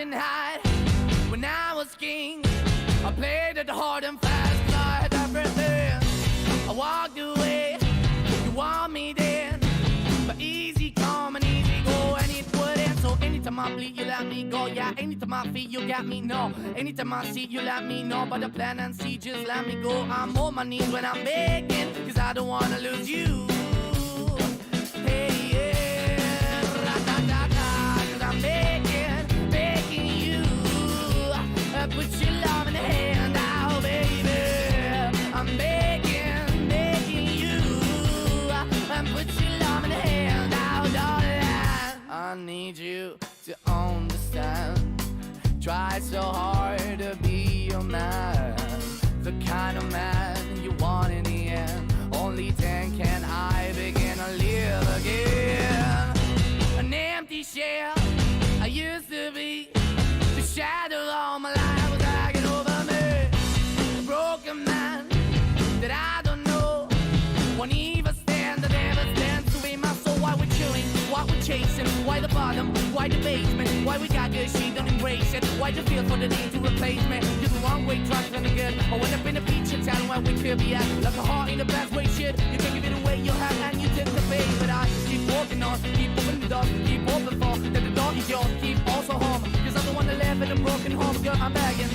couldn't hide when I was king. I played it hard and fast, 'cause I had everything. I walked away, you want me then, but easy come and easy go, and it wouldn't. So anytime I bleed, you let me go. Yeah, anytime I feel, you got me, no. Anytime I see, you let me know. But the plan and see, just let me go. I'm on my knees when I'm begging, 'cause I don't wanna lose you. Hey, yeah, ra-da-da-da, 'cause I'm begging, begging you. Put your love in the hand out, baby. I'm begging, begging you. Put your love in the hand out, darling. I need you to understand. Try so hard to be your man, the kind of man you want in the end. Only then can I begin to live again. An empty shell I used to be, the shadow of my life was dragging over me. A broken man that I don't know won't even stand, that never stands to be my soul. Why we're chewing, why we're chasing, why the bottom, why the basement, why we got good, she don't embrace it, why the feel for the need to replace me. You're the wrong way, trying to good. I went up in a feature town where we could be at, like a heart in the best way, shit. You can give it away, you have, and you take the bait. But I keep walking on, keep opening the door, keep open for, that the door is yours, keep also home. 'Cause I'm the one that live in a broken home, girl, I'm begging.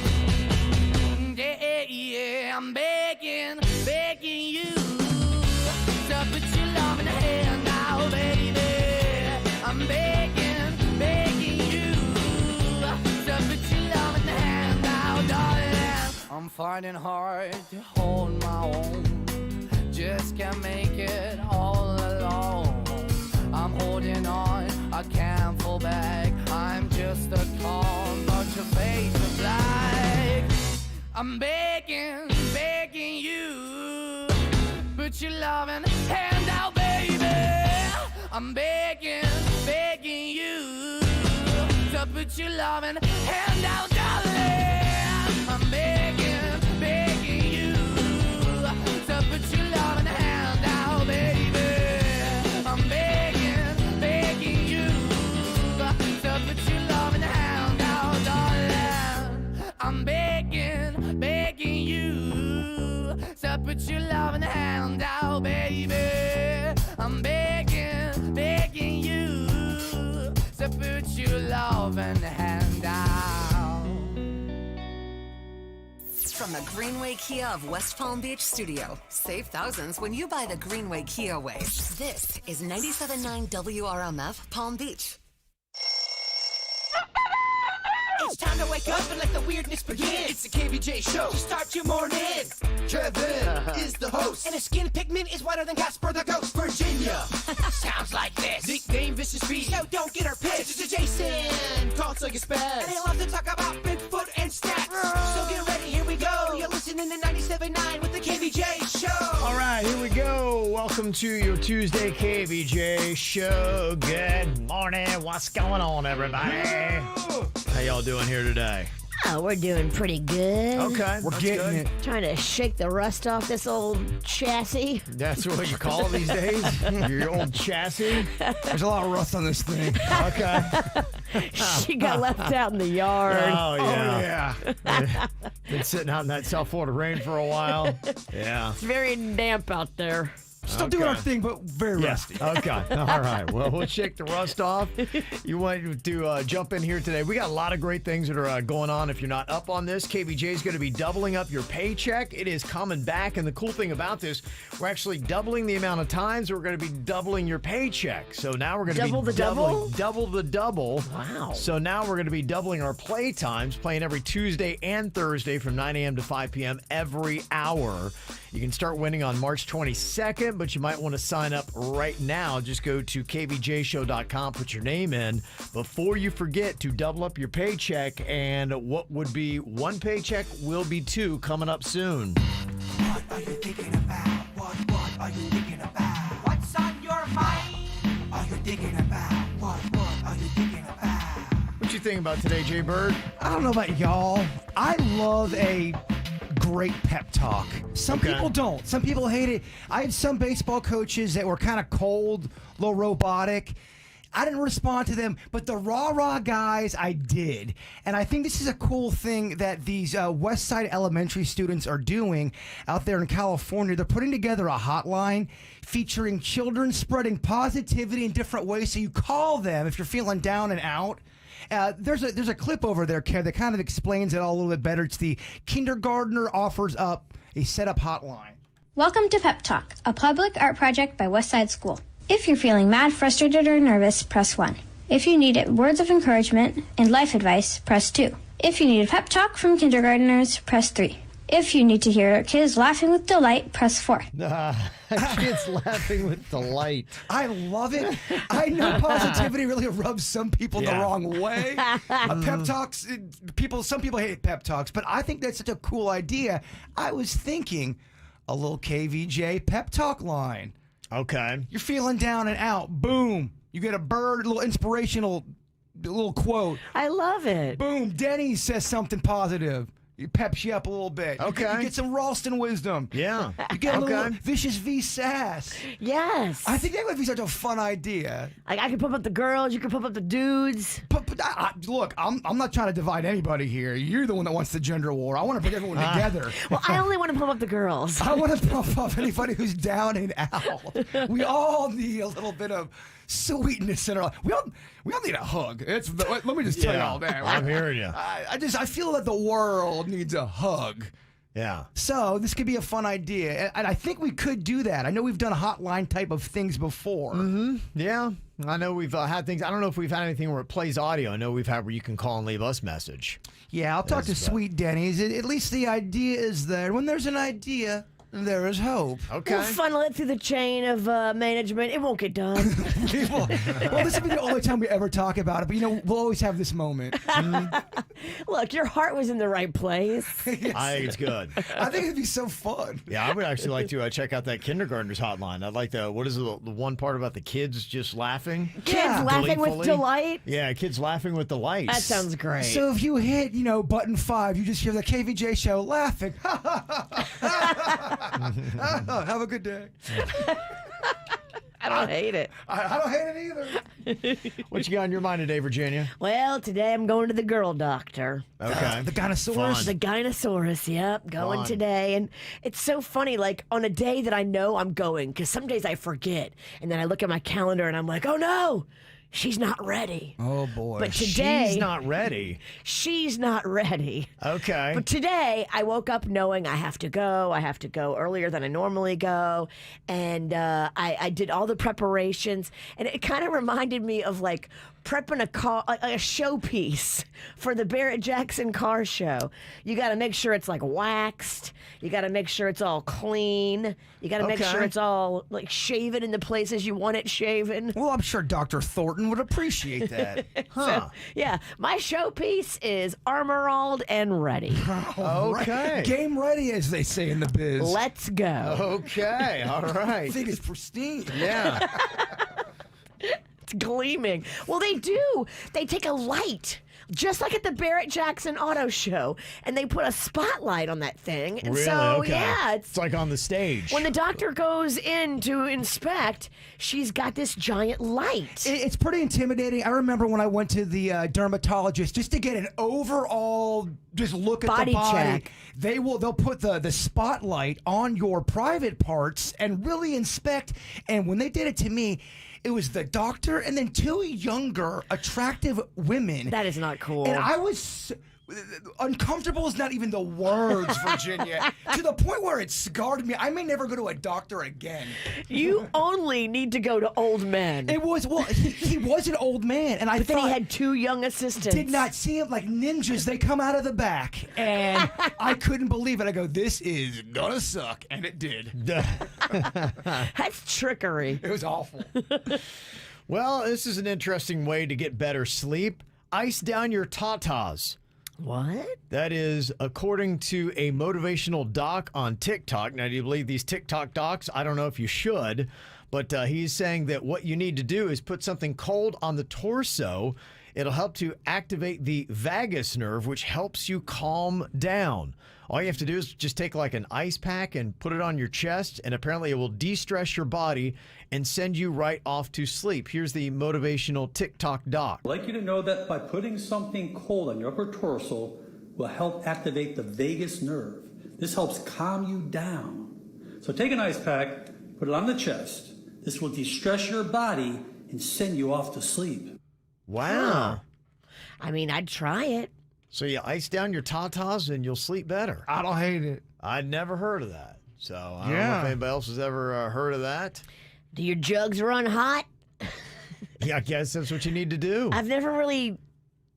Yeah, yeah, I'm begging, begging you to put your love in the hand now, baby. I'm begging, begging you to put your love in the hand now, darling. I'm finding hard to hold my own, just can't make it all alone. I'm holding on, I can't fall back. I'm just a call, but your face is black. I'm begging, begging you, put your loving hand out, baby. I'm begging, begging you to put your loving hand out, darling. I'm begging, begging you to put your loving hand out, baby. I'm begging, begging you to put your loving hand out, darling. I'm begging, begging you to put your loving hand out, baby. I'm begging, begging you to put your loving hand out. From the Greenway Kia of West Palm Beach studio. Save thousands when you buy the Greenway Kia way. This is 97.9 WRMF Palm Beach. It's time to wake up and let the weirdness begin. It's the KVJ show to start your morning. Kevin is the host, and his skin pigment is whiter than Casper the Ghost. Virginia sounds like this. Nickname Vicious Beast. No, don't get her pissed. It's Jason, called so you spaz, and he loves to talk about Bigfoot and stats. So get ready, here we go. You're listening to 97.9 with the KVJ show. All right, here we go. Welcome to your Tuesday KVJ show. Good morning. What's going on, everybody? How y'all doing here today? Oh, we're doing pretty good. Okay, We're getting it. Trying to shake the rust off this old chassis. That's what you call it these days? Your old chassis? There's a lot of rust on this thing. Okay. She got left out in the yard. Oh, yeah. Been sitting out in that South Florida rain for a while. Yeah. It's very damp out there. Still doing our thing, but very rusty. Okay. All right. Well, we'll shake the rust off. You want to jump in here today. We got a lot of great things that are going on. If you're not up on this, KVJ is going to be doubling up your paycheck. It is coming back. And the cool thing about this, we're actually doubling the amount of times we're going to be doubling your paycheck. So now we're going to Double be the double? double the double. Wow. So now we're going to be doubling our play times, playing every Tuesday and Thursday from 9 a.m. to 5 p.m. every hour. You can start winning on March 22nd, but you might want to sign up right now. Just go to kvjshow.com, put your name in before you forget to double up your paycheck. And what would be one paycheck will be two coming up soon. What are you thinking about? What are you thinking about? What's on your mind? Are you thinking about? What are you thinking about? What you think about today, Jay Bird? I don't know about y'all. I love a great pep talk. Some people don't. Some people hate it. I had some baseball coaches that were kind of cold, a little robotic. I didn't respond to them, but the rah-rah guys, I did. And I think this is a cool thing that these West Side Elementary students are doing out there in California. They're putting together a hotline featuring children spreading positivity in different ways. So you call them if you're feeling down and out. There's a clip over there, Kev, that kind of explains it all a little bit better. It's the kindergartner offers up a setup hotline. Welcome to Pep Talk, a public art project by Westside School. If you're feeling mad, frustrated, or nervous, press 1. If you need words of encouragement and life advice, press 2. If you need a pep talk from kindergartners, press 3. If you need to hear kids laughing with delight, press 4. Kids laughing with delight. I love it. I know positivity really rubs some people the wrong way. Pep talks, some people hate pep talks, but I think that's such a cool idea. I was thinking a little KVJ pep talk line. Okay. You're feeling down and out. Boom. You get a bird, a little inspirational, little quote. I love it. Boom. Denny says something positive. It peps you up a little bit. Okay. You get some Ralston wisdom. Yeah. You get a little Vicious V sass. Yes. I think that would be such a fun idea. Like, I can pump up the girls, you can pump up the dudes. But look, I'm not trying to divide anybody here. You're the one that wants the gender war. I want to bring everyone together. Well, I only want to pump up the girls. I want to pump up anybody who's down and out. We all need a little bit of sweetness in our life. We all need a hug. Let me just tell you all that. I'm hearing you. I feel that the world needs a hug. Yeah. So this could be a fun idea, and I think we could do that. I know we've done hotline type of things before. Mm-hmm. Yeah. I know we've had things. I don't know if we've had anything where it plays audio. I know we've had where you can call and leave us message. Yeah, I'll talk to Sweet Denny's. At least the idea is there. When there's an idea, there is hope. Okay. We'll funnel it through the chain of management. It won't get done. well, this will be the only time we ever talk about it, but we'll always have this moment. Look, your heart was in the right place. Yes. I think it's good. I think it'd be so fun. Yeah, I would actually like to check out that kindergartner's hotline. I'd like what is the one part about the kids just laughing? Kids laughing with Gleefully? delight. Yeah, kids laughing with delight. That sounds great. So if you hit, button 5, you just hear the KVJ show laughing. Have a good day. I don't hate it. I don't hate it either. What you got on your mind today, Virginia? Well, today I'm going to the girl doctor. Okay. The Gynosaurus. Fun. The Gynosaurus, yep, going Fun. today. And it's so funny, like on a day that I know I'm going, because some days I forget. And then I look at my calendar and I'm like, oh no, she's not ready. Oh boy. But today, She's not ready. she's not ready. Okay. But today, I woke up knowing I have to go. I have to go earlier than I normally go. And I did all the preparations. And it kind of reminded me of like prepping a showpiece for the Barrett Jackson car show. You got to make sure it's like waxed. You got to make sure it's all clean. You got to make Okay. sure it's all like shaven in the places you want it shaven. Well, I'm sure Dr. Thornton would appreciate that. Huh. Yeah, my showpiece is armoralled and ready. Okay. Game ready, as they say in the biz. Let's go. Okay. All I right. think it's pristine. Yeah. It's gleaming. Well, they do. They take a light, just like at the Barrett Jackson Auto Show, and they put a spotlight on that thing. And Really? so, Okay. yeah, It's like on the stage. when the doctor goes in to inspect, she's got this giant light. It's pretty intimidating. I remember when I went to the dermatologist just to get an overall just look at Body the body. check. They'll put the spotlight on your private parts and really inspect. And when they did it to me, it was the doctor and then 2 younger, attractive women. That is not cool. And I was uncomfortable is not even the words, Virginia. To the point where it scarred me. I may never go to a doctor again. You only need to go to old men. It was he was an old man, and I But then thought he had 2 young assistants. did not see him like ninjas. They come out of the back, and I couldn't believe it. I go, this is gonna suck, and it did. That's trickery. It was awful. Well, this is an interesting way to get better sleep. Ice down your tatas. What? That is according to a motivational doc on TikTok. Now, do you believe these TikTok docs? I don't know if you should, but he's saying that what you need to do is put something cold on the torso It'll help to activate the vagus nerve, which helps you calm down. All you have to do is just take like an ice pack and put it on your chest, and apparently it will de-stress your body and send you right off to sleep. Here's the motivational TikTok doc. I'd like you to know that by putting something cold on your upper torso will help activate the vagus nerve. This helps calm you down. So take an ice pack, put it on the chest. This will de-stress your body and send you off to sleep. Wow. I mean, I'd try it. So you ice down your tatas and you'll sleep better. I don't hate it. I'd never heard of that. So I don't know if anybody else has ever heard of that. Do your jugs run hot? Yeah, I guess that's what you need to do. I've never really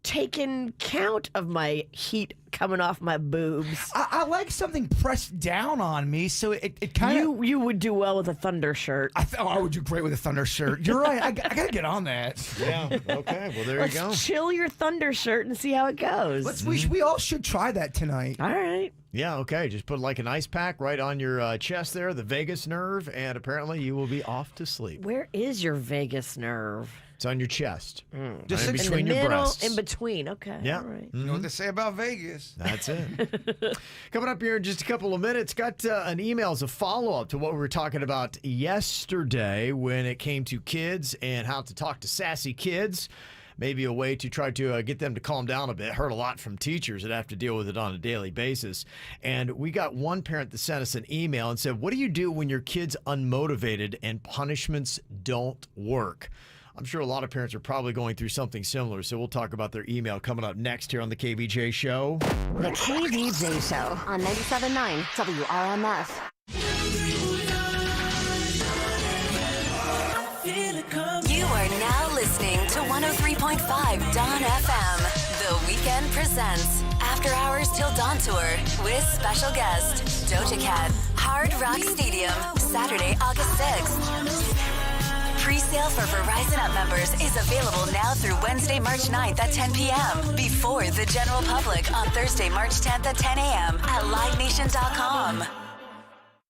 taken count of my heat coming off my boobs. I like something pressed down on me, so it kind of... You would do well with a thunder shirt. I would do great with a thunder shirt. You're right. I got to get on that. Yeah, okay. Well, there Let's you go. chill your thunder shirt and see how it goes. We all should try that tonight. All right. Yeah, okay. Just put like an ice pack right on your chest there, the vagus nerve, and apparently you will be off to sleep. Where is your vagus nerve? It's on your chest. Just in in between the your middle, breasts. in between. Okay. Yeah. All right. You know what they say about Vegas? That's it. Coming up here in just a couple of minutes, got an email as a follow-up to what we were talking about yesterday when it came to kids and how to talk to sassy kids. Maybe a way to try to get them to calm down a bit. Heard a lot from teachers that have to deal with it on a daily basis. And we got one parent that sent us an email and said, what do you do when your kid's unmotivated and punishments don't work? I'm sure a lot of parents are probably going through something similar, so we'll talk about their email coming up next here on the KVJ Show. The KVJ Show on 97.9 WRMF. You are now listening to 103.5 Dawn FM. The Weekend presents After Hours Till Dawn Tour with special guest Doja Cat. Hard Rock Stadium, Saturday, August 6th. Pre-sale for Verizon Up members is available now through Wednesday, March 9th at 10 p.m. before the general public on Thursday, March 10th at 10 a.m. at LiveNation.com.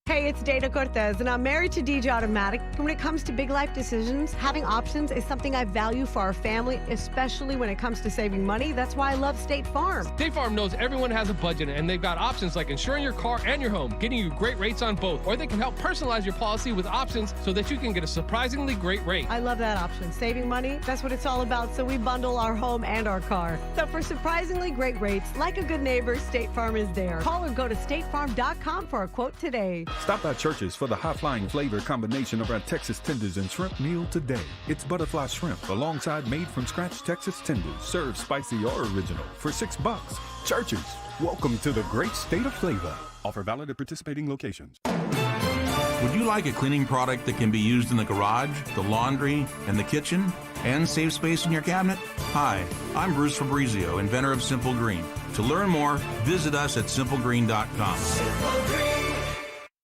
Hey, it's Dana Cortez, and I'm married to DJ Automatic. When it comes to big life decisions, having options is something I value for our family, especially when it comes to saving money. That's why I love State Farm. State Farm knows everyone has a budget, and they've got options like insuring your car and your home, getting you great rates on both, or they can help personalize your policy with options so that you can get a surprisingly great rate. I love that option. Saving money, that's what it's all about, so we bundle our home and our car. So for surprisingly great rates, like a good neighbor, State Farm is there. Call or go to statefarm.com for a quote today. Stop by Church's for the high-flying flavor combination of our Texas tenders and shrimp meal today. It's butterfly shrimp alongside made-from-scratch Texas tenders, served spicy or original for $6. Church's, welcome to the great state of flavor. Offer valid at participating locations. Would you like a cleaning product that can be used in the garage, the laundry, and the kitchen, and save space in your cabinet? Hi, I'm Bruce Fabrizio, inventor of Simple Green. To learn more, visit us at simplegreen.com.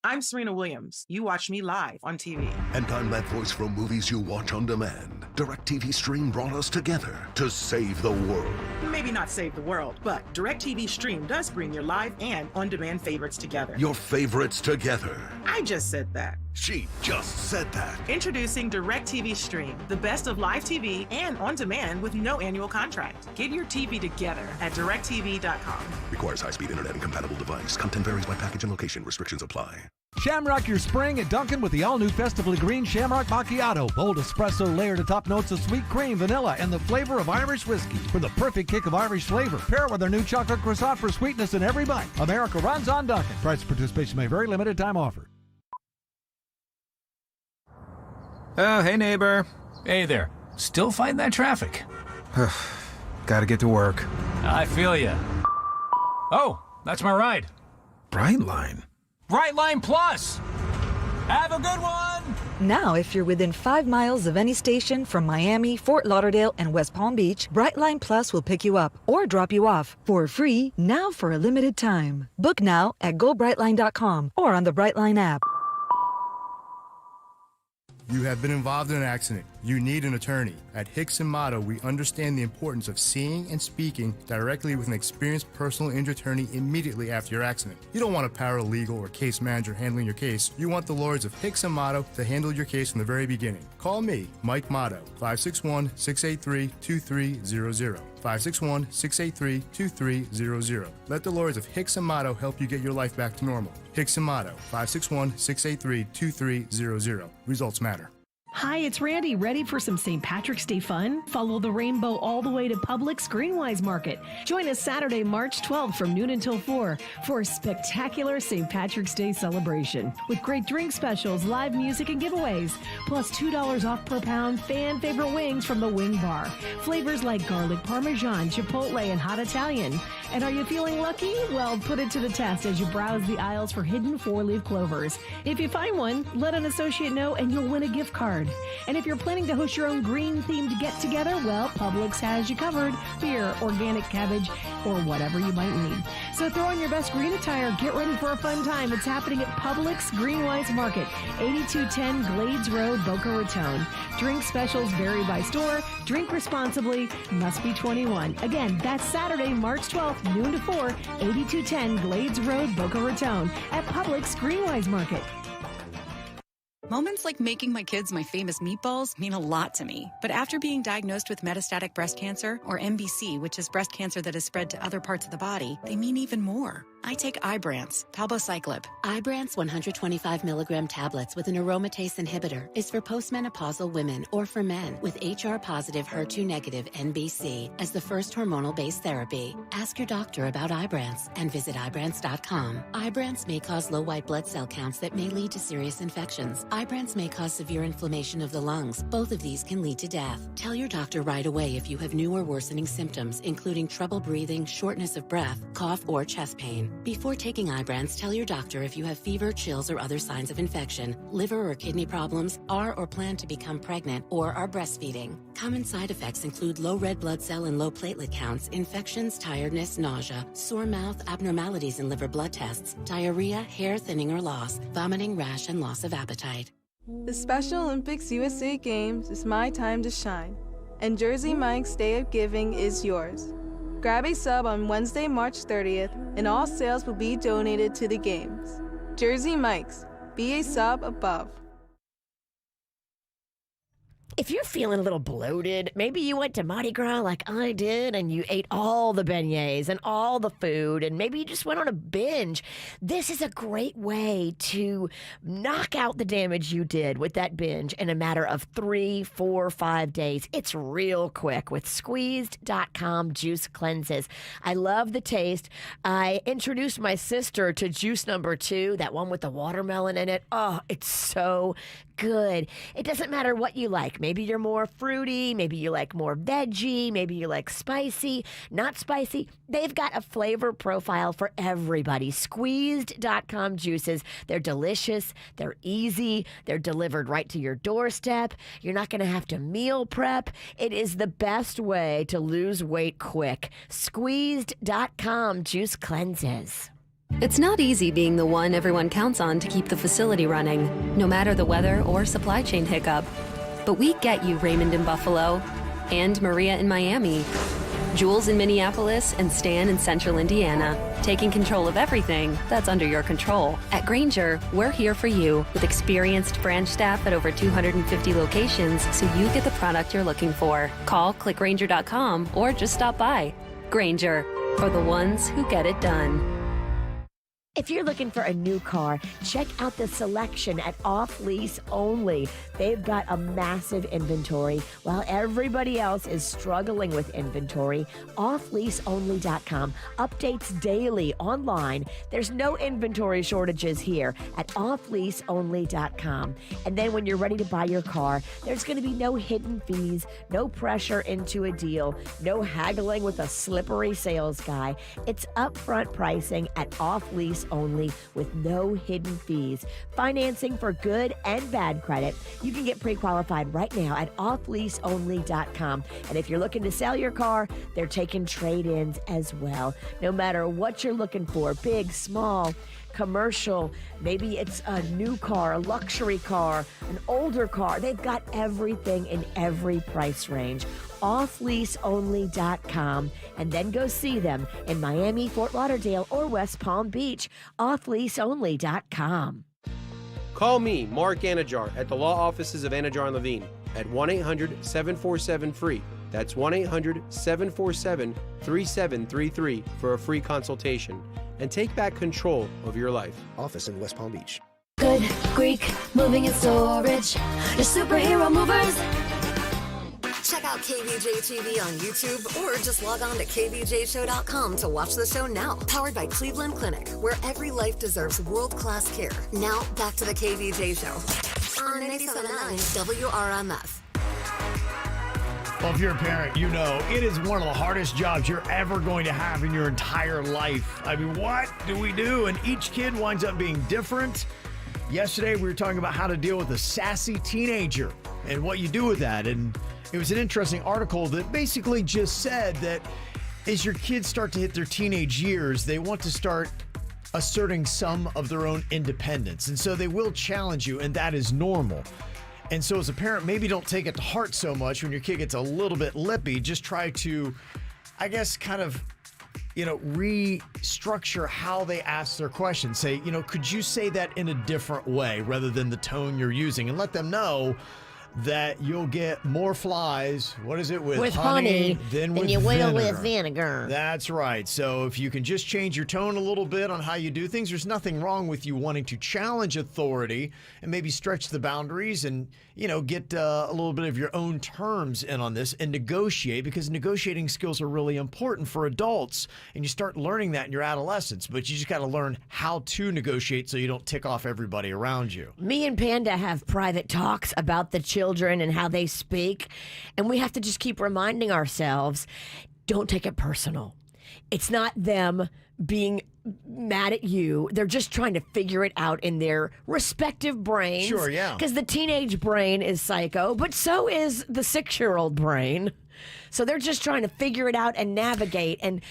I'm Serena Williams. You watch me live on TV. And I'm that voice from movies you watch on demand. DirecTV Stream brought us together to save the world. Maybe not save the world, but DirecTV Stream does bring your live and on-demand favorites together. Your favorites together. I just said that. She just said that. Introducing DirecTV Stream, the best of live TV and on-demand with no annual contract. Get your TV together at DirecTV.com. Requires high-speed internet and compatible device. Content varies by package and location. Restrictions apply. Shamrock your spring at Dunkin' with the all-new Festively Green Shamrock Macchiato. Bold espresso layered atop notes of sweet cream, vanilla, and the flavor of Irish whiskey. For the perfect kick of Irish flavor, pair it with our new chocolate croissant for sweetness in every bite. America runs on Dunkin'. Price participation may vary. Limited time offer. Oh, hey, neighbor. Hey there. Still fighting that traffic? Gotta get to work. I feel ya. Oh, that's my ride. Brightline. Brightline Plus! Have a good one! Now, if you're within 5 miles of any station from Miami, Fort Lauderdale, and West Palm Beach, Brightline Plus will pick you up or drop you off for free now for a limited time. Book now at gobrightline.com or on the Brightline app. You have been involved in an accident. you need an attorney. At Hicks & Motto, we understand the importance of seeing and speaking directly with an experienced personal injury attorney immediately after your accident. You don't want a paralegal or case manager handling your case. You want the lawyers of Hicks & Motto to handle your case from the very beginning. Call me, Mike Motto, 561-683-2300. 561-683-2300. Let the lawyers of Hicks & Motto help you get your life back to normal. Hicks & Motto, 561-683-2300. Results matter. Hi, it's Randy. Ready for some St. Patrick's Day fun? Follow the rainbow all the way to Publix Greenwise Market. Join us Saturday, March 12th from noon until 4 for a spectacular St. Patrick's Day celebration with great drink specials, live music, and giveaways. Plus $2 off per pound fan favorite wings from the Wing Bar. Flavors like garlic parmesan, chipotle, and hot Italian. And are you feeling lucky? Well, put it to the test as you browse the aisles for hidden four-leaf clovers. If you find one, let an associate know and you'll win a gift card. And if you're planning to host your own green-themed get-together, well, Publix has you covered. Beer, organic cabbage, or whatever you might need. So throw on your best green attire. Get ready for a fun time. It's happening at Publix Greenwise Market, 8210 Glades Road, Boca Raton. Drink specials vary by store. Drink responsibly. Must be 21. Again, that's Saturday, March 12th, noon to 4, 8210 Glades Road, Boca Raton at Publix Greenwise Market. Moments like making my kids my famous meatballs mean a lot to me. But after being diagnosed with metastatic breast cancer, or MBC, which is breast cancer that has spread to other parts of the body, they mean even more. I take Ibrance, palbociclib. Ibrance 125 milligram tablets with an aromatase inhibitor is for postmenopausal women or for men with HR-positive, HER2-negative NBC as the first hormonal-based therapy. Ask your doctor about Ibrance and visit Ibrance.com. Ibrance may cause low white blood cell counts that may lead to serious infections. Ibrance may cause severe inflammation of the lungs. Both of these can lead to death. Tell your doctor right away if you have new or worsening symptoms, including trouble breathing, shortness of breath, cough, or chest pain. Before taking Ibrance, tell your doctor if you have fever, chills, or other signs of infection, liver or kidney problems, are or plan to become pregnant, or are breastfeeding. Common side effects include low red blood cell and low platelet counts, infections, tiredness, nausea, sore mouth, abnormalities in liver blood tests, diarrhea, hair thinning or loss, vomiting, rash, and loss of appetite. The Special Olympics USA Games is my time to shine, and Jersey Mike's Day of Giving is yours. Grab a sub on Wednesday, March 30th, and all sales will be donated to the Games. Jersey Mike's. Be a sub above. If you're feeling a little bloated, maybe you went to Mardi Gras like I did and you ate all the beignets and all the food and maybe you just went on a binge. This is a great way to knock out the damage you did with that binge in a matter of 3, 4, 5 days. It's real quick with Squeezed.com juice cleanses. I love the taste. I introduced my sister to juice number 2, that one with the watermelon in it. Oh, it's so good. It doesn't matter what you like. Maybe you're more fruity, maybe you like more veggie, maybe you like spicy, not spicy. They've got a flavor profile for everybody. Squeezed.com juices. They're delicious, they're easy, they're delivered right to your doorstep. You're not going to have to meal prep. It is the best way to lose weight quick. Squeezed.com juice cleanses. It's not easy being the one everyone counts on to keep the facility running, no matter the weather or supply chain hiccup. But we get you, Raymond in Buffalo, and Maria in Miami, Jules in Minneapolis, and Stan in Central Indiana, taking control of everything that's under your control. At Grainger, we're here for you with experienced branch staff at over 250 locations so you get the product you're looking for. Call, click Grainger.com, or just stop by. Grainger, for the ones who get it done. If you're looking for a new car, check out the selection at Off Lease Only. They've got a massive inventory. While everybody else is struggling with inventory, offleaseonly.com updates daily online. There's no inventory shortages here at offleaseonly.com. And then when you're ready to buy your car, there's going to be no hidden fees, no pressure into a deal, no haggling with a slippery sales guy. It's upfront pricing at Off Lease Only with no hidden fees. Financing for good and bad credit. You can get pre-qualified right now at offleaseonly.com. And if you're looking to sell your car, they're taking trade-ins as well. No matter what you're looking for, big, small, commercial, maybe it's a new car, a luxury car, an older car. They've got everything in every price range. offleaseonly.com, and then go see them in Miami, Fort Lauderdale, or West Palm Beach. offleaseonly.com. Call me, Mark Anajar, at the law offices of Anajar and Levine at 1-800-747-FREE. That's 1-800-747-3733 for a free consultation. And take back control of your life. Office in West Palm Beach. Good Greek moving and storage. Your superhero movers. Check out KVJ TV on YouTube or just log on to kvjshow.com to watch the show now. Powered by Cleveland Clinic, where every life deserves world-class care. Now, back to the KVJ Show on 97.9 WRMF. Well, if you're a parent, you know it is one of the hardest jobs you're ever going to have in your entire life. I mean, what do we do? And each kid winds up being different. Yesterday, we were talking about how to deal with a sassy teenager and what you do with that. And it was an interesting article that basically just said that as your kids start to hit their teenage years, they want to start asserting some of their own independence. And so they will challenge you, and that is normal. And so as a parent, maybe don't take it to heart so much when your kid gets a little bit lippy. Just try to, I guess, kind of, restructure how they ask their questions. Say, could you say that in a different way rather than the tone you're using? And let them know that you'll get more flies. What is it with honey than with you will vinegar. with vinegar. That's right. So if you can just change your tone a little bit on how you do things, there's nothing wrong with you wanting to challenge authority and maybe stretch the boundaries and get a little bit of your own terms in on this and negotiate, because negotiating skills are really important for adults, and you start learning that in your adolescence. But you just got to learn how to negotiate so you don't tick off everybody around you. Me and Panda have private talks about the children and how they speak, and we have to just keep reminding ourselves, don't take it personal. It's not them being mad at you. They're just trying to figure it out in their respective brains. Sure, yeah. Because the teenage brain is psycho, but so is the 6-year-old brain. So they're just trying to figure it out and navigate, and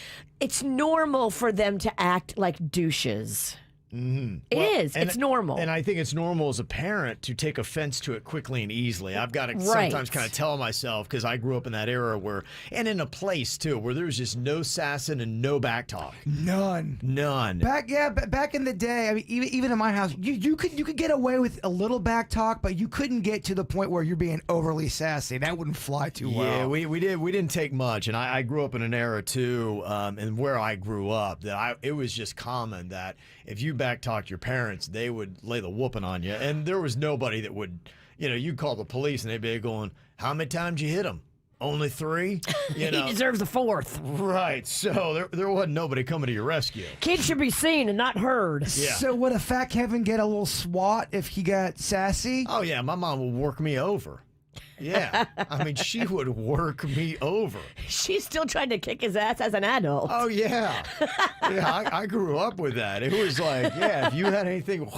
it's normal for them to act like douches. Mm-hmm. It's normal. And I think it's normal as a parent to take offense to it quickly and easily. I've got to sometimes kind of tell myself, because I grew up in that era and in a place too, where there was just no sassing and no back talk. None. Back in the day, I mean, even in my house, you could get away with a little back talk, but you couldn't get to the point where you're being overly sassy. That wouldn't fly too well. Yeah, we didn't take much, and I grew up in an era too, and where I grew up, it was just common that if you backtalked your parents, they would lay the whooping on you. And there was nobody that would, you'd call the police and they'd be going, how many times you hit him? Only 3? He deserves the 4th. Right. So there wasn't nobody coming to your rescue. Kids should be seen and not heard. Yeah. So would a fat Kevin get a little swat if he got sassy? Oh, yeah. My mom would work me over. Yeah. I mean, she would work me over. She's still trying to kick his ass as an adult. Oh, yeah. Yeah, I grew up with that. It was like, if you had anything,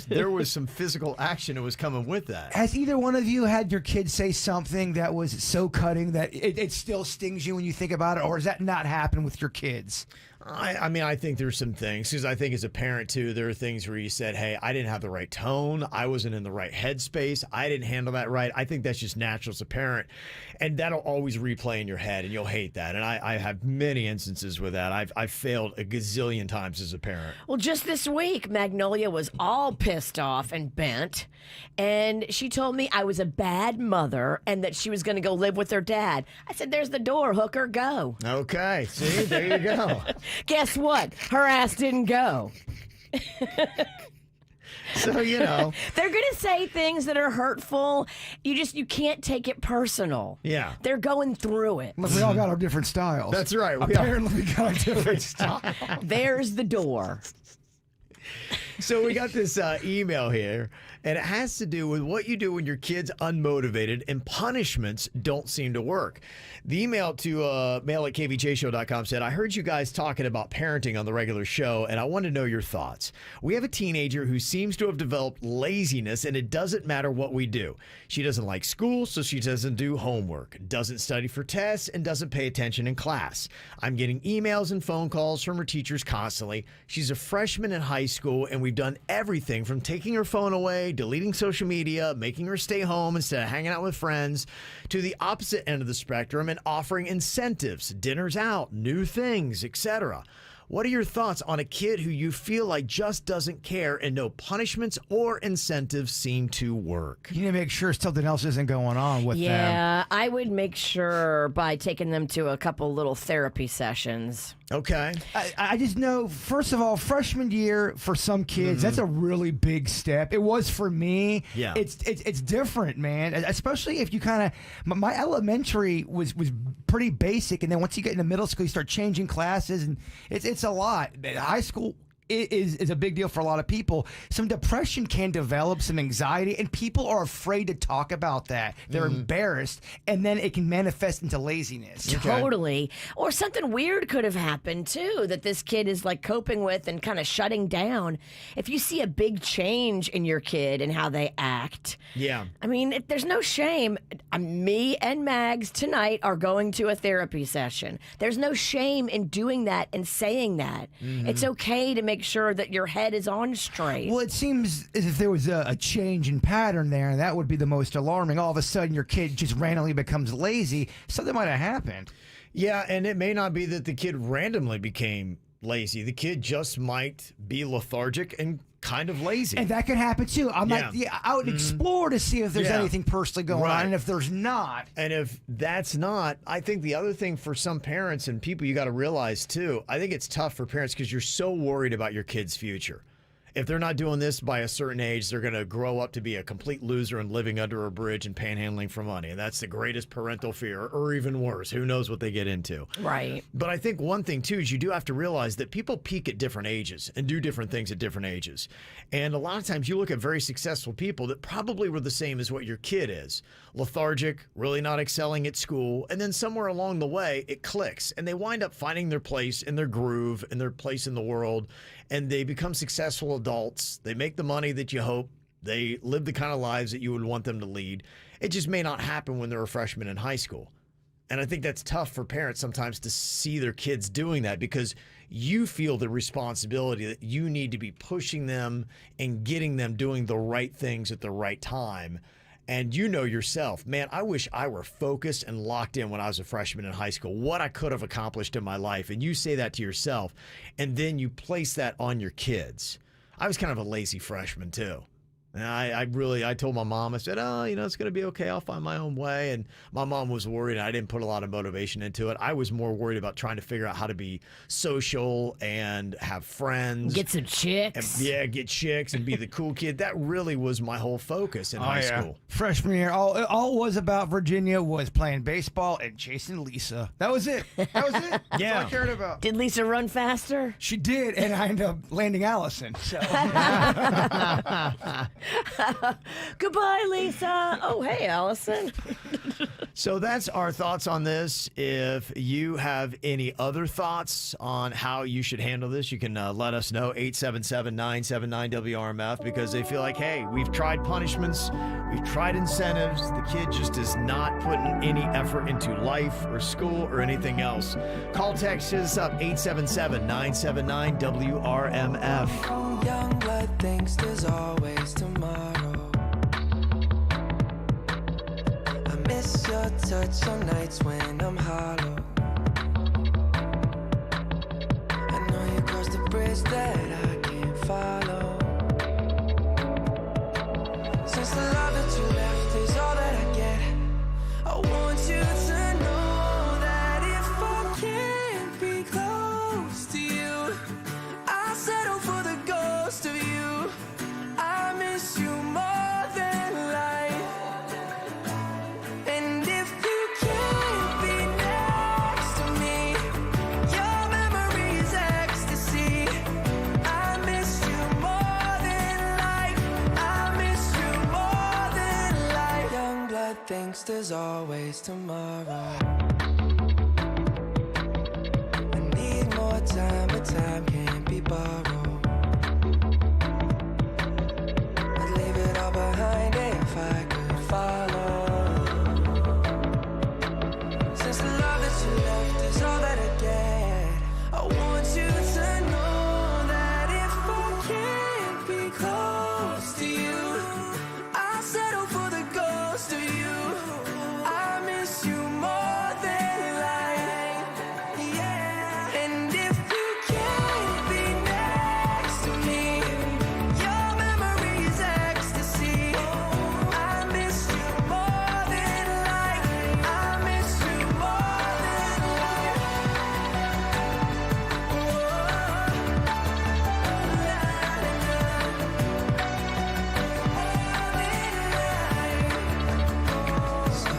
there was some physical action that was coming with that. Has either one of you had your kid say something that was so cutting that it still stings you when you think about it, or does that not happen with your kids? I mean, I think there's some things, because I think as a parent, too, there are things where you said, hey, I didn't have the right tone. I wasn't in the right headspace. I didn't handle that right. I think that's just natural as a parent. And that'll always replay in your head, and you'll hate that. And I have many instances with that. I've failed a gazillion times as a parent. Well, just this week, Magnolia was all pissed off and bent. And she told me I was a bad mother and that she was going to go live with her dad. I said, there's the door, hooker, go. Okay. See, there you go. Guess what? Her ass didn't go. So, they're going to say things that are hurtful. You can't take it personal. Yeah. They're going through it. Look, we all got our different styles. That's right. Apparently, we got a different style. There's the door. So we got this email here. And it has to do with what you do when your kid's unmotivated and punishments don't seem to work. The email to mail@kvjshow.com said, I heard you guys talking about parenting on the regular show, and I want to know your thoughts. We have a teenager who seems to have developed laziness, and it doesn't matter what we do. She doesn't like school, so she doesn't do homework, doesn't study for tests, and doesn't pay attention in class. I'm getting emails and phone calls from her teachers constantly. She's a freshman in high school, and we've done everything from taking her phone away, deleting social media, making her stay home instead of hanging out with friends, to the opposite end of the spectrum and offering incentives, dinners out, new things, etc. What are your thoughts on a kid who you feel like just doesn't care and no punishments or incentives seem to work? You need to make sure something else isn't going on with them. Yeah, I would make sure by taking them to a couple little therapy sessions. Okay. I just know, first of all, freshman year for some kids, that's a really big step. It was for me. Yeah. It's different, man. Especially if you kind of, my elementary was pretty basic, and then once you get into middle school, you start changing classes, and it's a lot. High school is a big deal for a lot of people. Some depression can develop, some anxiety, and people are afraid to talk about that. They're embarrassed, and then it can manifest into laziness. Totally. Or something weird could have happened too that this kid is like coping with and kind of shutting down. If you see a big change in your kid and how they act, yeah. I mean, there's no shame. Me and Mags tonight are going to a therapy session. There's no shame in doing that and saying that. It's okay to make sure that your head is on straight. Well, it seems as if there was a change in pattern there, and that would be the most alarming. All of a sudden, your kid just randomly becomes lazy. Something might have happened. Yeah, and it may not be that the kid randomly became lazy. The kid just might be lethargic and kind of lazy. And that could happen too. I would explore to see if there's anything personally going on, and if there's not. And if that's not, I think the other thing for some parents and people you got to realize too, I think it's tough for parents because you're so worried about your kid's future. If they're not doing this by a certain age, they're going to grow up to be a complete loser and living under a bridge and panhandling for money. And that's the greatest parental fear, or even worse. Who knows what they get into. Right. But I think one thing, too, is you do have to realize that people peak at different ages and do different things at different ages. And a lot of times you look at very successful people that probably were the same as what your kid is. Lethargic, really not excelling at school, and then somewhere along the way, it clicks. And they wind up finding their place in their groove and their place in the world. And they become successful adults. They make the money that you hope. They live the kind of lives that you would want them to lead. It just may not happen when they're a freshman in high school. And I think that's tough for parents sometimes to see their kids doing that because you feel the responsibility that you need to be pushing them and getting them doing the right things at the right time. And you know yourself, man, I wish I were focused and locked in when I was a freshman in high school, what I could have accomplished in my life. And you say that to yourself, and then you place that on your kids. I was kind of a lazy freshman, too. And I told my mom, I said, it's going to be okay. I'll find my own way. And my mom was worried. And I didn't put a lot of motivation into it. I was more worried about trying to figure out how to be social and have friends. Get some chicks. And, get chicks and be the cool kid. That really was my whole focus in high school. Freshman year, all it was about Virginia was playing baseball and chasing Lisa. That was it. That's all I cared about. Did Lisa run faster? She did, and I ended up landing Allison. So. Goodbye, Lisa. Oh, hey, Allison. So that's our thoughts on this. If you have any other thoughts on how you should handle this, you can let us know, 877-979-WRMF, because they feel like, hey, we've tried punishments, we've tried incentives, the kid just is not putting any effort into life or school or anything else. Call, text us up, 877-979-WRMF. Young blood thinks there's always tomorrow. I miss your touch on nights when I'm hollow. I know you crossed the bridge that I can't follow. Since the love that you left is all that I get, I want you to know that if I can't be close to you, I'll settle for the ghost of you. I miss you more than life. And if you can't be next to me, your memory is ecstasy. I miss you more thinks there's always tomorrow. I need more time, but time can't be borrowed. I'd leave it all behind if I could follow. Since the love that you left is all that I get, I want you to know that if I can't be close to you, I'll settle for the ghost of you. I miss you more than life, yeah. And if you can't be next to me, your memory is ecstasy. I miss you more than life. I miss you more than So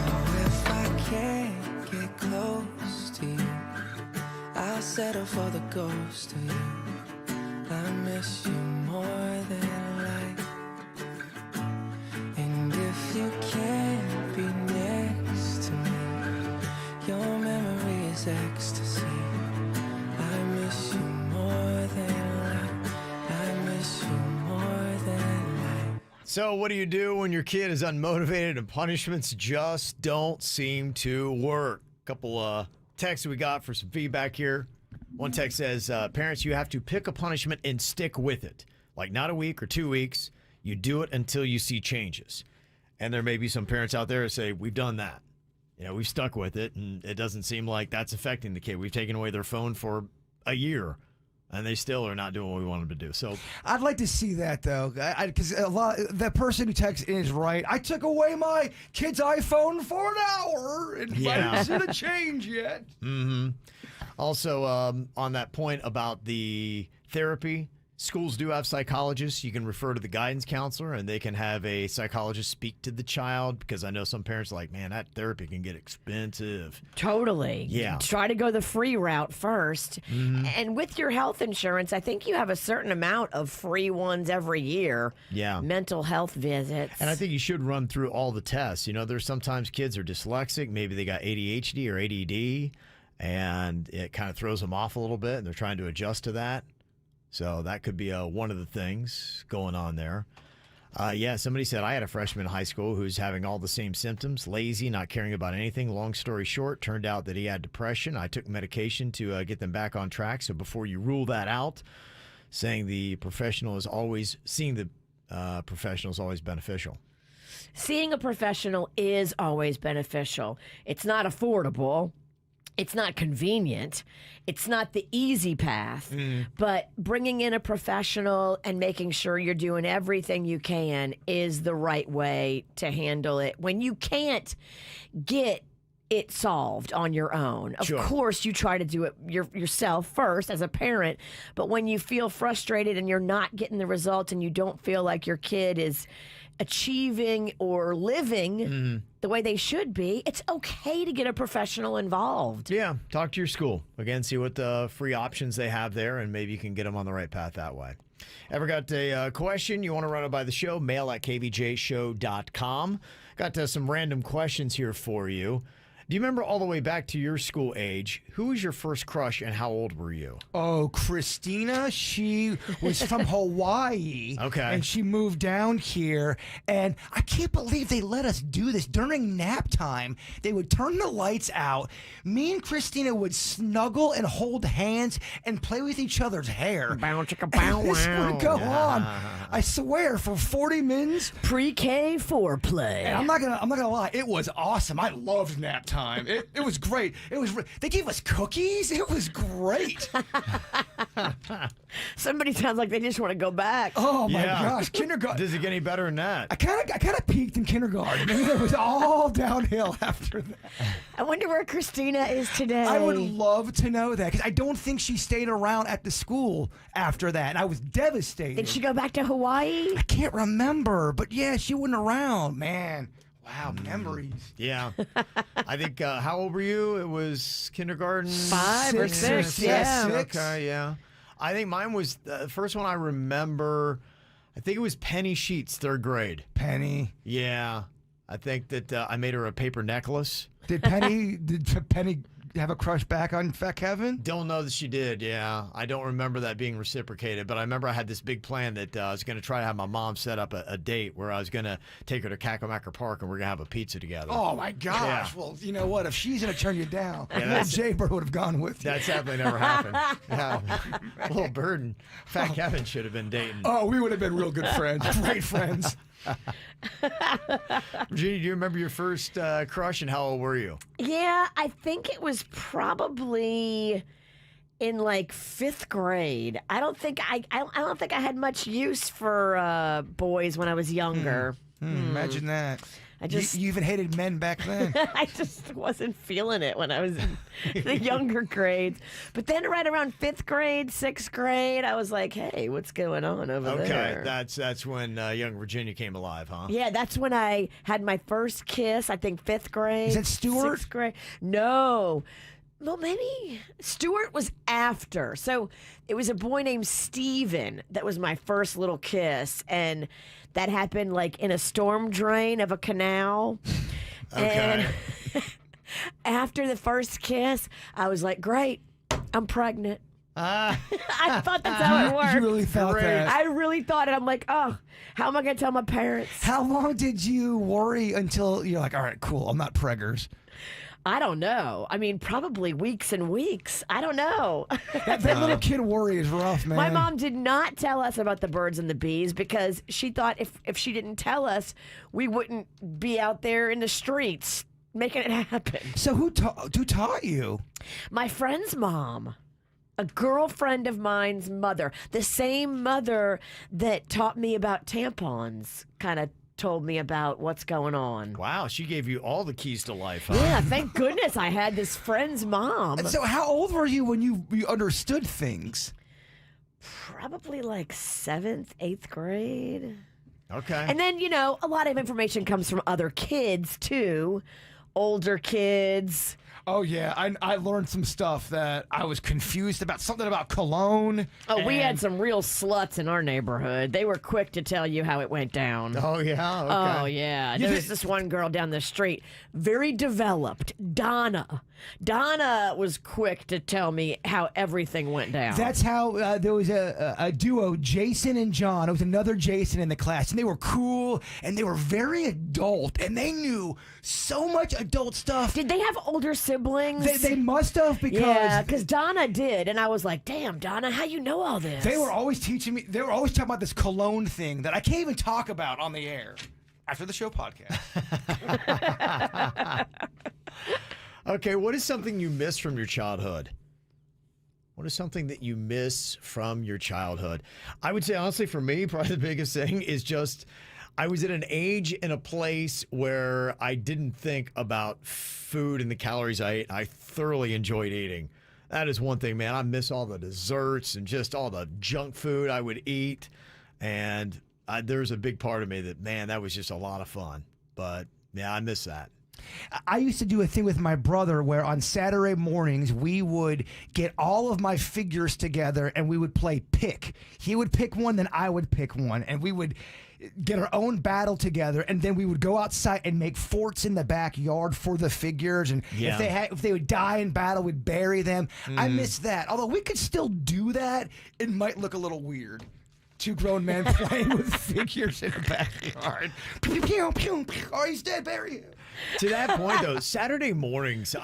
if I can't get close to you, I'll settle for the ghost of you. I miss you more than life. And if you can't be next to me, your memory is ecstasy. I miss you more than life. I miss you more than life. So, what do you do when your kid is unmotivated and punishments just don't seem to work? A couple texts we got for some feedback here. One text says, parents, you have to pick a punishment and stick with it. Like not a week or 2 weeks. You do it until you see changes. And there may be some parents out there who say, we've done that. You know, we've stuck with it, and it doesn't seem like that's affecting the kid. We've taken away their phone for a year, and they still are not doing what we want them to do. So I'd like to see that though, because the person who texted in is right. I took away my kid's iPhone for an hour, and I didn't see the change yet. Mm-hmm. Also, on that point about the therapy, schools do have psychologists. You can refer to the guidance counselor, and they can have a psychologist speak to the child, because I know some parents are like, man, that therapy can get expensive. Totally. Yeah. Try to go the free route first. Mhm. And with your health insurance, I think you have a certain amount of free ones every year. Yeah. Mental health visits. And I think you should run through all the tests. You know, there's sometimes kids are dyslexic. Maybe they got ADHD or ADD, and it kind of throws them off a little bit, and they're trying to adjust to that. So that could be one of the things going on there. Yeah, somebody said, I had a freshman in high school who's having all the same symptoms, lazy, not caring about anything. Long story short, turned out that he had depression. I took medication to get them back on track. So before you rule that out, saying the professional is always, seeing the professional is always beneficial. Seeing a professional is always beneficial. It's not affordable. It's not convenient. It's not the easy path. But bringing in a professional and making sure you're doing everything you can is the right way to handle it. When you can't get it solved on your own, of course you try to do it yourself first as a parent. But when you feel frustrated and you're not getting the results and you don't feel like your kid is achieving or living the way they should be, it's okay to get a professional involved. Yeah, talk to your school. Again, see what the free options they have there, and maybe you can get them on the right path that way. Ever got a question you want to run it by the show? Mail at kvjshow.com. Got some random questions here for you. Do you remember all the way back to your school age, who was your first crush and how old were you? Oh, Christina. She was from Hawaii. Okay. And she moved down here. And I can't believe they let us do this. During nap time, they would turn the lights out. Me and Christina would snuggle and hold hands and play with each other's hair. Bow, chicka, bow, And this wow. would go on. I swear, for 40 minutes. Pre-K foreplay. And I'm not gonna lie, it was awesome. I loved nap time. It was great. They gave us cookies. It was great. Somebody sounds like they just want to go back. Oh my gosh, kindergarten. Does it get any better than that? I kind of peaked in kindergarten. It was all downhill after that. I wonder where Christina is today. I would love to know that, because I don't think she stayed around at the school after that. And I was devastated. Did she go back to Hawaii? I can't remember, but yeah, she wasn't around, man. Wow, memories. Yeah. I think, how old were you? It was kindergarten? 5 or 6, yeah. Okay, yeah. I think mine was, the first one I remember, I think it was Penny Sheets, 3rd grade. Penny. Yeah. I think that I made her a paper necklace. Did Penny have a crush back on Fat Kevin? Don't know that she did, yeah. I don't remember that being reciprocated, but I remember I had this big plan that I was going to try to have my mom set up a date where I was going to take her to Cacklemacker Park and we're going to have a pizza together. Oh, my gosh. Yeah. Well, you know what? If she's going to turn you down, Yeah, Jaybird would have gone with you. That sadly never happened. Yeah. Little Bird and Fat Kevin should have been dating. Oh, we would have been real good friends. Great friends. Virginia, do you remember your first crush and how old were you? Yeah, I think it was probably in like 5th grade. I don't think I had much use for boys when I was younger. Imagine that. You even hated men back then. I just wasn't feeling it when I was in the younger grades. But then right around 5th grade, 6th grade, I was like, hey, what's going on over there? Okay, that's when young Virginia came alive, huh? Yeah, that's when I had my first kiss, I think 5th grade. Is that Stuart? 6th grade. No. Well, maybe Stuart was after. So it was a boy named Steven that was my first little kiss. And that happened like in a storm drain of a canal. Okay. And after the first kiss, I was like, great, I'm pregnant. I thought that's how it worked. You really thought that? I really thought it. I'm like, oh, how am I going to tell my parents? How long did you worry until you're like, all right, cool, I'm not preggers? I don't know. I mean, probably weeks and weeks. I don't know. That little kid worry is rough, man. My mom did not tell us about the birds and the bees because she thought if she didn't tell us, we wouldn't be out there in the streets making it happen. So who taught you? My friend's mom. A girlfriend of mine's mother. The same mother that taught me about tampons kind of told me about what's going on. Wow, she gave you all the keys to life, huh? Yeah, thank goodness I had this friend's mom. And so how old were you when you understood things? Probably like 7th, 8th grade. Okay. And then, a lot of information comes from other kids, too. Older kids. Oh, yeah. I learned some stuff that I was confused about. Something about cologne. Oh, we had some real sluts in our neighborhood. They were quick to tell you how it went down. Oh, yeah? Okay. Oh, yeah. There was this one girl down the street, very developed, Donna. Donna was quick to tell me how everything went down. That's how there was a duo, Jason and John. It was another Jason in the class, and they were cool, and they were very adult, and they knew so much adult stuff. Did they have older siblings? They must have, because Donna did, and I was like, damn, Donna, how you know all this? They were always teaching me. They were always talking about this cologne thing that I can't even talk about on the air after the show podcast. Okay, what is something you miss from your childhood? What is something that you miss from your childhood? I would say, honestly, for me, probably the biggest thing is just I was at an age and a place where I didn't think about food and the calories I ate. I thoroughly enjoyed eating. That is one thing, man. I miss all the desserts and just all the junk food I would eat. And there's a big part of me that, man, that was just a lot of fun. But, yeah, I miss that. I used to do a thing with my brother where on Saturday mornings we would get all of my figures together and we would play pick. He would pick one, then I would pick one, and we would get our own battle together, and then we would go outside and make forts in the backyard for the figures. And if they would die in battle, we'd bury them. I miss that. Although we could still do that, it might look a little weird. Two grown men playing with figures in the backyard. Pew, pew, pew, pew. Oh, he's dead, bury him. To that point, though, Saturday mornings,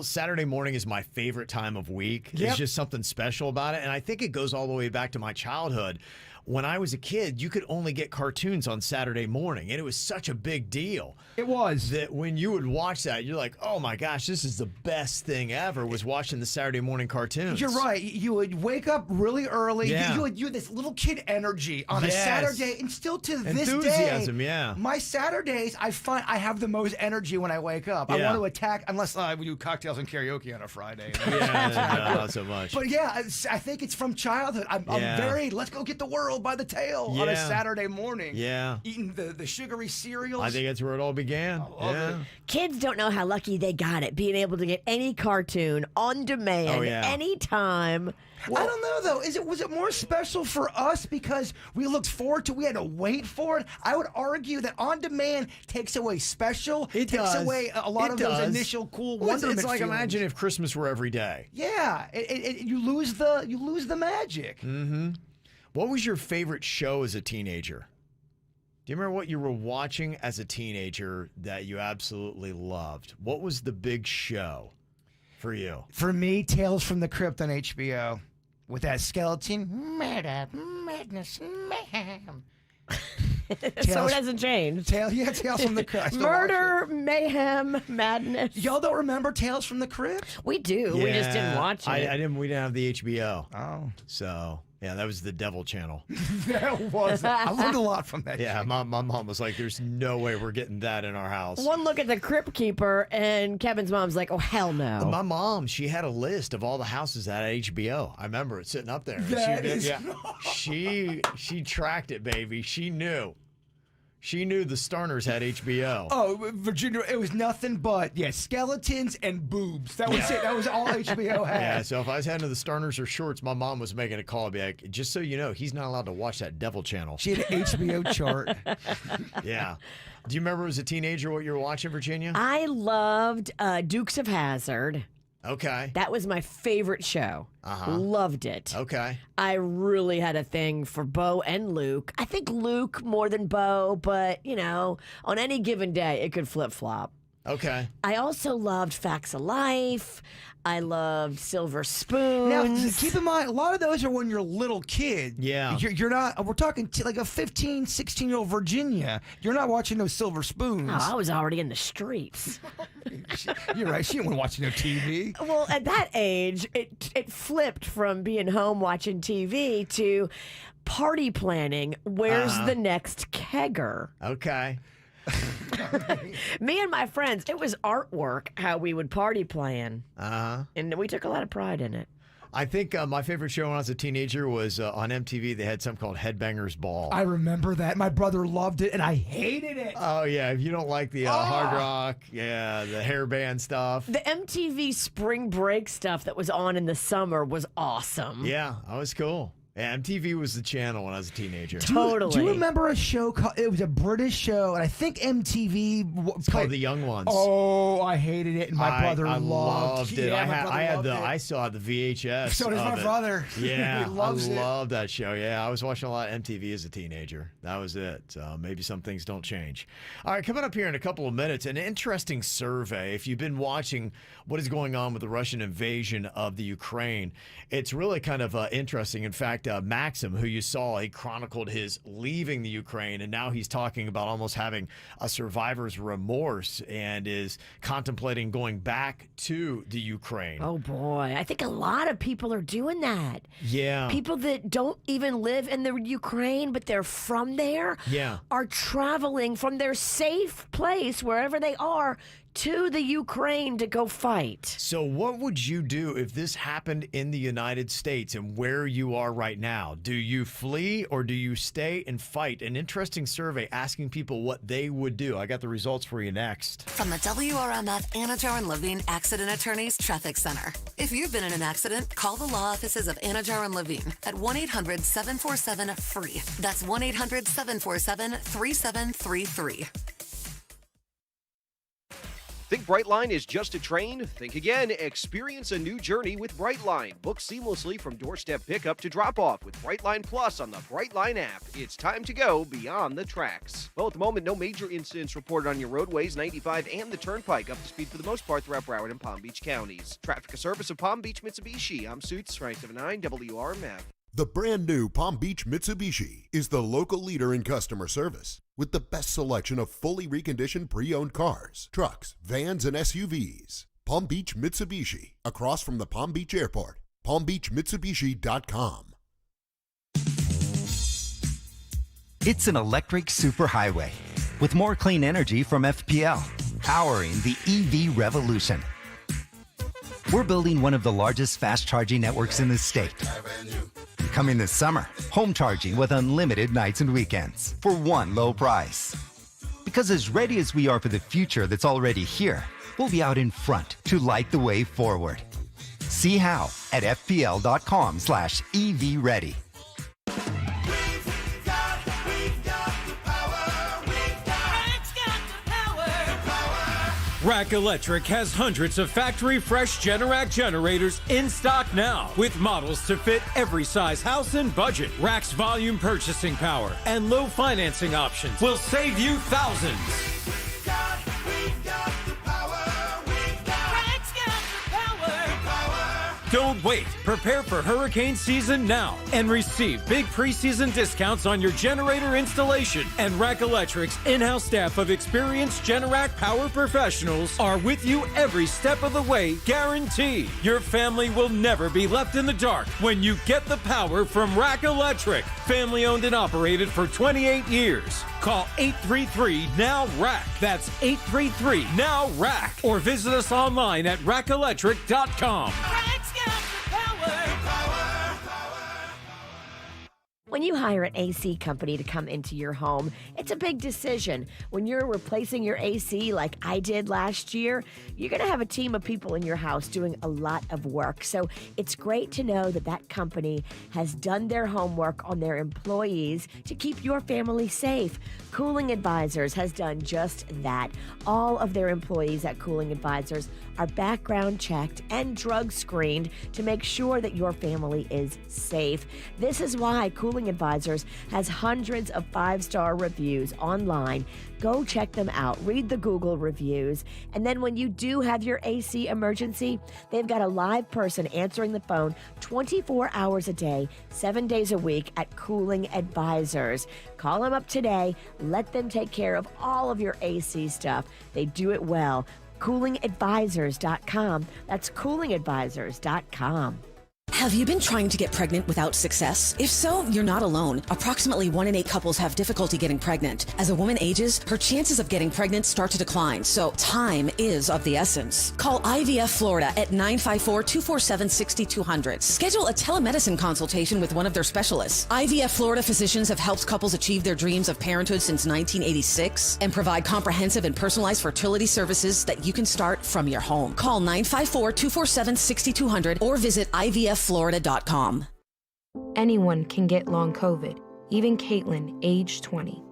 Saturday morning is my favorite time of week. Yep. There's just something special about it. And I think it goes all the way back to my childhood. When I was a kid, you could only get cartoons on Saturday morning, and it was such a big deal. It was. That when you would watch that, you're like, oh my gosh, this is the best thing ever, was watching the Saturday morning cartoons. You're right. You would wake up really early. Yeah. You had this little kid energy on a Saturday, and still to this day. Enthusiasm, yeah. My Saturdays, I find I have the most energy when I wake up. I want to attack, unless we do cocktails and karaoke on a Friday. Yeah, not so much. But yeah, I think it's from childhood. I'm very, let's go get the world. squirrel by the tail on a Yeah. Saturday morning. Yeah. Eating the sugary cereals. I think that's where it all began. Yeah. Kids don't know how lucky they got it, being able to get any cartoon on demand, Oh, yeah. anytime. I don't know though. Was it more special for us because we looked forward to? We had to wait for it. I would argue that on demand takes away special. It takes does. away a lot It of does. those initial cool Well, wonderment. it's like feelings. imagine if Christmas were every day. Yeah, you lose the magic. Mm-hmm. What was your favorite show as a teenager? Do you remember what you were watching as a teenager that you absolutely loved? What was the big show for you? For me, Tales from the Crypt on HBO with that skeleton. Madness, mayhem. So it hasn't changed. Tales from the Crypt. Murder, mayhem, madness. Y'all don't remember Tales from the Crypt? We do. We just didn't watch it. I didn't. We didn't have the HBO. Oh, so yeah, that was the Devil Channel. That was. I learned a lot from that. Yeah, my mom was like, "There's no way we're getting that in our house." One look at the Crypt Keeper, and Kevin's mom's like, "Oh hell no!" My mom, she had a list of all the houses that had HBO. I remember it sitting up there. She tracked it, baby. She knew. She knew the Starners had HBO. Oh, Virginia, it was nothing but skeletons and boobs. That was it. That was all HBO had. Yeah, so if I was heading to the Starners or Shorts, my mom was making a call, be like, just so you know, he's not allowed to watch that Devil Channel. She had an HBO chart. Yeah. Do you remember as a teenager what you were watching, Virginia? I loved Dukes of Hazzard. Okay. That was my favorite show. Loved it. Okay. I really had a thing for Bo and Luke. I think Luke more than Bo, but, on any given day, it could flip-flop. Okay. I also loved Facts of Life. I loved Silver Spoons. Now, keep in mind, a lot of those are when you're a little kid. Yeah. You're not, we're talking like a 15, 16-year-old Virginia. You're not watching those Silver Spoons. Oh, I was already in the streets. You're right. She didn't want to watch no TV. Well, at that age, it flipped from being home watching TV to party planning. Where's the next kegger? Okay. Me and my friends, it was artwork how we would party plan. And we took a lot of pride in it. I think my favorite show when I was a teenager was on MTV. They had something called Headbangers Ball. I remember that. My brother loved it, and I hated it. Oh, yeah. If you don't like the hard rock, the hairband stuff. The MTV spring break stuff that was on in the summer was awesome. Yeah, that was cool. Yeah, MTV was the channel when I was a teenager. Totally. Do you remember a show called, it was a British show, and I think MTV... It's called The Young Ones. Oh, I hated it, and my brother loved it. Yeah, I saw the VHS. So does my brother. Yeah, He loves it. loved that show. Yeah, I was watching a lot of MTV as a teenager. That was it. So maybe some things don't change. All right, coming up here in a couple of minutes, an interesting survey. If you've been watching what is going on with the Russian invasion of the Ukraine, it's really kind of interesting. In fact, Maxim, who you saw, he chronicled his leaving the Ukraine, and now he's talking about almost having a survivor's remorse and is contemplating going back to the Ukraine. Oh, boy. I think a lot of people are doing that. Yeah. People that don't even live in the Ukraine, but they're from there, are traveling from their safe place, wherever they are, to the Ukraine to go fight. So what would you do if this happened in the United States and where you are right now? Do you flee or do you stay and fight? An interesting survey asking people what they would do. I got the results for you next. From the WRMF Anajar and Levine Accident Attorneys Traffic Center. If you've been in an accident, call the law offices of Anajar and Levine at 1-800-747-FREE. That's 1-800-747-3733. Think Brightline is just a train? Think again. Experience a new journey with Brightline. Book seamlessly from doorstep pickup to drop-off with Brightline Plus on the Brightline app. It's time to go beyond the tracks. Well, at the moment, no major incidents reported on your roadways, 95 and the Turnpike, up to speed for the most part throughout Broward and Palm Beach counties. Traffic, a service of Palm Beach Mitsubishi. I'm Suits, 979 WRMF. The brand new Palm Beach Mitsubishi is the local leader in customer service with the best selection of fully reconditioned pre-owned cars, trucks, vans, and SUVs. Palm Beach Mitsubishi, across from the Palm Beach Airport. PalmBeachMitsubishi.com. It's an electric superhighway with more clean energy from FPL, powering the EV revolution. We're building one of the largest fast charging networks in the state, coming this summer. Home charging with unlimited nights and weekends for one low price. Because as ready as we are for the future that's already here, we'll be out in front to light the way forward. See how at fpl.com/EVready. Rack Electric has hundreds of factory-fresh Generac generators in stock now, with models to fit every size house and budget. Rack's volume purchasing power and low financing options will save you thousands. Don't wait. Prepare for hurricane season now and receive big preseason discounts on your generator installation. And Rack Electric's in-house staff of experienced Generac power professionals are with you every step of the way, guaranteed. Your family will never be left in the dark when you get the power from Rack Electric. Family owned and operated for 28 years. Call 833-NOW-RACK. That's 833-NOW-RACK. Or visit us online at rackelectric.com. When you hire an AC company to come into your home, it's a big decision. When you're replacing your AC like I did last year, you're going to have a team of people in your house doing a lot of work. So it's great to know that that company has done their homework on their employees to keep your family safe. Cooling Advisors has done just that. All of their employees at Cooling Advisors are background checked and drug screened to make sure that your family is safe. This is why Cooling Advisors has hundreds of 5-star reviews online. Go check them out. Read the Google reviews. And then when you do have your AC emergency, they've got a live person answering the phone 24 hours a day, 7 days a week at Cooling Advisors. Call them up today. Let them take care of all of your AC stuff. They do it well. CoolingAdvisors.com. That's CoolingAdvisors.com. Have you been trying to get pregnant without success? If so, you're not alone. Approximately 1 in 8 couples have difficulty getting pregnant. As a woman ages, her chances of getting pregnant start to decline, so time is of the essence. Call IVF Florida at 954-247-6200. Schedule a telemedicine consultation with one of their specialists. IVF Florida physicians have helped couples achieve their dreams of parenthood since 1986 and provide comprehensive and personalized fertility services that you can start from your home. Call 954-247-6200 or visit IVFFlorida.com. Anyone can get long COVID, even Caitlin, age 20.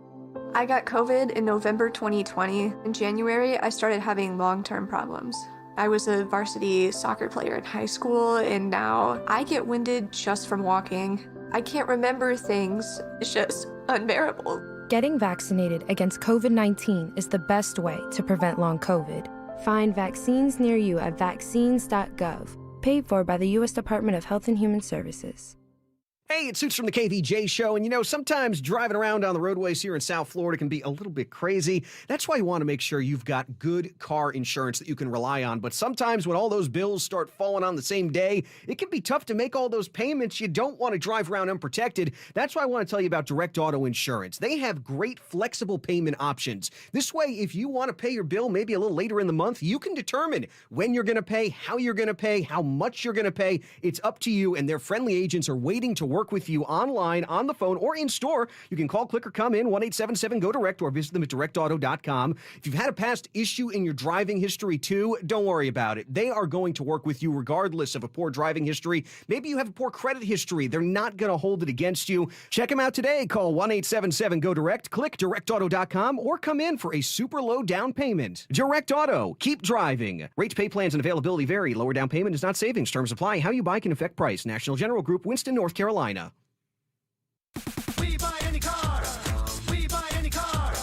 I got COVID in November 2020. In January, I started having long-term problems. I was a varsity soccer player in high school, and now I get winded just from walking. I can't remember things. It's just unbearable. Getting vaccinated against COVID-19 is the best way to prevent long COVID. Find vaccines near you at vaccines.gov. Paid for by the U.S. Department of Health and Human Services. Hey, it's Suits from the KVJ Show, and you know, sometimes driving around on the roadways here in South Florida can be a little bit crazy. That's why you want to make sure you've got good car insurance that you can rely on. But sometimes when all those bills start falling on the same day, it can be tough to make all those payments. You don't want to drive around unprotected. That's why I want to tell you about Direct Auto Insurance. They have great flexible payment options. This way, if you want to pay your bill maybe a little later in the month, you can determine when you're going to pay, how you're going to pay, how much you're going to pay. It's up to you, and their friendly agents are waiting to work with you online, on the phone, or in store. You can call, click, or come in 1-877-GO-DIRECT or visit them at directauto.com. If you've had a past issue in your driving history too, don't worry about it. They are going to work with you regardless of a poor driving history. Maybe you have a poor credit history. They're not going to hold it against you. Check them out today. Call 1-877-GO-DIRECT, click directauto.com, or come in for a super low down payment. Direct Auto. Keep driving. Rates, pay plans, and availability vary. Lower down payment is not savings. Terms apply. How you buy can affect price. National General Group, Winston, North Carolina. We buy any car. We buy any car.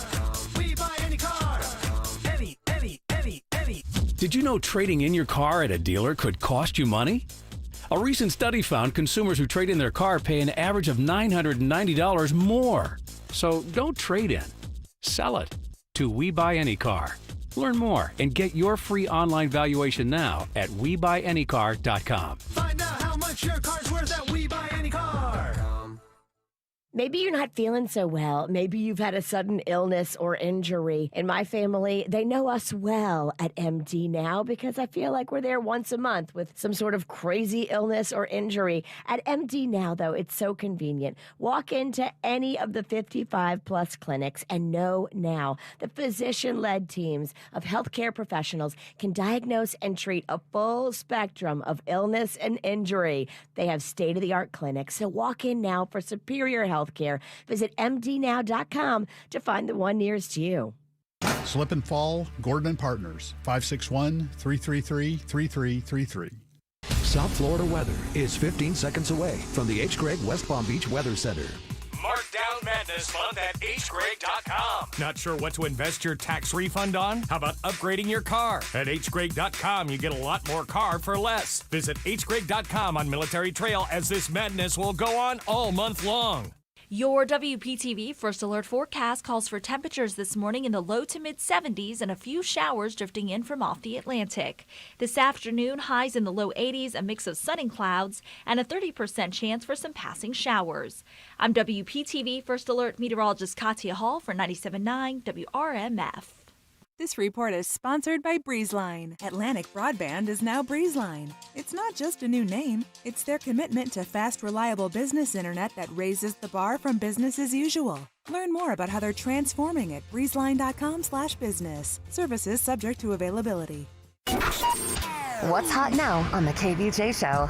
We buy any car. Any. Did you know trading in your car at a dealer could cost you money? A recent study found consumers who trade in their car pay an average of $990 more. So don't trade in. Sell it to We Buy Any Car. Learn more and get your free online valuation now at WeBuyAnyCar.com. Find out how much your car's worth at We Buy Any Car. Maybe you're not feeling so well. Maybe you've had a sudden illness or injury. In my family, they know us well at MD Now because I feel like we're there once a month with some sort of crazy illness or injury. At MD Now, though, it's so convenient. Walk into any of the 55-plus clinics and know now the physician-led teams of healthcare professionals can diagnose and treat a full spectrum of illness and injury. They have state-of-the-art clinics, so walk in now for superior healthcare. Visit mdnow.com to find the one nearest you. Slip and Fall, Gordon and Partners, 561-333-3333. South Florida weather is 15 seconds away from the H. Gregg West Palm Beach Weather Center. Mark down Madness Month at hgregg.com. Not sure what to invest your tax refund on? How about upgrading your car? At hgregg.com, you get a lot more car for less. Visit hgregg.com on Military Trail as this madness will go on all month long. Your WPTV First Alert forecast calls for temperatures this morning in the low to mid 70s and a few showers drifting in from off the Atlantic. This afternoon, highs in the low 80s, a mix of sun and clouds, and a 30% chance for some passing showers. I'm WPTV First Alert meteorologist Katia Hall for 97.9 WRMF. This report is sponsored by BreezeLine. Atlantic Broadband is now BreezeLine. It's not just a new name, it's their commitment to fast, reliable business internet that raises the bar from business as usual. Learn more about how they're transforming at breezeline.com/business. Services subject to availability. What's hot now on the KVJ Show?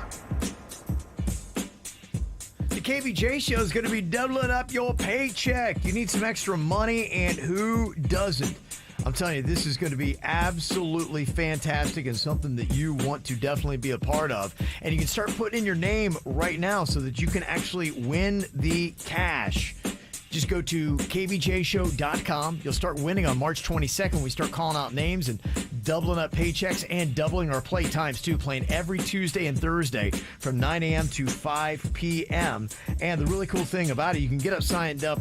The KVJ Show is going to be doubling up your paycheck. You need some extra money, and who doesn't? I'm telling you, this is going to be absolutely fantastic and something that you want to definitely be a part of. And you can start putting in your name right now so that you can actually win the cash. Just go to kvjshow.com. You'll start winning on March 22nd. We start calling out names and doubling up paychecks and doubling our play times, too, playing every Tuesday and Thursday from 9 a.m. to 5 p.m. And the really cool thing about it, you can get signed up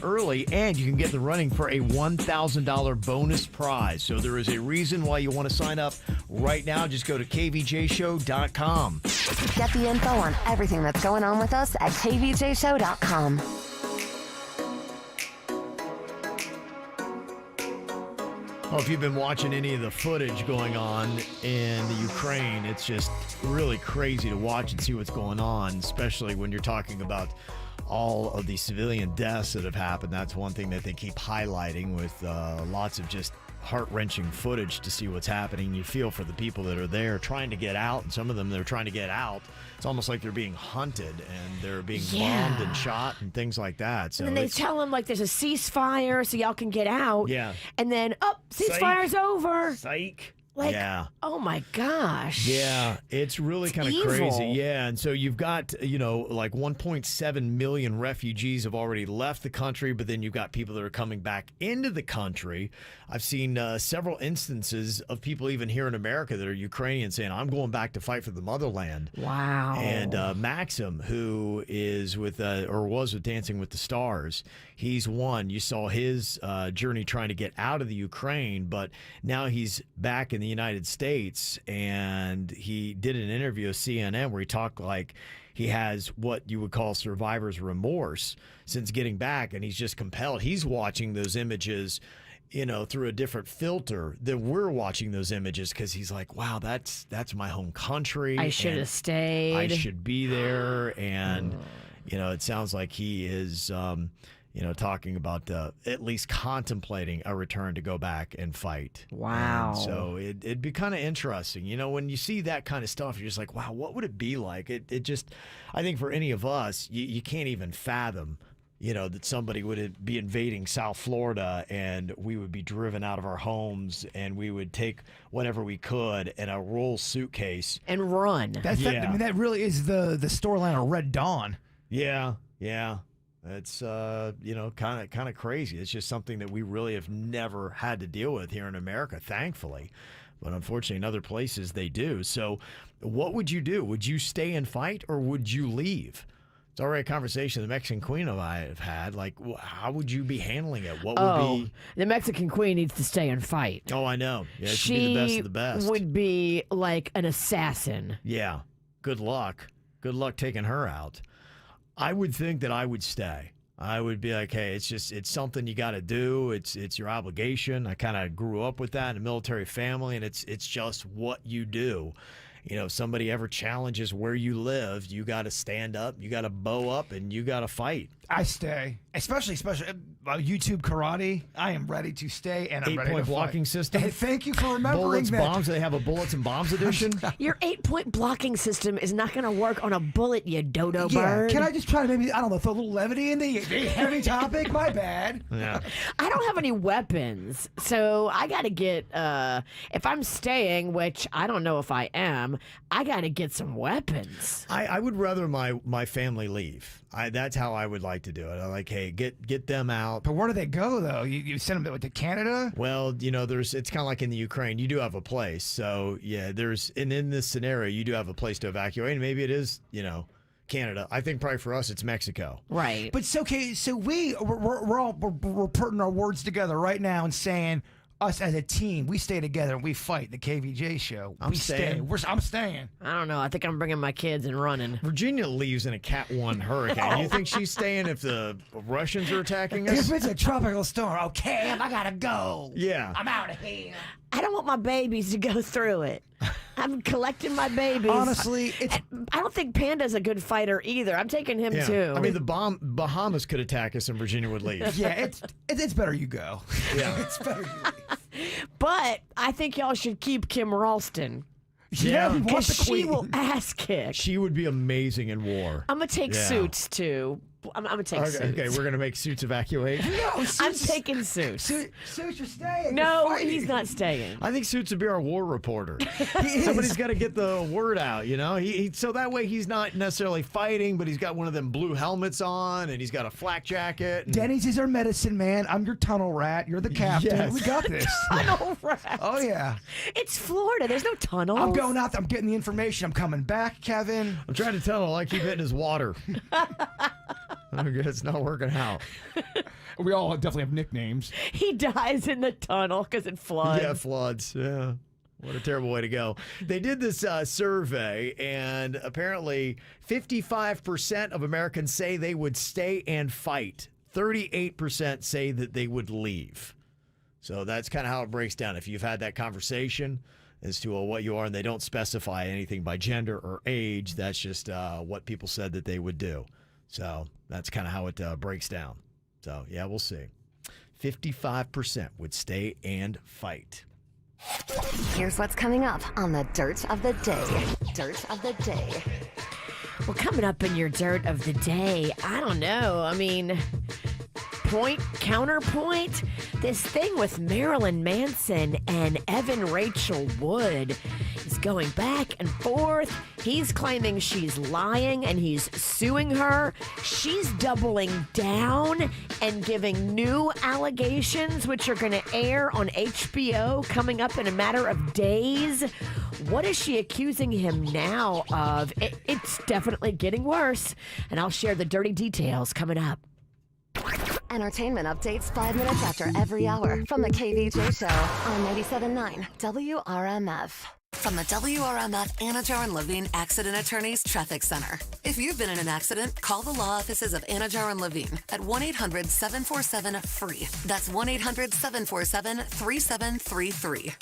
early, and you can get the running for a $1,000 bonus prize. So there is a reason why you want to sign up right now. Just go to kvjshow.com. Get the info on everything that's going on with us at kvjshow.com. Well, if you've been watching any of the footage going on in the Ukraine, it's just really crazy to watch and see what's going on, especially when you're talking about all of the civilian deaths that have happened. That's one thing that they keep highlighting with lots of just heart-wrenching footage to see what's happening. You feel for the people that are there trying to get out, and some of them, they're trying to get out. It's almost like they're being hunted, and they're being bombed and shot and things like that. So and then they tell them, like, there's a ceasefire so y'all can get out. Yeah. And then, ceasefire's over. Psych. Like, yeah. Oh my gosh. Yeah, it's really kind of crazy. Yeah, and so you've got, like 1.7 million refugees have already left the country, but then you've got people that are coming back into the country. I've seen several instances of people even here in America that are Ukrainian saying, I'm going back to fight for the motherland. Wow. And Maxim, who is with, or was with Dancing with the Stars, he's one. You saw his journey trying to get out of the Ukraine, but now he's back in the United States, and he did an interview with CNN where he talked like he has what you would call survivor's remorse since getting back, and he's just compelled. He's watching those images, through a different filter than we're watching those images, because he's like, wow, that's my home country. I should have stayed. I should be there. And, it sounds like he is, talking about at least contemplating a return to go back and fight. Wow. And so it'd be kind of interesting. When you see that kind of stuff, you're just like, wow, what would it be like? It just, I think for any of us, you can't even fathom, that somebody would be invading South Florida and we would be driven out of our homes and we would take whatever we could in a roll suitcase. And run. That really is the storyline of Red Dawn. Yeah. It's kind of crazy. It's just something that we really have never had to deal with here in America, thankfully. But unfortunately, in other places, they do. So what would you do? Would you stay and fight, or would you leave? It's already a conversation the Mexican Queen and I have had. Like, how would you be handling it? What would be... The Mexican Queen needs to stay and fight. Oh, I know. Yeah, she'd be the best of the best. Would be like an assassin. Yeah. Good luck. Good luck taking her out. I would think that I would stay. I would be like, hey, it's something you got to do. It's your obligation. I kind of grew up with that in a military family, and it's just what you do. If somebody ever challenges where you live, you got to stand up, you got to bow up, and you got to fight. I stay, especially YouTube karate. I am ready to stay, and I'm ready to 8-point blocking fight. system. Hey, thank you for remembering Bullets, that. bombs. They have a bullets and bombs edition. Your 8-point blocking system is not going to work on a bullet, you dodo bird. Can I just try to maybe, I don't know, throw a little levity in the heavy topic? My bad. Yeah. I don't have any weapons, so I got to get, if I'm staying, which I don't know if I am, I got to get some weapons. I would rather my family leave. That's how I would like to do it. I like, hey, get them out. But where do they go, though? You send them to Canada? Well, it's kind of like in the Ukraine. You do have a place. So, yeah, and in this scenario, you do have a place to evacuate. And maybe it is, Canada. I think probably for us, it's Mexico. Right. But it's okay. So we're putting our words together right now and saying, us as a team, we stay together and we fight the KVJ show. I'm staying. I'm staying. I don't know. I think I'm bringing my kids and running. Virginia leaves in a Cat 1 hurricane. You think she's staying if the Russians are attacking us? If it's a tropical storm, okay, I gotta go. Yeah. I'm out of here. I don't want my babies to go through it. I'm collecting my babies. Honestly, I don't think Panda's a good fighter either. I'm taking him too. I mean, the Bahamas could attack us and Virginia would leave. Yeah, it's better you go. Yeah. It's better you leave. But I think y'all should keep Kim Ralston. Yeah, we want Because the she queen. will ass kick. She would be amazing in war. I'm going to take Yeah. Suits too. I'm going to take Suits. Okay, we're going to make Suits evacuate. No, I'm taking Suits. Suits, you're staying. No, You're fighting. he's not staying. I think Suits would be our war reporter. He is. Somebody's got to get the word out, so that way he's not necessarily fighting, but he's got one of them blue helmets on, and he's got a flak jacket. And... Denny's is our medicine man. I'm your tunnel rat. You're the captain. Yes. We got this. Tunnel rat. Oh, yeah. It's Florida. There's no tunnels. I'm going out there. I'm getting the information. I'm coming back, Kevin. I'm trying to tell him I keep hitting his water. It's not working out. We all definitely have nicknames. He dies in the tunnel because it floods. Yeah, floods. Yeah. What a terrible way to go. They did this survey, and apparently 55% of Americans say they would stay and fight. 38% say that they would leave. So that's kind of how it breaks down. If you've had that conversation as to what you are, and they don't specify anything by gender or age, that's just what people said that they would do. So that's kind of how it breaks down. So, yeah, we'll see. 55% would stay and fight. Here's what's coming up on the Dirt of the Day. Dirt of the Day. Well, coming up in your Dirt of the Day, I don't know. I mean, counterpoint, this thing with Marilyn Manson and Evan Rachel Wood is going back and forth. He's claiming she's lying and he's suing her. She's doubling down and giving new allegations, which are going to air on HBO coming up in a matter of days. What is she accusing him now of? It's definitely getting worse, and I'll share the dirty details coming up. Entertainment updates 5 minutes after every hour from the KVJ Show on 97.9 WRMF. From the WRMF Anajar and Levine Accident Attorneys Traffic Center. If you've been in an accident, call the law offices of Anajar and Levine at 1-800-747-FREE. That's 1-800-747-3733.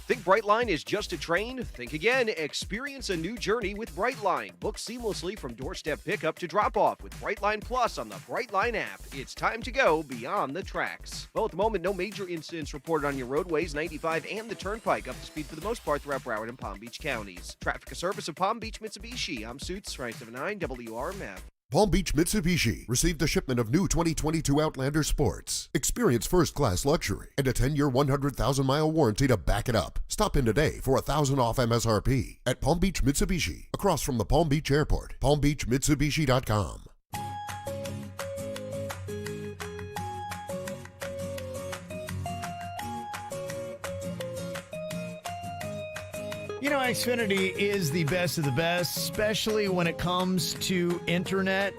Think Brightline is just a train? Think again. Experience a new journey with Brightline. Book seamlessly from doorstep pickup to drop-off with Brightline Plus on the Brightline app. It's time to go beyond the tracks. Well, at the moment, no major incidents reported on your roadways, 95 and the Turnpike, up to speed for the most part throughout Broward and Palm Beach counties. Traffic, a service of Palm Beach Mitsubishi. I'm Suits, 979 WRMF. Palm Beach Mitsubishi received a shipment of new 2022 Outlander Sports. Experience first-class luxury and a 10-year, 100,000-mile warranty to back it up. Stop in today for $1,000 off MSRP at Palm Beach Mitsubishi, across from the Palm Beach Airport. PalmBeachMitsubishi.com. Xfinity is the best of the best, especially when it comes to internet.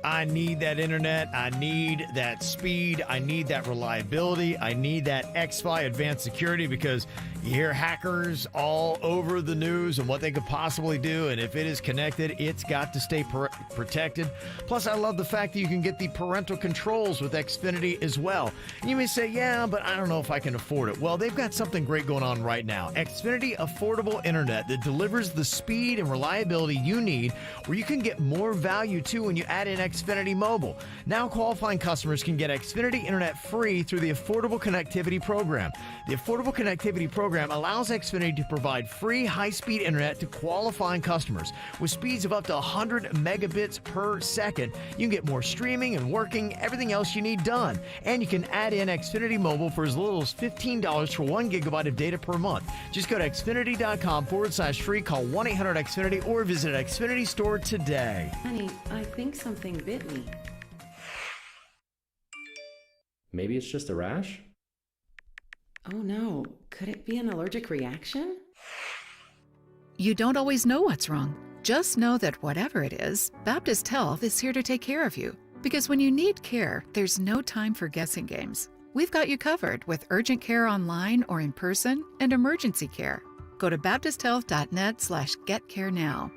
I need that internet. I need that speed. I need that reliability. I need that XFi advanced security because You hear hackers all over the news and what they could possibly do, and if it is connected, it's got to stay protected. Plus, I love the fact that you can get the parental controls with Xfinity as well. And you may say, yeah, but I don't know if I can afford it. Well, they've got something great going on right now. Xfinity Affordable Internet that delivers the speed and reliability you need, where you can get more value too when you add in Xfinity Mobile. Now qualifying customers can get Xfinity Internet free through the Affordable Connectivity Program. The Affordable Connectivity Program allows Xfinity to provide free high-speed internet to qualifying customers. With speeds of up to 100 megabits per second, you can get more streaming and working, everything else you need done. And you can add in Xfinity Mobile for as little as $15 for 1 gigabyte of data per month. Just go to xfinity.com/free, call 1-800-XFINITY, or visit an Xfinity store today. Honey, I think something bit me. Maybe it's just a rash? Oh no, could it be an allergic reaction? You don't always know what's wrong. Just know that whatever it is, Baptist Health is here to take care of you. Because when you need care, there's no time for guessing games. We've got you covered with urgent care online or in person and emergency care. Go to baptisthealth.net/getcarenow.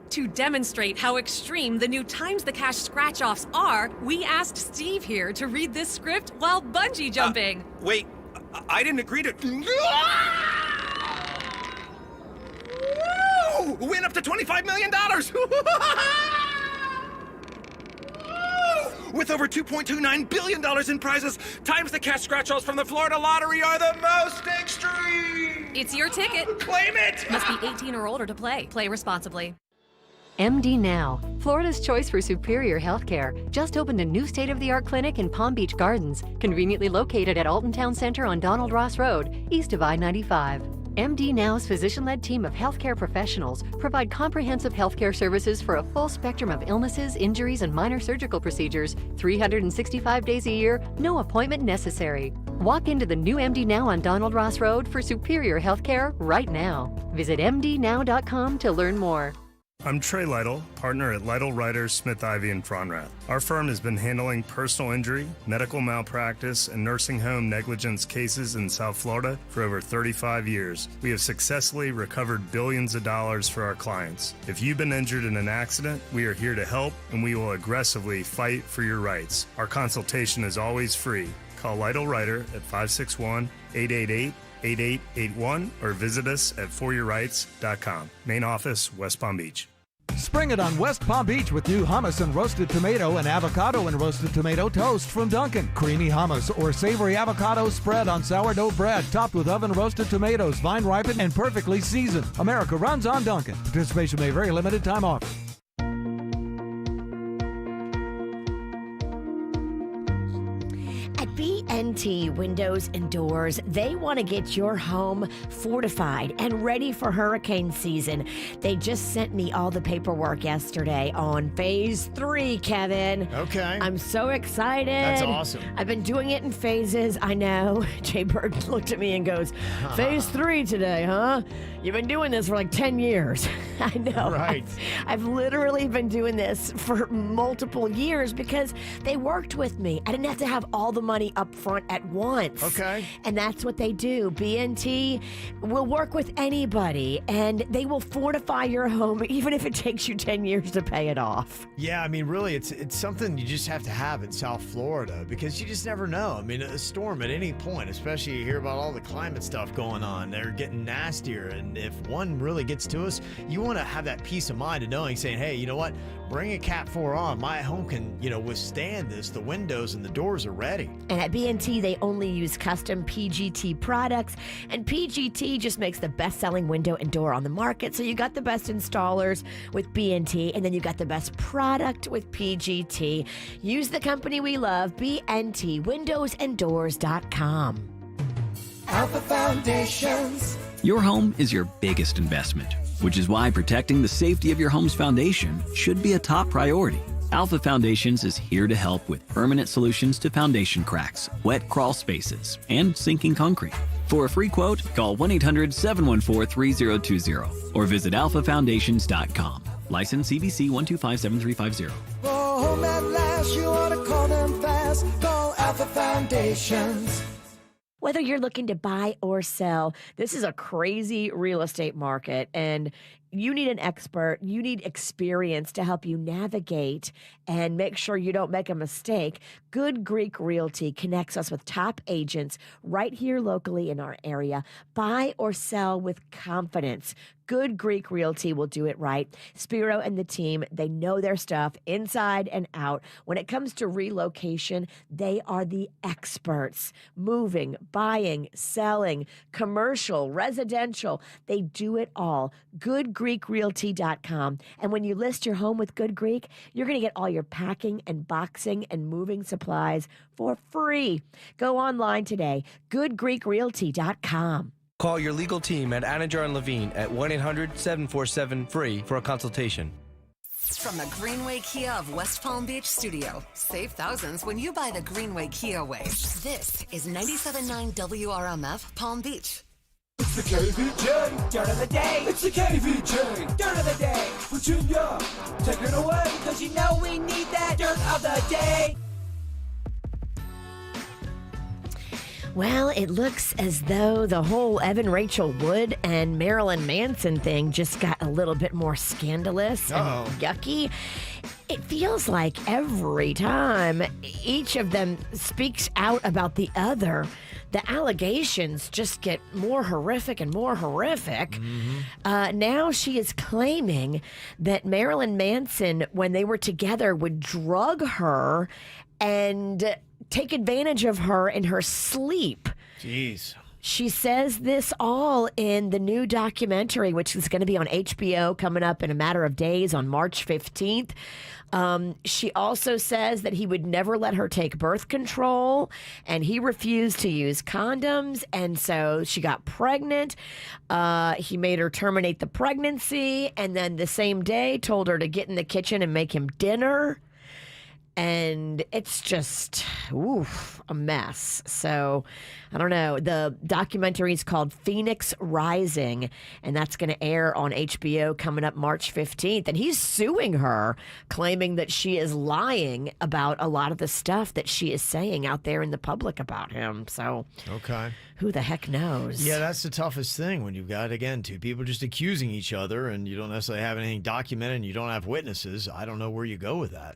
To demonstrate how extreme the new Times the Cash scratch-offs are, we asked Steve here to read this script while bungee jumping. Wait, I didn't agree to... Win up to $25 million! With over $2.29 billion in prizes, Times the Cash scratch-offs from the Florida Lottery are the most extreme! It's your ticket. Claim it! Must be 18 or older to play. Play responsibly. MD Now, Florida's choice for superior healthcare, just opened a new state-of-the-art clinic in Palm Beach Gardens, conveniently located at Alton Town Center on Donald Ross Road, east of I-95. MD Now's physician-led team of healthcare professionals provide comprehensive healthcare services for a full spectrum of illnesses, injuries, and minor surgical procedures, 365 days a year, no appointment necessary. Walk into the new MD Now on Donald Ross Road for superior healthcare right now. Visit mdnow.com to learn more. I'm Trey Lytle, partner at Lytle Writers, Smith Ivey & Fronrath. Our firm has been handling personal injury, medical malpractice, and nursing home negligence cases in South Florida for over 35 years. We have successfully recovered billions of dollars for our clients. If you've been injured in an accident, we are here to help, and we will aggressively fight for your rights. Our consultation is always free. Call Lytle Writer at 561-888-8881 or visit us at foryourrights.com. Main office, West Palm Beach. Spring it on West Palm Beach with new hummus and roasted tomato and avocado and roasted tomato toast from Dunkin'. Creamy hummus or savory avocado spread on sourdough bread topped with oven-roasted tomatoes, vine-ripened and perfectly seasoned. America runs on Dunkin'. Participation may vary. Limited time offer. At BNT Windows and Doors, they want to get your home fortified and ready for hurricane season. They just sent me all the paperwork yesterday on phase 3, Kevin. Okay. I'm so excited. That's awesome. I've been doing it in phases. I know. Jay Bird looked at me and goes, phase 3 today, huh? You've been doing this for like 10 years. I know. Right. I've literally been doing this for multiple years because they worked with me. I didn't have to have all the money up front at once. Okay. And that's what they do. BNT will work with anybody, and they will fortify your home even if it takes you 10 years to pay it off. Yeah, I mean, really, it's something you just have to have in South Florida because you just never know. I mean, a storm at any point, especially you hear about all the climate stuff going on, they're getting nastier. And if one really gets to us, you want to have that peace of mind of knowing, saying, hey, you know what? Bring a Cat 4 on. My home can, withstand this. The windows and the doors are ready. And at BNT, they only use custom PGT products, and PGT just makes the best-selling window and door on the market. So you got the best installers with BNT, and then you got the best product with PGT. Use the company we love, BNT, windowsanddoors.com. Alpha Foundations. Your home is your biggest investment, which is why protecting the safety of your home's foundation should be a top priority. Alpha Foundations is here to help with permanent solutions to foundation cracks, wet crawl spaces, and sinking concrete. For a free quote, call 1-800-714-3020 or visit alphafoundations.com. License CBC 1257350. For home at last, you ought to call them fast. Call Alpha Foundations. Whether you're looking to buy or sell, this is a crazy real estate market, and you need an expert. You need experience to help you navigate and make sure you don't make a mistake. Good Greek Realty connects us with top agents right here locally in our area. Buy or sell with confidence. Good Greek Realty will do it right. Spiro and the team, they know their stuff inside and out. When it comes to relocation, they are the experts. Moving, buying, selling, commercial, residential, they do it all. GoodGreekRealty.com. And when you list your home with Good Greek, you're going to get all your packing and boxing and moving supplies for free. Go online today, GoodGreekRealty.com. Call your legal team at Anajar and Levine at 1-800-747-FREE for a consultation. From the Greenway Kia of West Palm Beach studio, save thousands when you buy the Greenway Kia way. This is 97.9 WRMF Palm Beach. It's the KVJ Dirt of the Day. It's the KVJ Dirt of the Day. Virginia, take it away, cause you know we need that Dirt of the Day. Well, it looks as though the whole Evan Rachel Wood and Marilyn Manson thing just got a little bit more scandalous and yucky. It feels like every time each of them speaks out about the other, the allegations just get more horrific and more horrific. Now she is claiming that Marilyn Manson, when they were together, would drug her and take advantage of her in her sleep. Jeez. She says this all in the new documentary, which is going to be on HBO coming up in a matter of days on March 15th. She also says that he would never let her take birth control, and he refused to use condoms, and so she got pregnant. He made her terminate the pregnancy, and then the same day told her to get in the kitchen and make him dinner. And it's just, a mess. So, I don't know. The documentary is called Phoenix Rising, and that's going to air on HBO coming up March 15th. And he's suing her, claiming that she is lying about a lot of the stuff that she is saying out there in the public about him. So, okay. Who the heck knows? Yeah, that's the toughest thing when you've got, again, two people just accusing each other and you don't necessarily have anything documented and you don't have witnesses. I don't know where you go with that.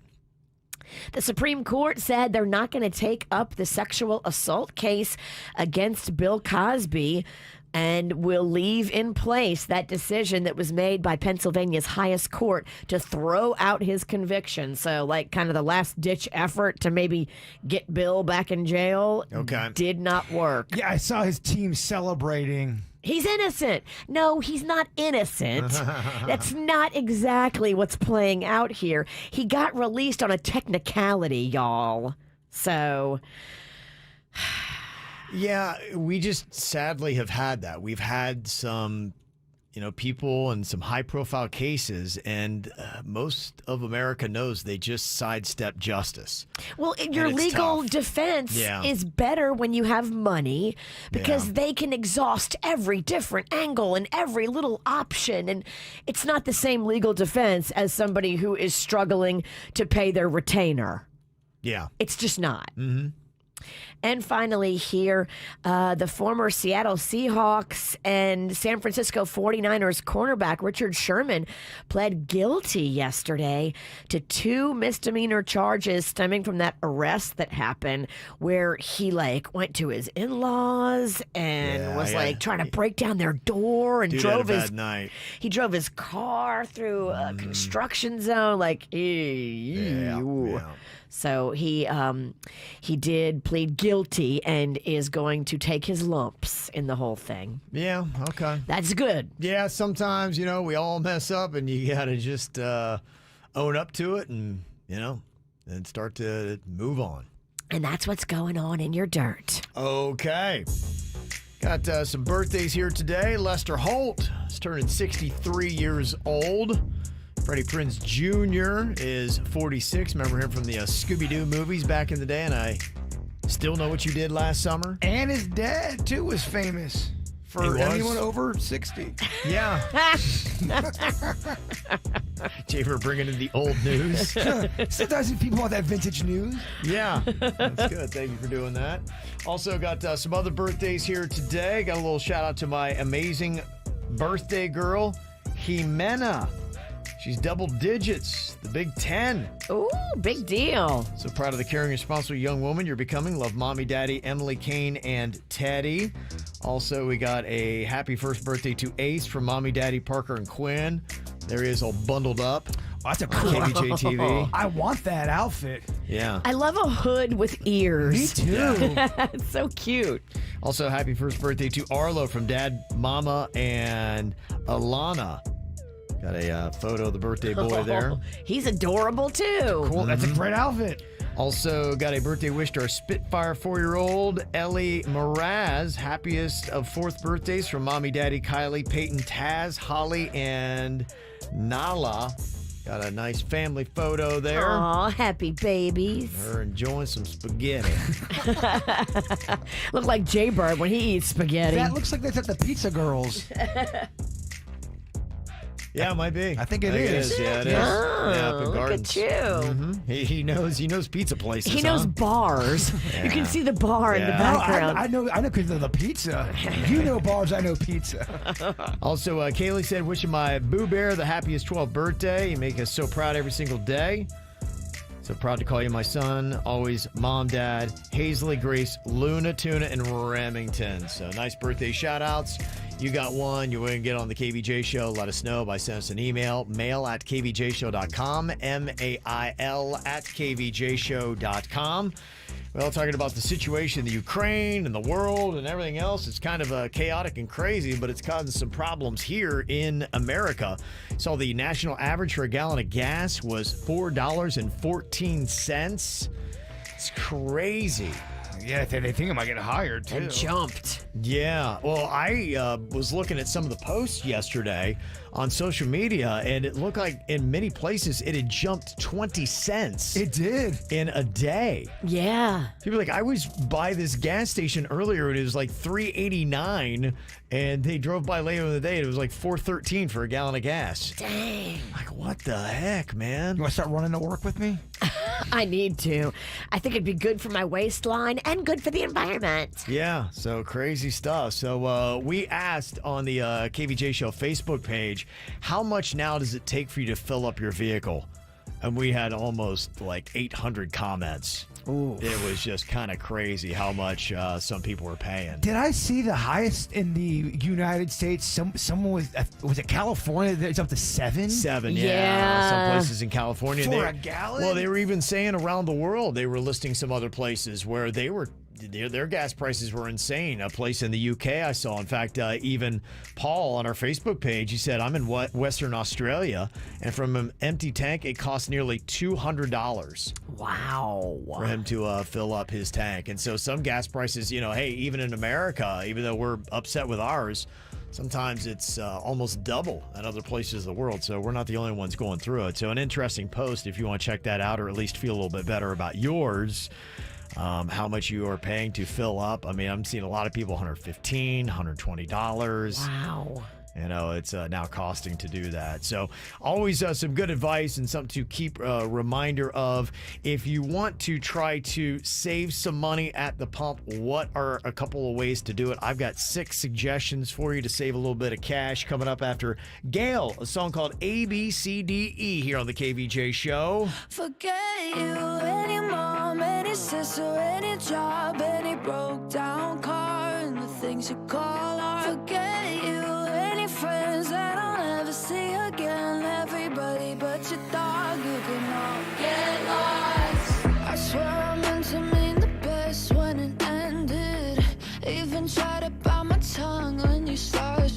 The Supreme Court said they're not going to take up the sexual assault case against Bill Cosby and will leave in place that decision that was made by Pennsylvania's highest court to throw out his conviction. So, like, kind of the last-ditch effort to maybe get Bill back in jail did not work. Yeah, I saw his team celebrating. He's innocent. No, he's not innocent. That's not exactly what's playing out here. He got released on a technicality, y'all. So... Yeah, we just sadly have had that. We've had some, people and some high-profile cases, and most of America knows they just sidestep justice. Well, your legal defense is better when you have money because they can exhaust every different angle and every little option, and it's not the same legal defense as somebody who is struggling to pay their retainer. Yeah. It's just not. Mm-hmm. And finally here, the former Seattle Seahawks and San Francisco 49ers cornerback Richard Sherman pled guilty yesterday to 2 misdemeanor charges stemming from that arrest that happened where he went to his in-laws and was trying to break down their door and drove his night. He drove his car through a construction zone So he did plead guilty and is going to take his lumps in the whole thing. Yeah, okay. That's good. Yeah, sometimes, we all mess up and you got to just own up to it and, and start to move on. And that's what's going on in your dirt. Okay. Got some birthdays here today. Lester Holt is turning 63 years old. Freddie Prinze Jr. is 46. Remember him from the Scooby-Doo movies back in the day, and I Still Know What You Did Last Summer. And his dad, too, was famous for anyone over 60. Yeah. Jaber bringing in the old news. Sometimes people want that vintage news. Yeah, that's good. Thank you for doing that. Also got some other birthdays here today. Got a little shout out to my amazing birthday girl, Jimena. She's double digits, the Big 10. Ooh, big deal. So proud of the caring, responsible young woman you're becoming. Love mommy, daddy, Emily, Kane, and Teddy. Also, we got a happy first birthday to Ace from mommy, daddy, Parker, and Quinn. There he is all bundled up. Oh, that's a cool KVJ TV. I want that outfit. Yeah. I love a hood with ears. Me too. It's so cute. Also, happy first birthday to Arlo from Dad, Mama, and Alana. Got a photo of the birthday boy there. He's adorable, too. Cool. That's a great outfit. Also got a birthday wish to our Spitfire 4-year-old, Ellie Mraz. Happiest of 4th birthdays from Mommy, Daddy, Kylie, Peyton, Taz, Holly, and Nala. Got a nice family photo there. Aw, happy babies. Her enjoying some spaghetti. Look like Jaybird when he eats spaghetti. That looks like that's at the Pizza Girls. Yeah, it might be. I think it is. Yeah, it is. Oh, Yeah, up in look Gardens. at you. Mhm. He knows pizza places. He knows huh? bars. You can Yeah. see the bar in the Yeah. background. I know because of the pizza. You know bars, I know pizza. Also, Kaylee said, wishing my Boo Bear the happiest 12th birthday. You make us so proud every single day. So proud to call you my son. Always mom, dad, Hazley, Grace, Luna, Tuna, and Remington. So nice birthday shout outs. You got one you want to get on the KVJ show, let us know by sending us an email, mail@kvjshow.com, mail@kvjshow.com. Well, talking about the situation in the Ukraine and the world and everything else, it's kind of chaotic and crazy, but it's causing some problems here in America. So the national average for a gallon of gas was $4.14. It's crazy. Yeah, they think it might get higher, too. And jumped. Yeah. Well, I was looking at some of the posts yesterday on social media, and it looked like in many places it had jumped 20 cents. It did. In a day. Yeah. People are like, I was by this gas station earlier, and it was like $3.89, and they drove by later in the day, and it was like $4.13 for a gallon of gas. Dang. Like, what the heck, man? You want to start running to work with me? I need to. I think it'd be good for my waistline and good for the environment. Yeah, so crazy stuff. So we asked on the KVJ Show Facebook page, how much now does it take for you to fill up your vehicle? And we had almost like 800 comments. Ooh. It was just kind of crazy how much some people were paying. Did I see the highest in the United States? Someone was it California? It's up to 7? 7, yeah. Yeah. Some places in California. For a gallon? Well, they were even saying around the world, they were listing some other places where they were their gas prices were insane. A place in the UK I saw. In fact, even Paul on our Facebook page, he said, I'm in Western Australia, and from an empty tank, it costs nearly $200. Wow. For him to fill up his tank. And so some gas prices, hey, even in America, even though we're upset with ours, sometimes it's almost double in other places of the world. So we're not the only ones going through it. So an interesting post if you want to check that out, or at least feel a little bit better about yours. How much you are paying to fill up. I mean, I'm seeing a lot of people $115, $120. Wow. It's now costing to do that. So always some good advice and something to keep a reminder of. If you want to try to save some money at the pump, what are a couple of ways to do it? I've got 6 suggestions for you to save a little bit of cash coming up after Gail, a song called ABCDE here on the KVJ Show. Forget you, any mom, any sister, any job, any broke down car, and the things you call art. Forget you, any friends that I'll never see again. Everybody but your dog, you can all get lost. I swear I meant to mean the best when it ended. Even tried to bite my tongue when you started.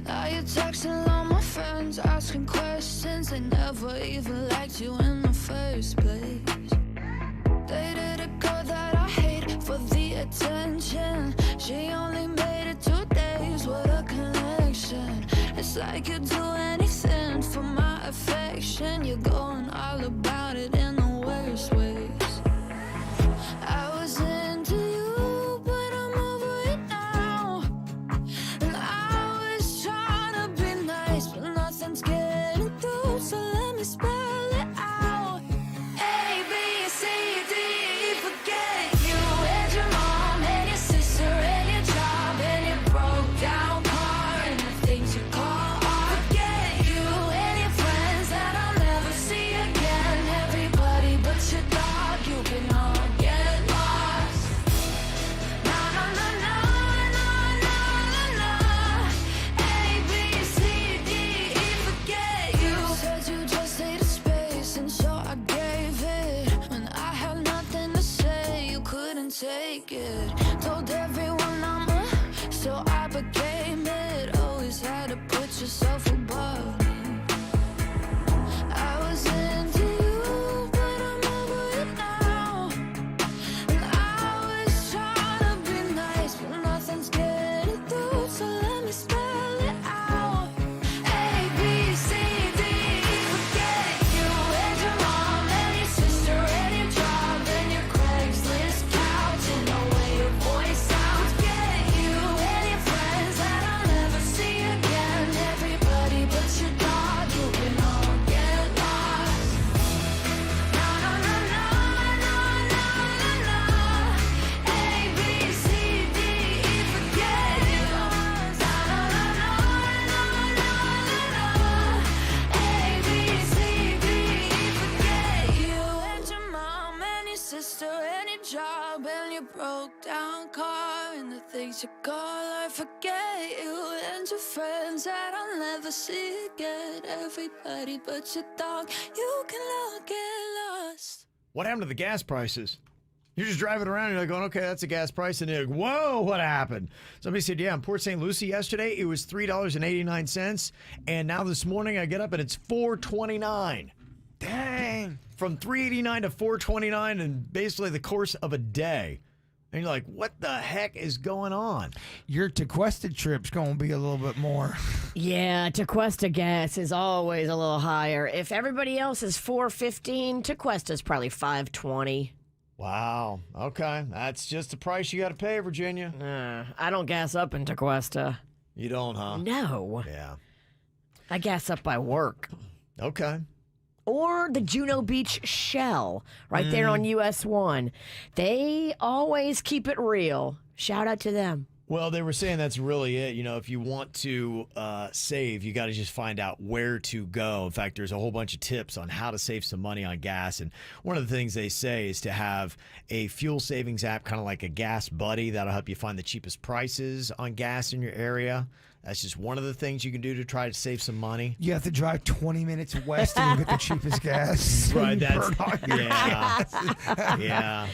Now you're texting all my friends, asking questions. They never even liked you in the first place. Dated a girl that I hate for the attention. She only made it 2 days, what a connection. It's like you'd do anything for my affection. You're going all about it in the worst ways. I was into you, but I'm over it now. And I was trying to be nice, but nothing's getting through job and your broke down car and the things you call, I forget you and your friends that I'll never see again. Everybody but your dog, you can all get lost. What happened to the gas prices? You're just driving around and you're going, okay, that's a gas price. And you're like, whoa, what happened? Somebody said, yeah, in Port St. Lucie yesterday, it was $3.89. And now this morning I get up and it's $4.29. Dang. From $3.89 to $4.29 in basically the course of a day. And you're like, what the heck is going on? Your Tequesta trip's going to be a little bit more. Yeah, Tequesta gas is always a little higher. If everybody else is $4.15, Tequesta's probably $5.20. Wow. Okay. That's just the price you got to pay, Virginia. I don't gas up in Tequesta. You don't, huh? No. Yeah. I gas up by work. Okay. Or the Juno Beach Shell, right there on US 1. They always keep it real. Shout out to them. Well, they were saying that's really it. You know, if you want to save, you got to just find out where to go. In fact, there's a whole bunch of tips on how to save some money on gas. And one of the things they say is to have a fuel savings app, kind of like a Gas Buddy. That'll help you find the cheapest prices on gas in your area. That's just one of the things you can do to try to save some money. You have to drive 20 minutes west and you get the cheapest gas. Right, that's yeah. Yeah.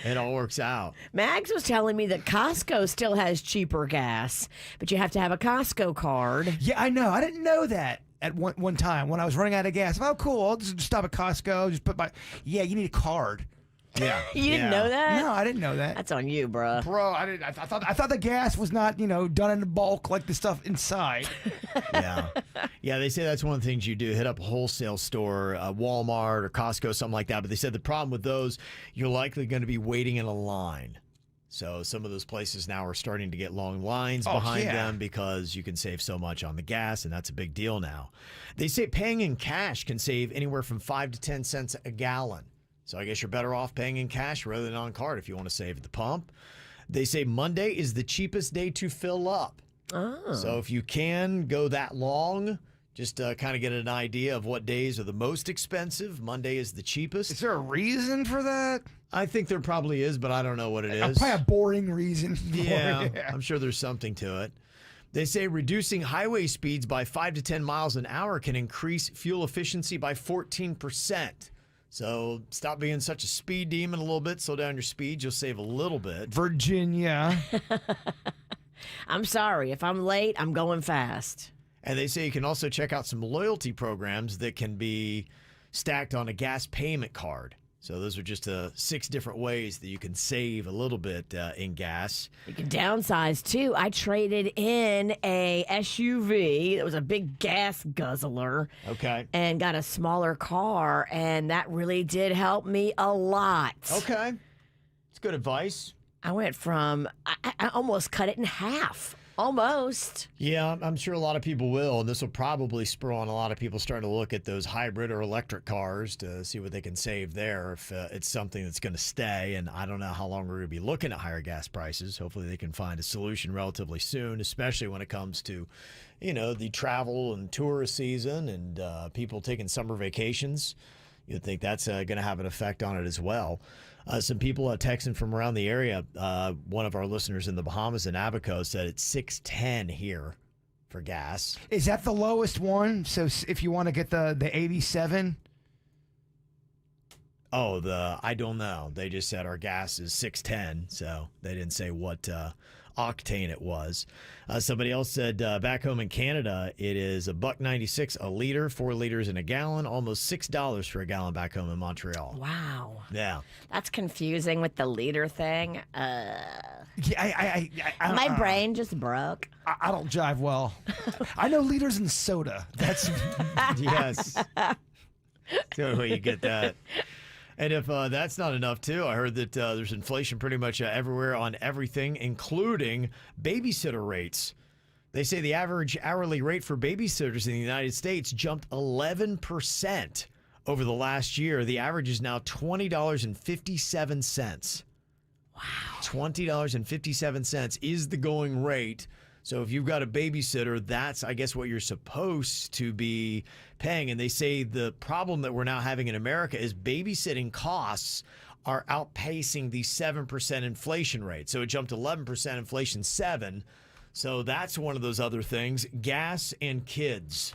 It all works out. Mags was telling me that Costco still has cheaper gas, but you have to have a Costco card. Yeah, I know. I didn't know that at one time when I was running out of gas. Oh, cool. I'll just stop at Costco. Just put my... Yeah, you need a card. Yeah. You didn't know that? No, I didn't know that. That's on you, bro. Bro, I didn't. I thought the gas was not, done in bulk like the stuff inside. Yeah. Yeah, they say that's one of the things you do. Hit up a wholesale store, Walmart or Costco, something like that. But they said the problem with those, you're likely going to be waiting in a line. So some of those places now are starting to get long lines behind them because you can save so much on the gas, and that's a big deal now. They say paying in cash can save anywhere from 5 to 10 cents a gallon. So I guess you're better off paying in cash rather than on card if you want to save at the pump. They say Monday is the cheapest day to fill up. Oh. So if you can go that long, just kind of get an idea of what days are the most expensive. Monday is the cheapest. Is there a reason for that? I think there probably is, but I don't know what it is. Probably a boring reason. Yeah, I'm sure there's something to it. They say reducing highway speeds by 5 to 10 miles an hour can increase fuel efficiency by 14%. So stop being such a speed demon a little bit. Slow down your speed. You'll save a little bit. Virginia. I'm sorry. If I'm late, I'm going fast. And they say you can also check out some loyalty programs that can be stacked on a gas payment card. So those are just 6 different ways that you can save a little bit in gas. You can downsize, too. I traded in a SUV. It was a big gas guzzler. Okay. And got a smaller car, and that really did help me a lot. Okay. It's good advice. I went from, I almost cut it in half. Almost. Yeah, I'm sure a lot of people will, and this will probably spur on a lot of people starting to look at those hybrid or electric cars to see what they can save there if it's something that's going to stay. And I don't know how long we're going to be looking at higher gas prices. Hopefully they can find a solution relatively soon, especially when it comes to, the travel and tourist season and people taking summer vacations. You'd think that's going to have an effect on it as well. Some people texting from around the area. One of our listeners in the Bahamas in Abaco said it's $6.10 here for gas. Is that the lowest one? So if you want to get the 87? Oh, I don't know. They just said our gas is $6.10, so they didn't say what octane it was. Somebody else said back home in Canada, it is $1.96 a liter, 4 liters in a gallon, almost $6 for a gallon back home in Montreal. Wow. Yeah. That's confusing with the liter thing. Yeah, my brain just broke. I don't jive well. I know liters in soda. That's yes. So you get that. And if that's not enough, too, I heard that there's inflation pretty much everywhere on everything, including babysitter rates. They say the average hourly rate for babysitters in the United States jumped 11% over the last year. The average is now $20.57. Wow. $20.57 is the going rate. So if you've got a babysitter, that's, I guess, what you're supposed to be paying. And they say the problem that we're now having in America is babysitting costs are outpacing the 7% inflation rate. So it jumped 11%, inflation 7%. So that's one of those other things. Gas and kids.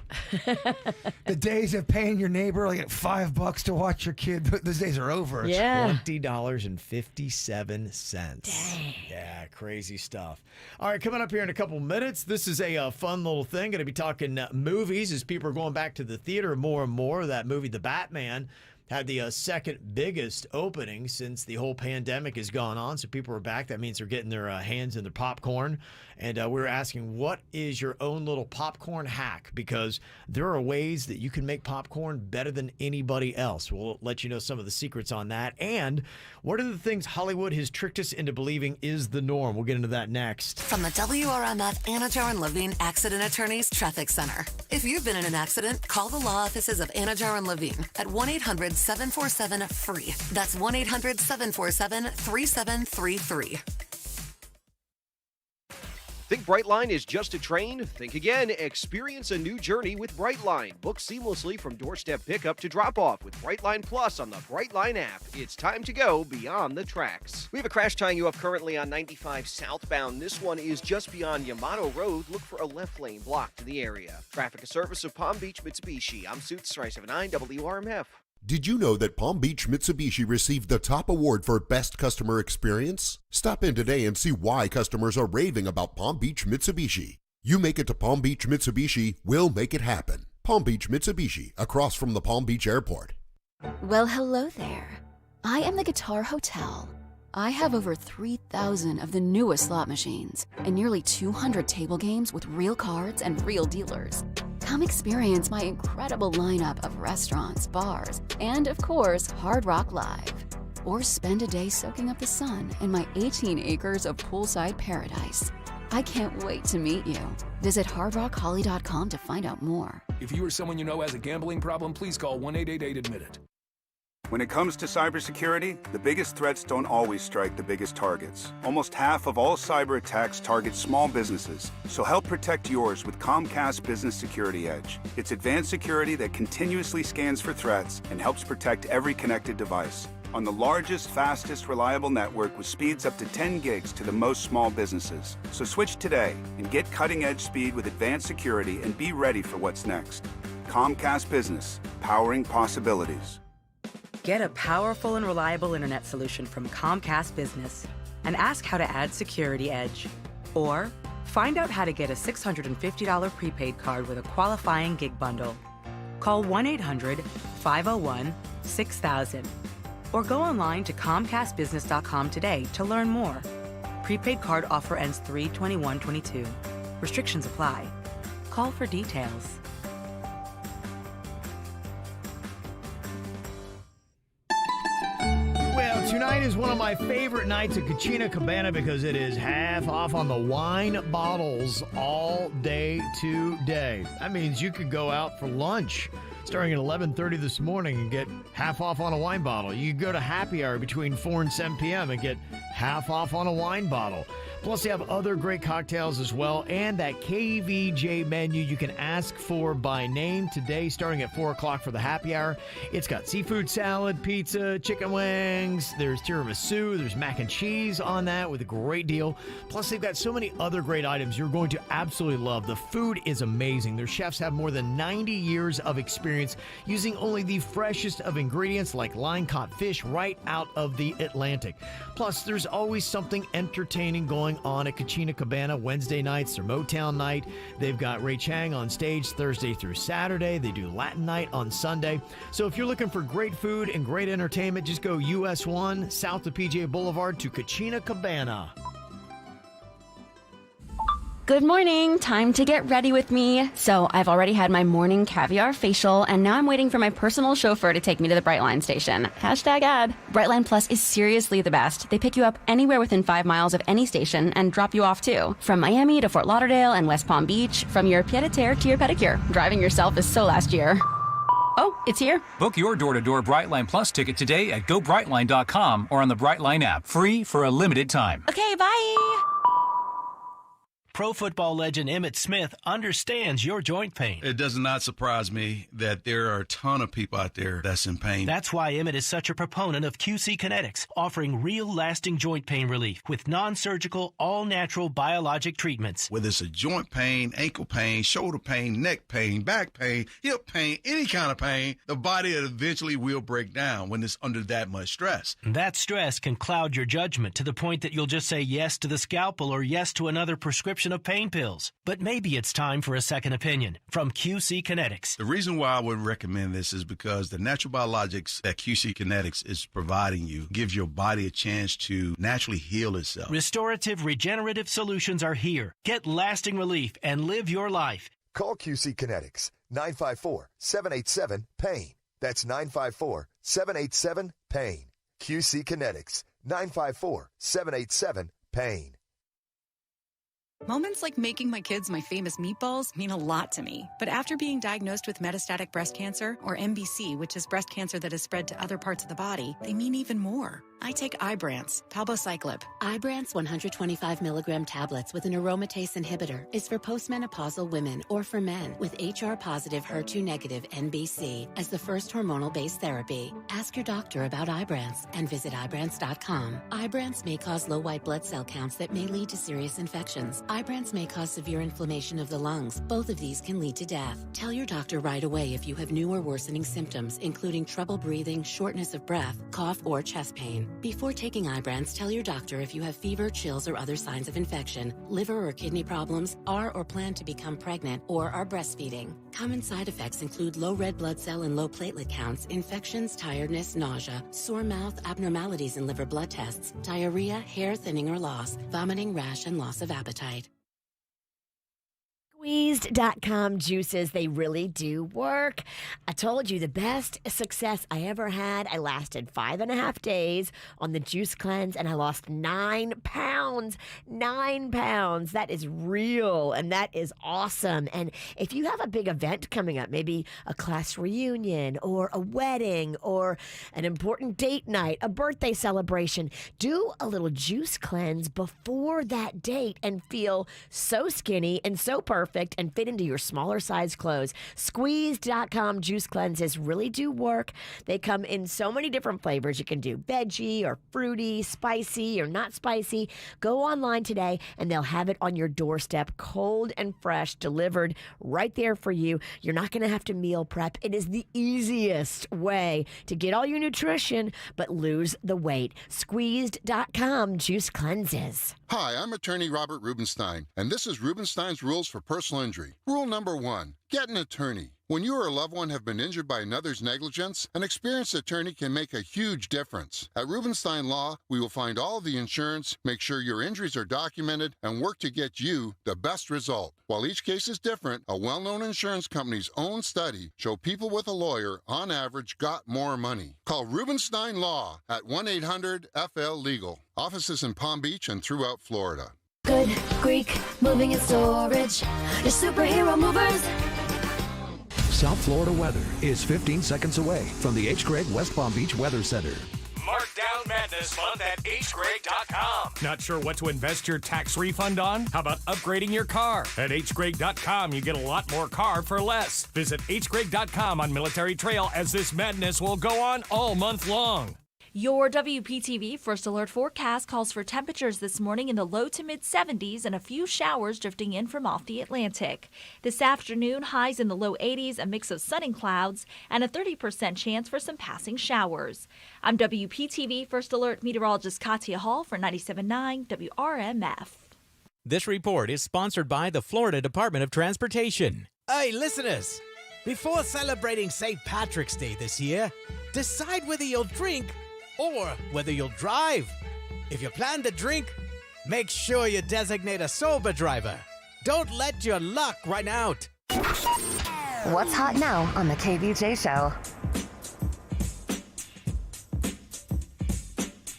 The days of paying your neighbor like $5 to watch your kid, those days are over. Yeah. $20.57. Dang. Yeah, crazy stuff. All right, coming up here in a couple minutes, this is a fun little thing. Going to be talking movies as people are going back to the theater more and more. That movie, The Batman, had the second biggest opening since the whole pandemic has gone on. So people are back. That means they're getting their hands in their popcorn. And we were asking, what is your own little popcorn hack? Because there are ways that you can make popcorn better than anybody else. We'll let you know some of the secrets on that. And what are the things Hollywood has tricked us into believing is the norm? We'll get into that next. From the WRMF Anajar and Levine Accident Attorneys Traffic Center. If you've been in an accident, call the law offices of Anajar and Levine at 1-800-747-FREE. That's 1-800-747-3733. Think Brightline is just a train? Think again. Experience a new journey with Brightline. Book seamlessly from doorstep pickup to drop-off with Brightline Plus on the Brightline app. It's time to go beyond the tracks. We have a crash tying you up currently on 95 southbound. This one is just beyond Yamato Road. Look for a left lane block to the area. Traffic a service of Palm Beach Mitsubishi. I'm Suits 379 WRMF. Did you know that Palm Beach Mitsubishi received the top award for Best Customer Experience? Stop in today and see why customers are raving about Palm Beach Mitsubishi. You make it to Palm Beach Mitsubishi, we'll make it happen. Palm Beach Mitsubishi, across from the Palm Beach Airport. Well, hello there. I am the Guitar Hotel. I have over 3,000 of the newest slot machines and nearly 200 table games with real cards and real dealers. Come experience my incredible lineup of restaurants, bars, and of course, Hard Rock Live. Or spend a day soaking up the sun in my 18 acres of poolside paradise. I can't wait to meet you. Visit hardrockholly.com to find out more. If you or someone you know has a gambling problem, please call 1-888-ADMIT-IT. When it comes to cybersecurity, the biggest threats don't always strike the biggest targets. Almost half of all cyber attacks target small businesses. So help protect yours with Comcast Business Security Edge. It's advanced security that continuously scans for threats and helps protect every connected device. On the largest, fastest, reliable network with speeds up to 10 gigs to the most small businesses. So switch today and get cutting-edge speed with advanced security and be ready for what's next. Comcast Business, powering possibilities. Get a powerful and reliable internet solution from Comcast Business and ask how to add Security Edge. Or find out how to get a $650 prepaid card with a qualifying gig bundle. Call 1-800-501-6000 or go online to comcastbusiness.com today to learn more. Prepaid card offer ends 3/21/22. Restrictions apply. Call for details. Tonight is one of my favorite nights at Cucina Cabana because it is half off on the wine bottles all day today. That means you could go out for lunch starting at 11:30 this morning and get half off on a wine bottle. You could go to happy hour between 4 and 7 p.m. and get half off on a wine bottle. Plus, they have other great cocktails as well, and that KVJ menu you can ask for by name today, starting at 4 o'clock for the happy hour. It's got seafood salad, pizza, chicken wings, there's tiramisu, there's mac and cheese on that with a great deal. Plus, they've got so many other great items you're going to absolutely love. The food is amazing. Their chefs have more than 90 years of experience using only the freshest of ingredients like line-caught fish right out of the Atlantic. Plus, there's always something entertaining going on at Cucina Cabana. Wednesday nights, their Motown night. They've got Ray Chang on stage Thursday through Saturday. They do Latin night on Sunday. So if you're looking for great food and great entertainment, just go US 1 south of PGA Boulevard to Cucina Cabana. Good morning. Time to get ready with me. So I've already had my morning caviar facial, and now I'm waiting for my personal chauffeur to take me to the Brightline station. #ad. Brightline Plus is seriously the best. They pick you up anywhere within 5 miles of any station and drop you off too. From Miami to Fort Lauderdale and West Palm Beach, from your pied-à-terre to your pedicure. Driving yourself is so last year. Oh, it's here. Book your door-to-door Brightline Plus ticket today at gobrightline.com or on the Brightline app. Free for a limited time. Okay, bye. Pro football legend Emmitt Smith understands your joint pain. It does not surprise me that there are a ton of people out there that's in pain. That's why Emmitt is such a proponent of QC Kinetics, offering real lasting joint pain relief with non-surgical, all-natural biologic treatments. Whether it's a joint pain, ankle pain, shoulder pain, neck pain, back pain, hip pain, any kind of pain, the body eventually will break down when it's under that much stress. That stress can cloud your judgment to the point that you'll just say yes to the scalpel or yes to another prescription of pain pills. But maybe it's time for a second opinion from QC Kinetics. The reason why I would recommend this is because the natural biologics that QC Kinetics is providing you gives your body a chance to naturally heal itself. Restorative, regenerative solutions are here. Get lasting relief and live your life. Call QC Kinetics, 954-787-PAIN. That's 954-787-PAIN. QC Kinetics, 954-787-PAIN. Moments like making my kids my famous meatballs mean a lot to me. But after being diagnosed with metastatic breast cancer, or MBC, which is breast cancer that has spread to other parts of the body, they mean even more. I take Ibrance, palbociclib. Ibrance 125 milligram tablets with an aromatase inhibitor is for postmenopausal women or for men with HR-positive, HER2-negative NBC as the first hormonal-based therapy. Ask your doctor about Ibrance and visit Ibrance.com. Ibrance may cause low white blood cell counts that may lead to serious infections. Ibrance may cause severe inflammation of the lungs. Both of these can lead to death. Tell your doctor right away if you have new or worsening symptoms, including trouble breathing, shortness of breath, cough, or chest pain. Before taking Ibrance, tell your doctor if you have fever, chills, or other signs of infection, liver or kidney problems, are or plan to become pregnant, or are breastfeeding. Common side effects include low red blood cell and low platelet counts, infections, tiredness, nausea, sore mouth, abnormalities in liver blood tests, diarrhea, hair thinning or loss, vomiting, rash, and loss of appetite. Squeezed.com juices, they really do work. I told you the best success I ever had. I lasted 5.5 days on the juice cleanse and I lost 9 pounds. 9 pounds. That is real and that is awesome. And if you have a big event coming up, maybe a class reunion or a wedding or an important date night, a birthday celebration, do a little juice cleanse before that date and feel so skinny and so perfect and fit into your smaller size clothes. Squeezed.com juice cleanses really do work. They come in so many different flavors. You can do veggie or fruity, spicy or not spicy. Go online today and they'll have it on your doorstep, cold and fresh, delivered right there for you. You're not going to have to meal prep. It is the easiest way to get all your nutrition but lose the weight. Squeezed.com juice cleanses. Hi, I'm attorney Robert Rubenstein, and this is Rubenstein's Rules for Personal Injury. Rule number 1, get an attorney. When you or a loved one have been injured by another's negligence, an experienced attorney can make a huge difference. At Rubenstein Law, we will find all of the insurance, make sure your injuries are documented, and work to get you the best result. While each case is different, a well-known insurance company's own study showed people with a lawyer, on average, got more money. Call Rubenstein Law at 1-800-FL-LEGAL. Offices in Palm Beach and throughout Florida. Good Greek moving and storage. Your superhero movers. South Florida weather is 15 seconds away from the H. Gregg West Palm Beach Weather Center. Mark down Madness Month at hgregg.com. Not sure what to invest your tax refund on? How about upgrading your car? At hgregg.com, you get a lot more car for less. Visit hgregg.com on Military Trail as this madness will go on all month long. Your WPTV First Alert forecast calls for temperatures this morning in the low to mid 70s and a few showers drifting in from off the Atlantic. This afternoon, highs in the low 80s, a mix of sun and clouds, and a 30% chance for some passing showers. I'm WPTV First Alert meteorologist Katia Hall for 97.9 WRMF. This report is sponsored by the Florida Department of Transportation. Hey, listeners, before celebrating St. Patrick's Day this year, decide whether you'll drink or whether you'll drive. If you plan to drink, make sure you designate a sober driver. Don't let your luck run out. What's hot now on the KVJ Show?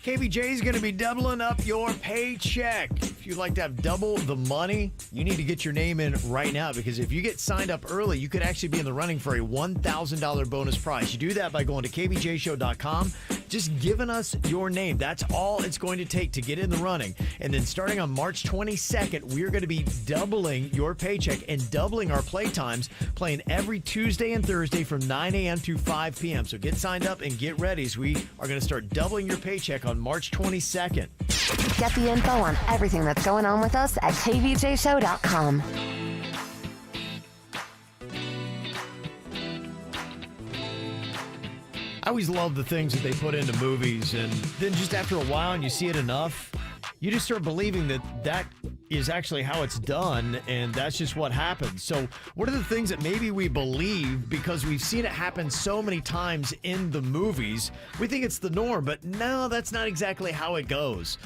KVJ is going to be doubling up your paycheck. If you'd like to have double the money, you need to get your name in right now, because if you get signed up early, you could actually be in the running for a $1,000 bonus prize. You do that by going to kvjshow.com. just giving us your name. That's all it's going to take to get in the running. And then starting on March 22nd, we're going to be doubling your paycheck and doubling our play times, playing every Tuesday and Thursday from 9 a.m. to 5 p.m. So get signed up and get ready as we are going to start doubling your paycheck on March 22nd. Get the info on everything that's going on with us at kvjshow.com. I always love the things that they put into movies, and then just after a while and you see it enough, you just start believing that is actually how it's done, and that's just what happens. So what are the things that maybe we believe because we've seen it happen so many times in the movies? We think it's the norm, but no, that's not exactly how it goes.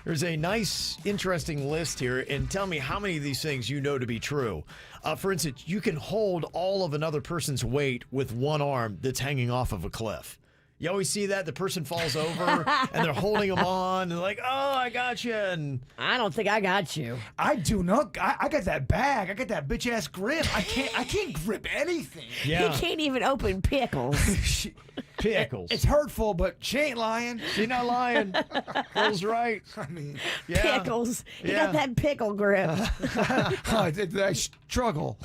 There's a nice, interesting list here, and tell me how many of these things you know to be true. For instance, you can hold all of another person's weight with one arm that's hanging off of a cliff. You always see that. The person falls over, and they're holding them on, and they're like, oh, I got you. And I don't think I got you. I do not. I got that bag. I got that bitch-ass grip. I can't grip anything. Yeah. He can't even open pickles. Pickles. It's hurtful, but she ain't lying. She's not lying. Girl's right. I mean, yeah. Pickles. You got that pickle grip. I struggle.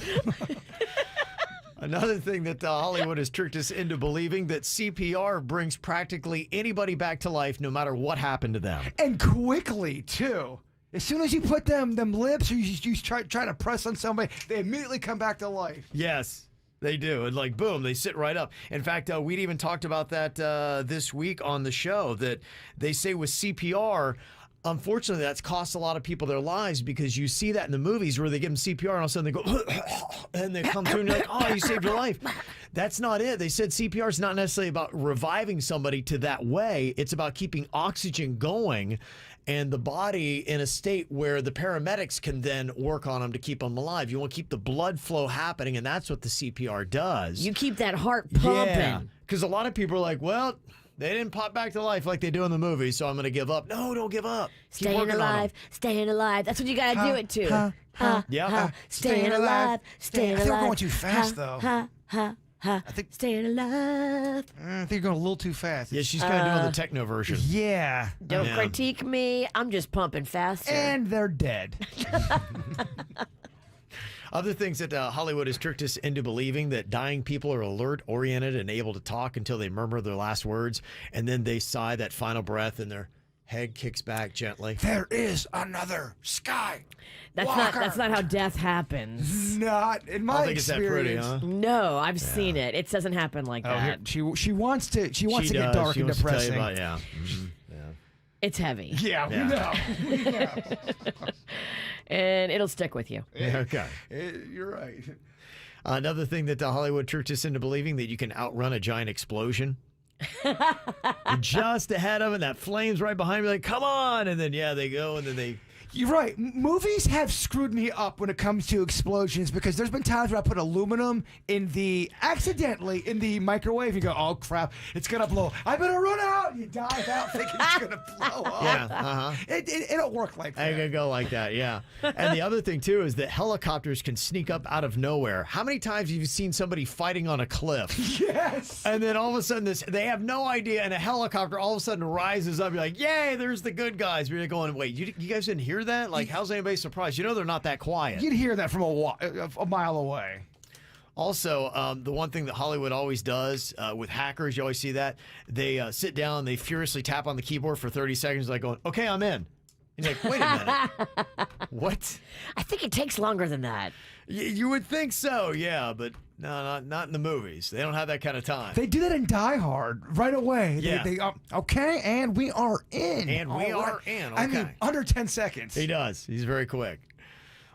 Another thing that Hollywood has tricked us into believing that CPR brings practically anybody back to life no matter what happened to them. And quickly, too. As soon as you put them lips or you try to press on somebody, they immediately come back to life. Yes. They do. And like, boom, they sit right up. In fact, we'd even talked about that this week on the show, that they say with CPR, unfortunately, that's cost a lot of people their lives because you see that in the movies where they give them CPR and all of a sudden they go, and they come through and you're like, oh, you saved your life. That's not it. They said CPR is not necessarily about reviving somebody to that way. It's about keeping oxygen going and the body in a state where the paramedics can then work on them to keep them alive. You want to keep the blood flow happening, and that's what the CPR does. You keep that heart pumping. Yeah, because a lot of people are like, well, they didn't pop back to life like they do in the movie, so I'm going to give up. No, don't give up. Keep Staying working alive, staying alive. That's what you got to do it to. Yeah. Staying alive, staying alive. I think we're going too fast, though. I think staying alive. I think you're going a little too fast. Yeah, she's kind of doing the techno version. Yeah. Don't critique me. I'm just pumping faster. And they're dead. Other things that Hollywood has tricked us into believing that dying people are alert, oriented, and able to talk until they murmur their last words, and then they sigh that final breath and their head kicks back gently. There is another sky. That's not how death happens. Not in my I don't think experience. it's that pretty, huh? No, I've seen it. It doesn't happen like that. She wants to get dark and depressing. Yeah. Mm-hmm. It's heavy. Yeah, we know. And it'll stick with you. Okay. You're right. Another thing that Hollywood tricked us into believing that you can outrun a giant explosion. You're just ahead of it, that flame's right behind me, like, come on! And then, they go, and then they... You're right. Movies have screwed me up when it comes to explosions because there's been times where I put aluminum accidentally in the microwave. You go, oh crap, it's gonna blow. I better run out. You dive out thinking it's gonna blow up. Yeah, It don't work like that. It can go like that, yeah. And the other thing too is that helicopters can sneak up out of nowhere. How many times have you seen somebody fighting on a cliff? Yes. And then all of a sudden they have no idea, and a helicopter all of a sudden rises up. You're like, yay, there's the good guys. But you're going, wait, you guys didn't hear that? Like, how's anybody surprised? You know they're not that quiet. You'd hear that from a mile away. Also, the one thing that Hollywood always does with hackers, you always see that, they sit down, they furiously tap on the keyboard for 30 seconds, like going, okay, I'm in. And you're like, wait a minute. What? I think it takes longer than that. You would think so, yeah, but no, not in the movies. They don't have that kind of time. They do that in Die Hard right away. Yeah. Okay, and we are in. And we are in, okay. I mean, under 10 seconds. He does. He's very quick.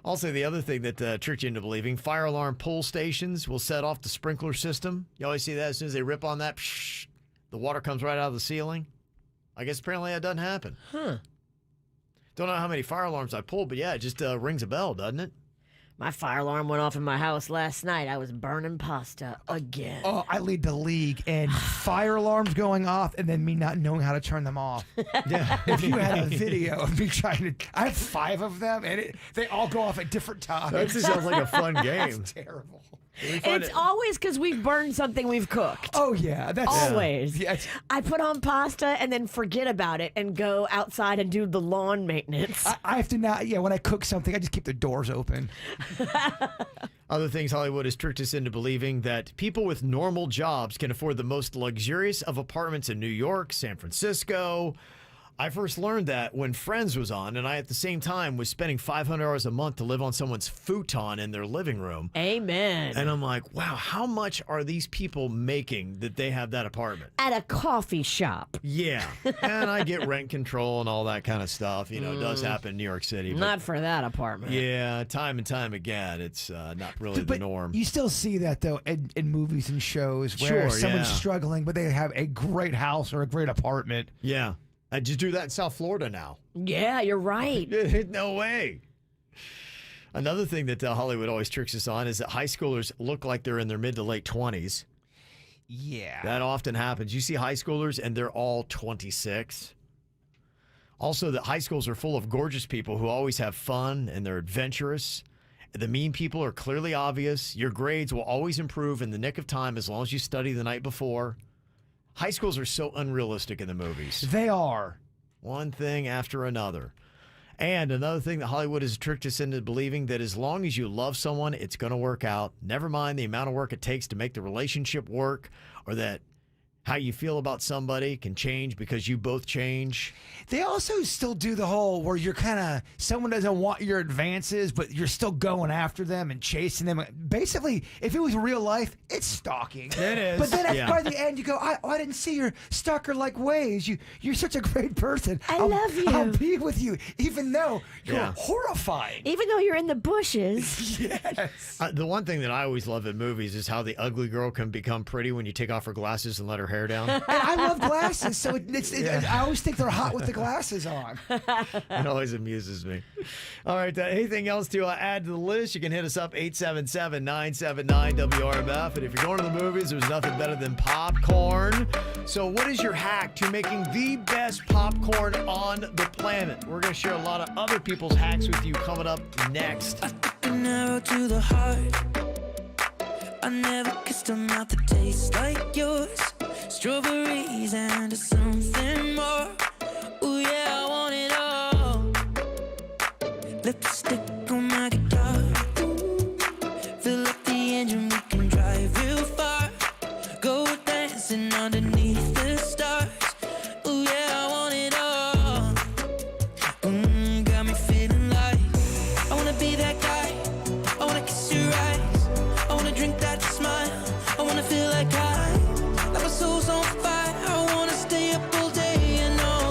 Also, the other thing that tricked you into believing, fire alarm pull stations will set off the sprinkler system. You always see that as soon as they rip on that, the water comes right out of the ceiling. I guess apparently that doesn't happen. Huh. Don't know how many fire alarms I pulled, but yeah, it just rings a bell, doesn't it? My fire alarm went off in my house last night. I was burning pasta again. Oh, I lead the league, and fire alarms going off, and then me not knowing how to turn them off. Yeah. If you had a video of me trying to, I have 5 of them, and they all go off at different times. That just sounds like a fun game. It's terrible. It's always because we've burned something we've cooked. Oh, yeah. That's Always. Yeah. I put on pasta and then forget about it and go outside and do the lawn maintenance. I have to not, when I cook something, I just keep the doors open. Other things Hollywood has tricked us into believing that people with normal jobs can afford the most luxurious of apartments in New York, San Francisco. I first learned that when Friends was on, and I at the same time was spending $500 a month to live on someone's futon in their living room. Amen. And I'm like, wow, how much are these people making that they have that apartment? At a coffee shop. Yeah. And I get rent control and all that kind of stuff. You know, it does happen in New York City. Not for that apartment. Yeah, time and time again, it's not really the norm. You still see that, though, in movies and shows where someone's struggling, but they have a great house or a great apartment. Yeah. I just do that in South Florida now. Yeah, you're right. No way. Another thing that Hollywood always tricks us on is that high schoolers look like they're in their mid to late 20s. Yeah. That often happens. You see high schoolers and they're all 26. Also, that high schools are full of gorgeous people who always have fun and they're adventurous. The mean people are clearly obvious. Your grades will always improve in the nick of time as long as you study the night before. High schools are so unrealistic in the movies. They are. One thing after another. And another thing that Hollywood has tricked us into believing that as long as you love someone, it's going to work out. Never mind the amount of work it takes to make the relationship work, or that how you feel about somebody can change because you both change. They also still do the whole where you're kind of, someone doesn't want your advances, but you're still going after them and chasing them. Basically, if it was real life, it's stalking. It is. But then by the end, you go, I didn't see your stalker-like ways. You're such a great person. I love you. I'll be with you, even though you're horrifying. Even though you're in the bushes. Yes. The one thing that I always love in movies is how the ugly girl can become pretty when you take off her glasses and let her hair down. And I love glasses, so I always think they're hot with the glasses on. It always amuses me. All right, anything else to add to the list? You can hit us up, 877-979-WRMF. And if you're going to the movies, there's nothing better than popcorn. So what is your hack to making the best popcorn on the planet? We're going to share a lot of other people's hacks with you coming up next. An arrow to the heart. I never kissed a mouth that tastes like yours. Strawberries and something more. Ooh yeah, I want it all. Lipstick on my guitar. Fill up the engine, we can drive real far. Go dancing underneath the stars. Ooh yeah, I want it all. Got me feeling like I wanna be that guy. I wanna kiss your eyes. I wanna drink that smile. I wanna feel like my soul's on fire. I wanna stay up all day and all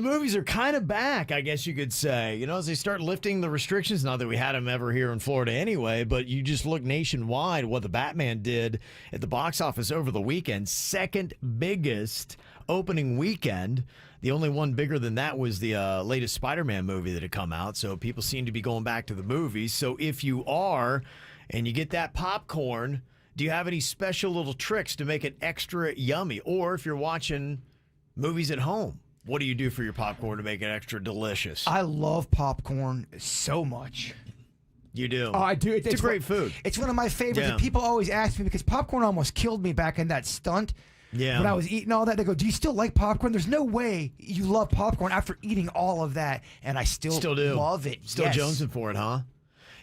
movies are kind of back, I guess you could say. As they start lifting the restrictions, not that we had them ever here in Florida anyway, but you just look nationwide what the Batman did at the box office over the weekend. Second biggest opening weekend. The only one bigger than that was the latest Spider-Man movie that had come out, so people seem to be going back to the movies. So if you are, and you get that popcorn, do you have any special little tricks to make it extra yummy? Or if you're watching movies at home, what do you do for your popcorn to make it extra delicious? I love popcorn so much. You do? Oh, I do. It's a great food. It's one of my favorites. Yeah. And people always ask me because popcorn almost killed me back in that stunt. Yeah. When I was eating all that, they go, "Do you still like popcorn?" There's no way you love popcorn after eating all of that, and I still do. love it. Still Yes. jonesing for it, huh?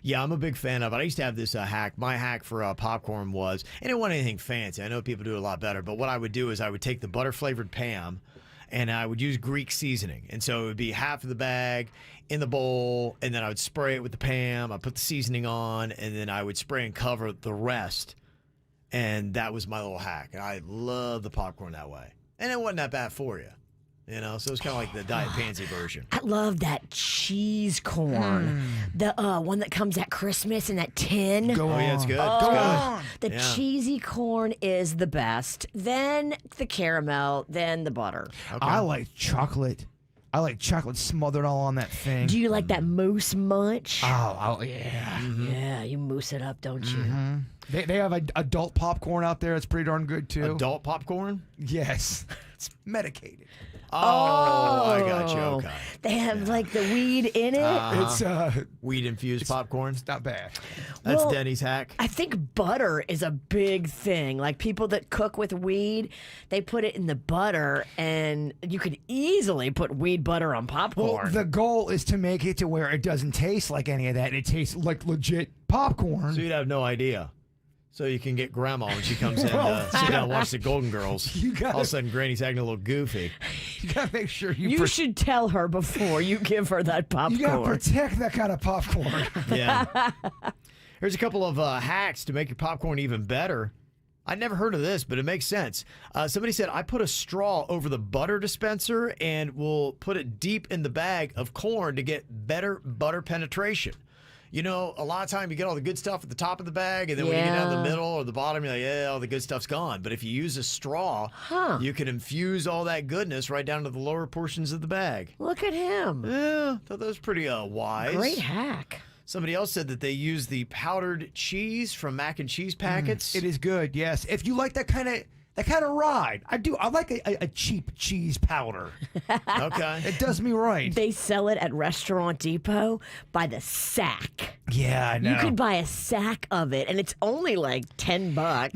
Yeah, I'm a big fan of it. I used to have this hack. My hack for popcorn was, and it wasn't anything fancy. I know people do it a lot better, but what I would do is I would take the butter-flavored Pam, and I would use Greek seasoning. And so it would be half of the bag in the bowl, and then I would spray it with the Pam. I'd put the seasoning on, and then I would spray and cover the rest. And that was my little hack. And I love the popcorn that way. And it wasn't that bad for you. So it's kind of like the Diet Pansy version. I love that cheese corn. The one that comes at Christmas in that tin. Yeah, it's good. Oh, It's good. The Yeah. cheesy corn is the best. Then the caramel, then the butter. I like chocolate. I like chocolate smothered all on that thing. Do you like that moose munch? Oh, yeah. Yeah, you moose it up, don't you? They have adult popcorn out there. It's pretty darn good, too. Adult popcorn? Yes. It's medicated. Oh, I got you. Okay. They have like the weed in it. It's weed-infused popcorn. It's not bad. That's Well, Denny's hack. I think butter is a big thing. Like people that cook with weed, they put it in the butter, and you could easily put weed butter on popcorn. Well, the goal is to make it to where it doesn't taste like any of that. It tastes like legit popcorn. So you'd have no idea. So you can get grandma when she comes in to sit down and watch the Golden Girls. All of a sudden, Granny's acting a little goofy. You gotta make sure you should tell her before you give her that popcorn. You gotta protect that kind of popcorn. Yeah. Here's a couple of hacks to make your popcorn even better. I'd never heard of this, but it makes sense. Somebody said, I put a straw over the butter dispenser and will put it deep in the bag of corn to get better butter penetration. A lot of time you get all the good stuff at the top of the bag, and then when you get down the middle or the bottom, you're like, yeah, all the good stuff's gone. But if you use a straw, you can infuse all that goodness right down to the lower portions of the bag. Look at him. Yeah, thought that was pretty wise. Great hack. Somebody else said that they use the powdered cheese from mac and cheese packets. It is good, yes. If you like that kind of ride, I do. I like a cheap cheese powder. Okay. It does me right. They sell it at Restaurant Depot by the sack. Yeah, I know. You could buy a sack of it, and it's only like $10.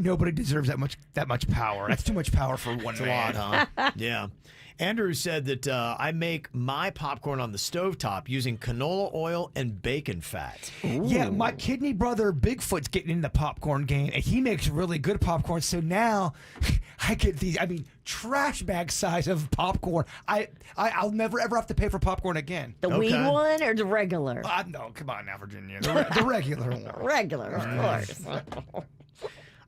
Nobody deserves that much power. That's too much power for one It's man. a lot, huh? Yeah. Andrew said that I make my popcorn on the stovetop using canola oil and bacon fat. Yeah, my kidney brother Bigfoot's getting in the popcorn game, and he makes really good popcorn. So now I get these, trash bag size of popcorn. I'll never ever have to pay for popcorn again. The weed one or the regular? No, come on now, Virginia. The regular one. Regular, of course.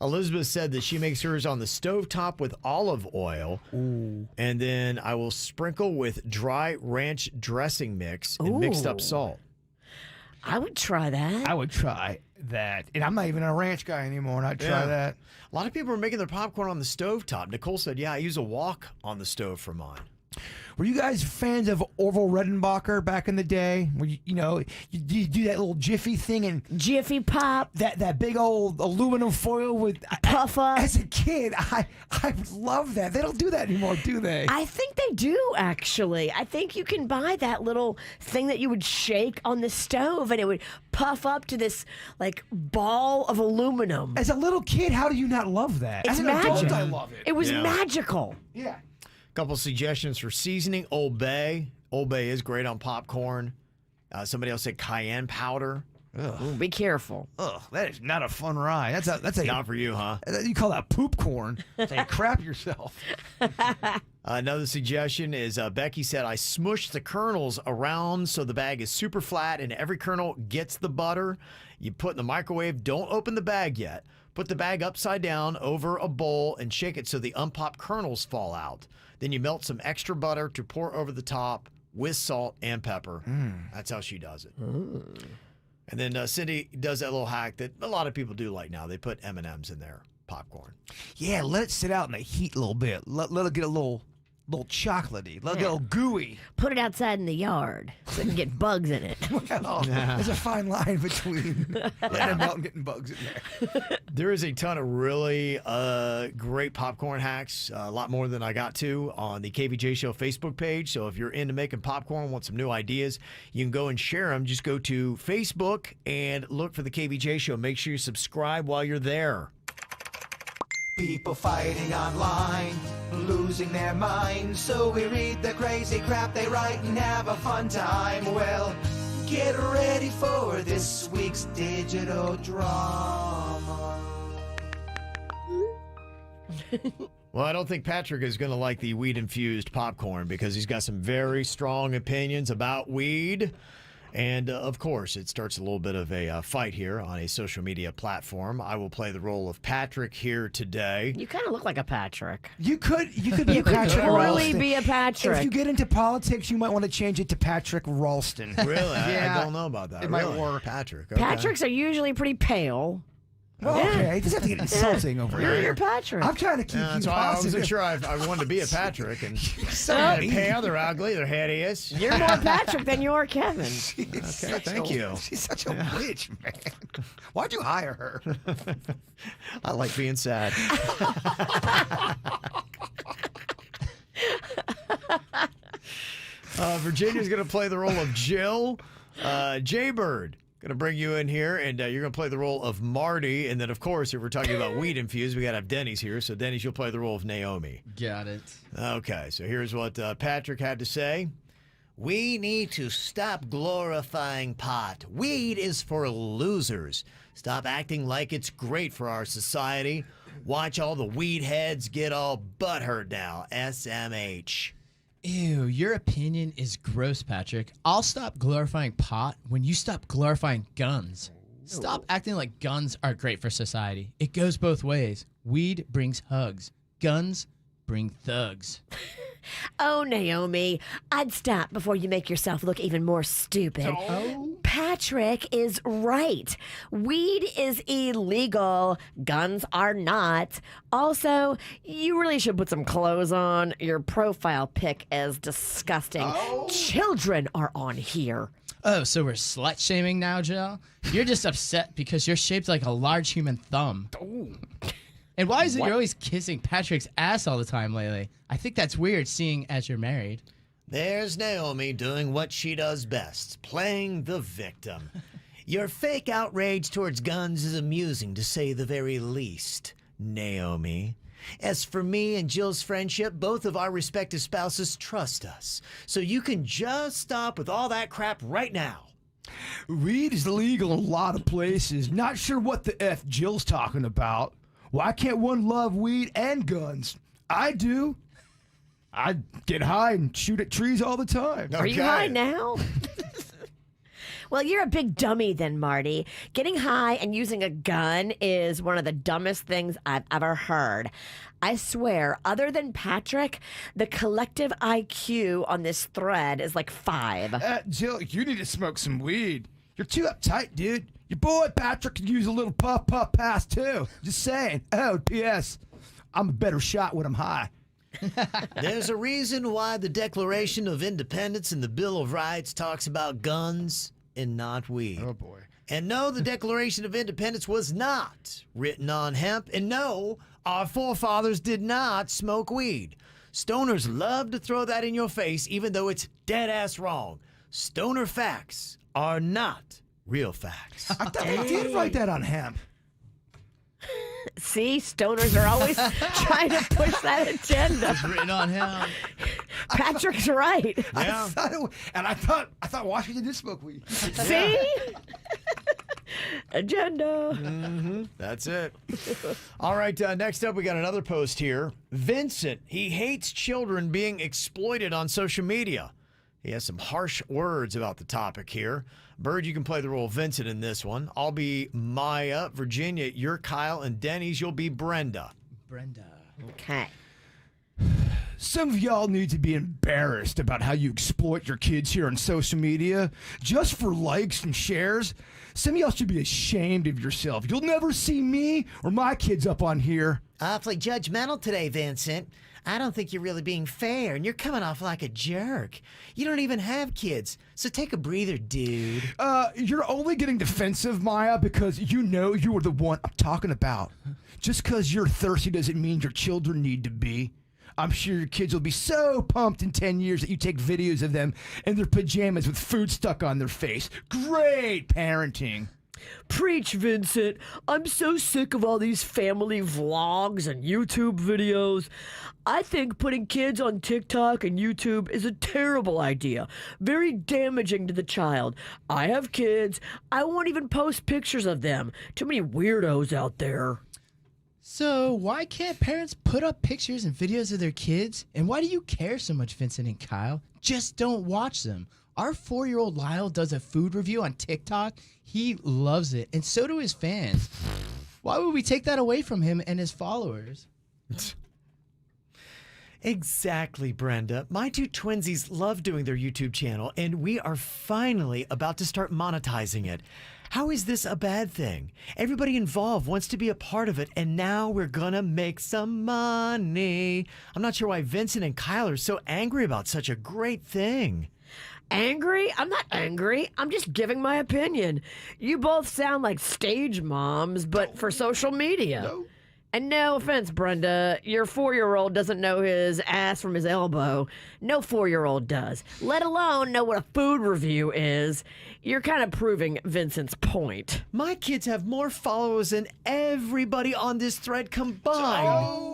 Elizabeth said that she makes hers on the stovetop with olive oil. Ooh. And then I will sprinkle with dry ranch dressing mix and mixed up salt. I would try that. I would try that. And I'm not even a ranch guy anymore, and I'd try that. A lot of people are making their popcorn on the stovetop. Nicole said, yeah, I use a wok on the stove for mine. Were you guys fans of Orville Redenbacher back in the day? Where you do that little Jiffy thing and Jiffy Pop, that big old aluminum foil with puff up. As a kid, I love that. They don't do that anymore, do they? I think they do actually. I think you can buy that little thing that you would shake on the stove, and it would puff up to this like ball of aluminum. As a little kid, how do you not love that? It's As an magic. adult, I love it. It was magical. Yeah. Couple suggestions for seasoning. Old Bay. Old Bay is great on popcorn. Somebody else said cayenne powder. Ooh, be careful. Ugh, that is not a fun ride. That's a not for you, huh? You call that poop corn? Say crap yourself. Another suggestion is Becky said, I smush the kernels around so the bag is super flat and every kernel gets the butter. You put in the microwave. Don't open the bag yet. Put the bag upside down over a bowl and shake it so the unpopped kernels fall out. Then you melt some extra butter to pour over the top with salt and pepper. That's how she does it. And then Cindy does that little hack that a lot of people do like now. They put M&Ms in their popcorn. Yeah, let it sit out in the heat a little bit. Let it get a little chocolatey, let it get a little gooey. Put it outside in the yard so it can get bugs in it. Well, there's a fine line between letting it melt and getting bugs in there. There is a ton of really great popcorn hacks, a lot more than I got to, on the KVJ Show Facebook page. So if you're into making popcorn, want some new ideas, you can go and share them. Just go to Facebook and look for the KVJ Show. Make sure you subscribe while you're there. People fighting online, losing their minds. So we read the crazy crap they write and have a fun time. Well, get ready for this week's digital drama. Well, I don't think Patrick is going to like the weed-infused popcorn because he's got some very strong opinions about weed. And, of course, it starts a little bit of a fight here on a social media platform. I will play the role of Patrick here today. You kind of look like a Patrick. You could be a Patrick totally Ralston. be a Patrick. If you get into politics, you might want to change it to Patrick Ralston. Really? Yeah. I don't know about that. It might Really? work. Patrick. Okay. Patricks are usually pretty pale. Well, okay, it doesn't have to get insulting over here. You're Patrick. I'm trying to keep you So I wasn't positive. sure I wanted to be a Patrick. And so they're mean. pale, they're ugly, they're hideous. You're more Patrick than you are Kevin. Okay, thank you. She's such a witch, man. Why'd you hire her? I like being sad. Virginia's going to play the role of Jill. Jaybird, going to bring you in here, and you're going to play the role of Marty. And then, of course, if we're talking about weed infused, we got to have Denny's here. So, Denny's, you'll play the role of Naomi. Got it. Okay, so here's what Patrick had to say. We need to stop glorifying pot. Weed is for losers. Stop acting like it's great for our society. Watch all the weed heads get all butthurt now. SMH. Ew, your opinion is gross, Patrick. I'll stop glorifying pot when you stop glorifying guns. Stop acting like guns are great for society. It goes both ways. Weed brings hugs. Guns bring thugs. Oh, Naomi, I'd stop before you make yourself look even more stupid. Oh. Patrick is right. Weed is illegal. Guns are not. Also, you really should put some clothes on. Your profile pic is disgusting. Children are on here. Oh, so we're slut shaming now, Jill? You're just upset because you're shaped like a large human thumb. And why is it you're always kissing Patrick's ass all the time lately? I think that's weird, seeing as you're married. There's Naomi doing what she does best, playing the victim. Your fake outrage towards guns is amusing, to say the very least, Naomi. As for me and Jill's friendship, both of our respective spouses trust us. So you can just stop with all that crap right now. Weed is legal in a lot of places. Not sure what the F Jill's talking about. Why can't one love weed and guns? I do. I get high and shoot at trees all the time. Are you high now? Well, you're a big dummy then, Marty. Getting high and using a gun is one of the dumbest things I've ever heard. I swear, other than Patrick, the collective IQ on this thread is like 5. Jill, you need to smoke some weed. You're too uptight, dude. Your boy Patrick could use a little puff pass too. Just saying. Oh, P.S. I'm a better shot when I'm high. There's a reason why the Declaration of Independence and the Bill of Rights talks about guns and not weed. Oh, boy. And no, the Declaration of Independence was not written on hemp. And no, our forefathers did not smoke weed. Stoners love to throw that in your face, even though it's dead-ass wrong. Stoner facts are not real facts. I thought they did write that on hemp. See, stoners are always trying to push that agenda. It's written on him. Patrick's right. Yeah. I thought Washington did smoke weed. See? Agenda. Mm-hmm. That's it. All right, next up, we got another post here. Vincent, he hates children being exploited on social media. He has some harsh words about the topic here. Bird, you can play the role of Vincent in this one. I'll be Maya. Virginia, you're Kyle. And Denny's, you'll be Brenda. Brenda. Okay. Some of y'all need to be embarrassed about how you exploit your kids here on social media just for likes and shares. Some of y'all should be ashamed of yourself. You'll never see me or my kids up on here. Awfully judgmental today, Vincent. I don't think you're really being fair, and you're coming off like a jerk. You don't even have kids, so take a breather, dude. You're only getting defensive, Maya, because you know you are the one I'm talking about. Just because you're thirsty doesn't mean your children need to be. I'm sure your kids will be so pumped in 10 years that you take videos of them in their pajamas with food stuck on their face. Great parenting. Preach, Vincent. I'm so sick of all these family vlogs and YouTube videos. I think putting kids on TikTok and YouTube is a terrible idea. Very damaging to the child. I have kids. I won't even post pictures of them. Too many weirdos out there. So why can't parents put up pictures and videos of their kids? And why do you care so much, Vincent and Kyle? Just don't watch them. Our 4-year-old Lyle does a food review on TikTok. He loves it, and so do his fans. Why would we take that away from him and his followers? Exactly, Brenda. My two twinsies love doing their YouTube channel, and we are finally about to start monetizing it. How is this a bad thing? Everybody involved wants to be a part of it, and now we're gonna make some money. I'm not sure why Vincent and Kyle are so angry about such a great thing. Angry? I'm not angry. I'm just giving my opinion. You both sound like stage moms, but for social media. No. And no offense, Brenda, your 4-year-old doesn't know his ass from his elbow. No 4-year-old does, let alone know what a food review is. You're kind of proving Vincent's point. My kids have more followers than everybody on this thread combined.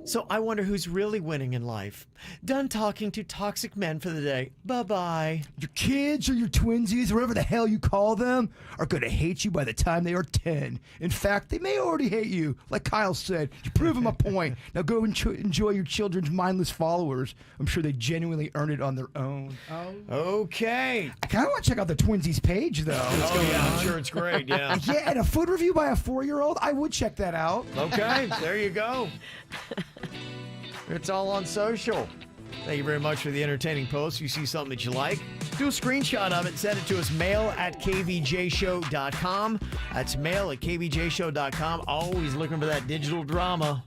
So I wonder who's really winning in life. Done talking to toxic men for the day. Bye-bye. Your kids or your twinsies, whatever the hell you call them, are going to hate you by the time they are 10. In fact, they may already hate you. Like Kyle said, you prove them a point. Now go enjoy your children's mindless followers. I'm sure they genuinely earned it on their own. Okay. I kind of want to check out the twinsies page, though. I'm sure it's great, yeah. Yeah, and a food review by a 4-year-old, I would check that out. Okay, there you go. It's all on social. Thank you very much for the entertaining post. You see something that you like, do a screenshot of it, send it to us, mail@kvjshow.com. That's mail@kvjshow.com. Always looking for that digital drama.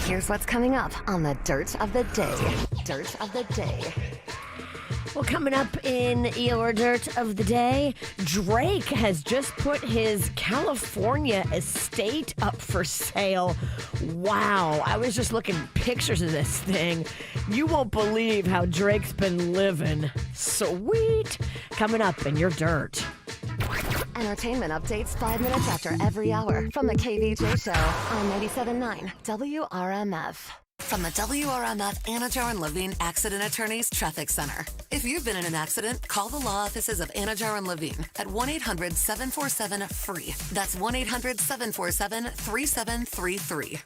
Here's what's coming up on the Dirt of the Day. Dirt of the Day. Well, coming up in your Dirt of the Day, Drake has just put his California estate up for sale. Wow, I was just looking at pictures of this thing. You won't believe how Drake's been living. Sweet. Coming up in your Dirt. Entertainment updates 5 minutes after every hour from the KVJ Show on 97.9 WRMF. From the WRMF Anajar and Levine Accident Attorneys Traffic Center. If you've been in an accident, call the law offices of Anajar and Levine at 1-800-747-FREE. That's 1-800-747-3733.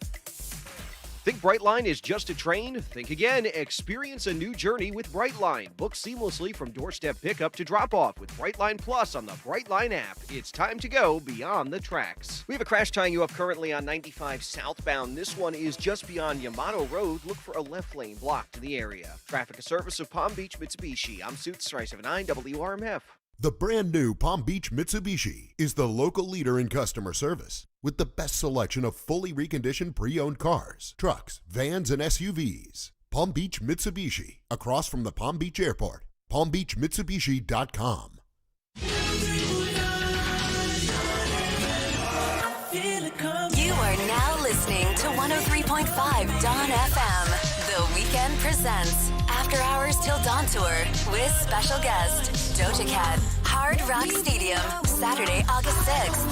Think Brightline is just a train? Think again. Experience a new journey with Brightline. Book seamlessly from doorstep pickup to drop-off with Brightline Plus on the Brightline app. It's time to go beyond the tracks. We have a crash tying you up currently on 95 southbound. This one is just beyond Yamato Road. Look for a left lane blocked in the area. Traffic, a service of Palm Beach Mitsubishi. I'm Suits 379 WRMF. The brand new Palm Beach Mitsubishi is the local leader in customer service with the best selection of fully reconditioned pre-owned cars, trucks, vans, and SUVs. Palm Beach Mitsubishi, across from the Palm Beach Airport. PalmBeachMitsubishi.com. You are now listening to 103.5 Dawn FM. The Weekend presents After Hours Till Dawn Tour with special guest Doja Cat. Hard Rock Stadium, Saturday, August 6th.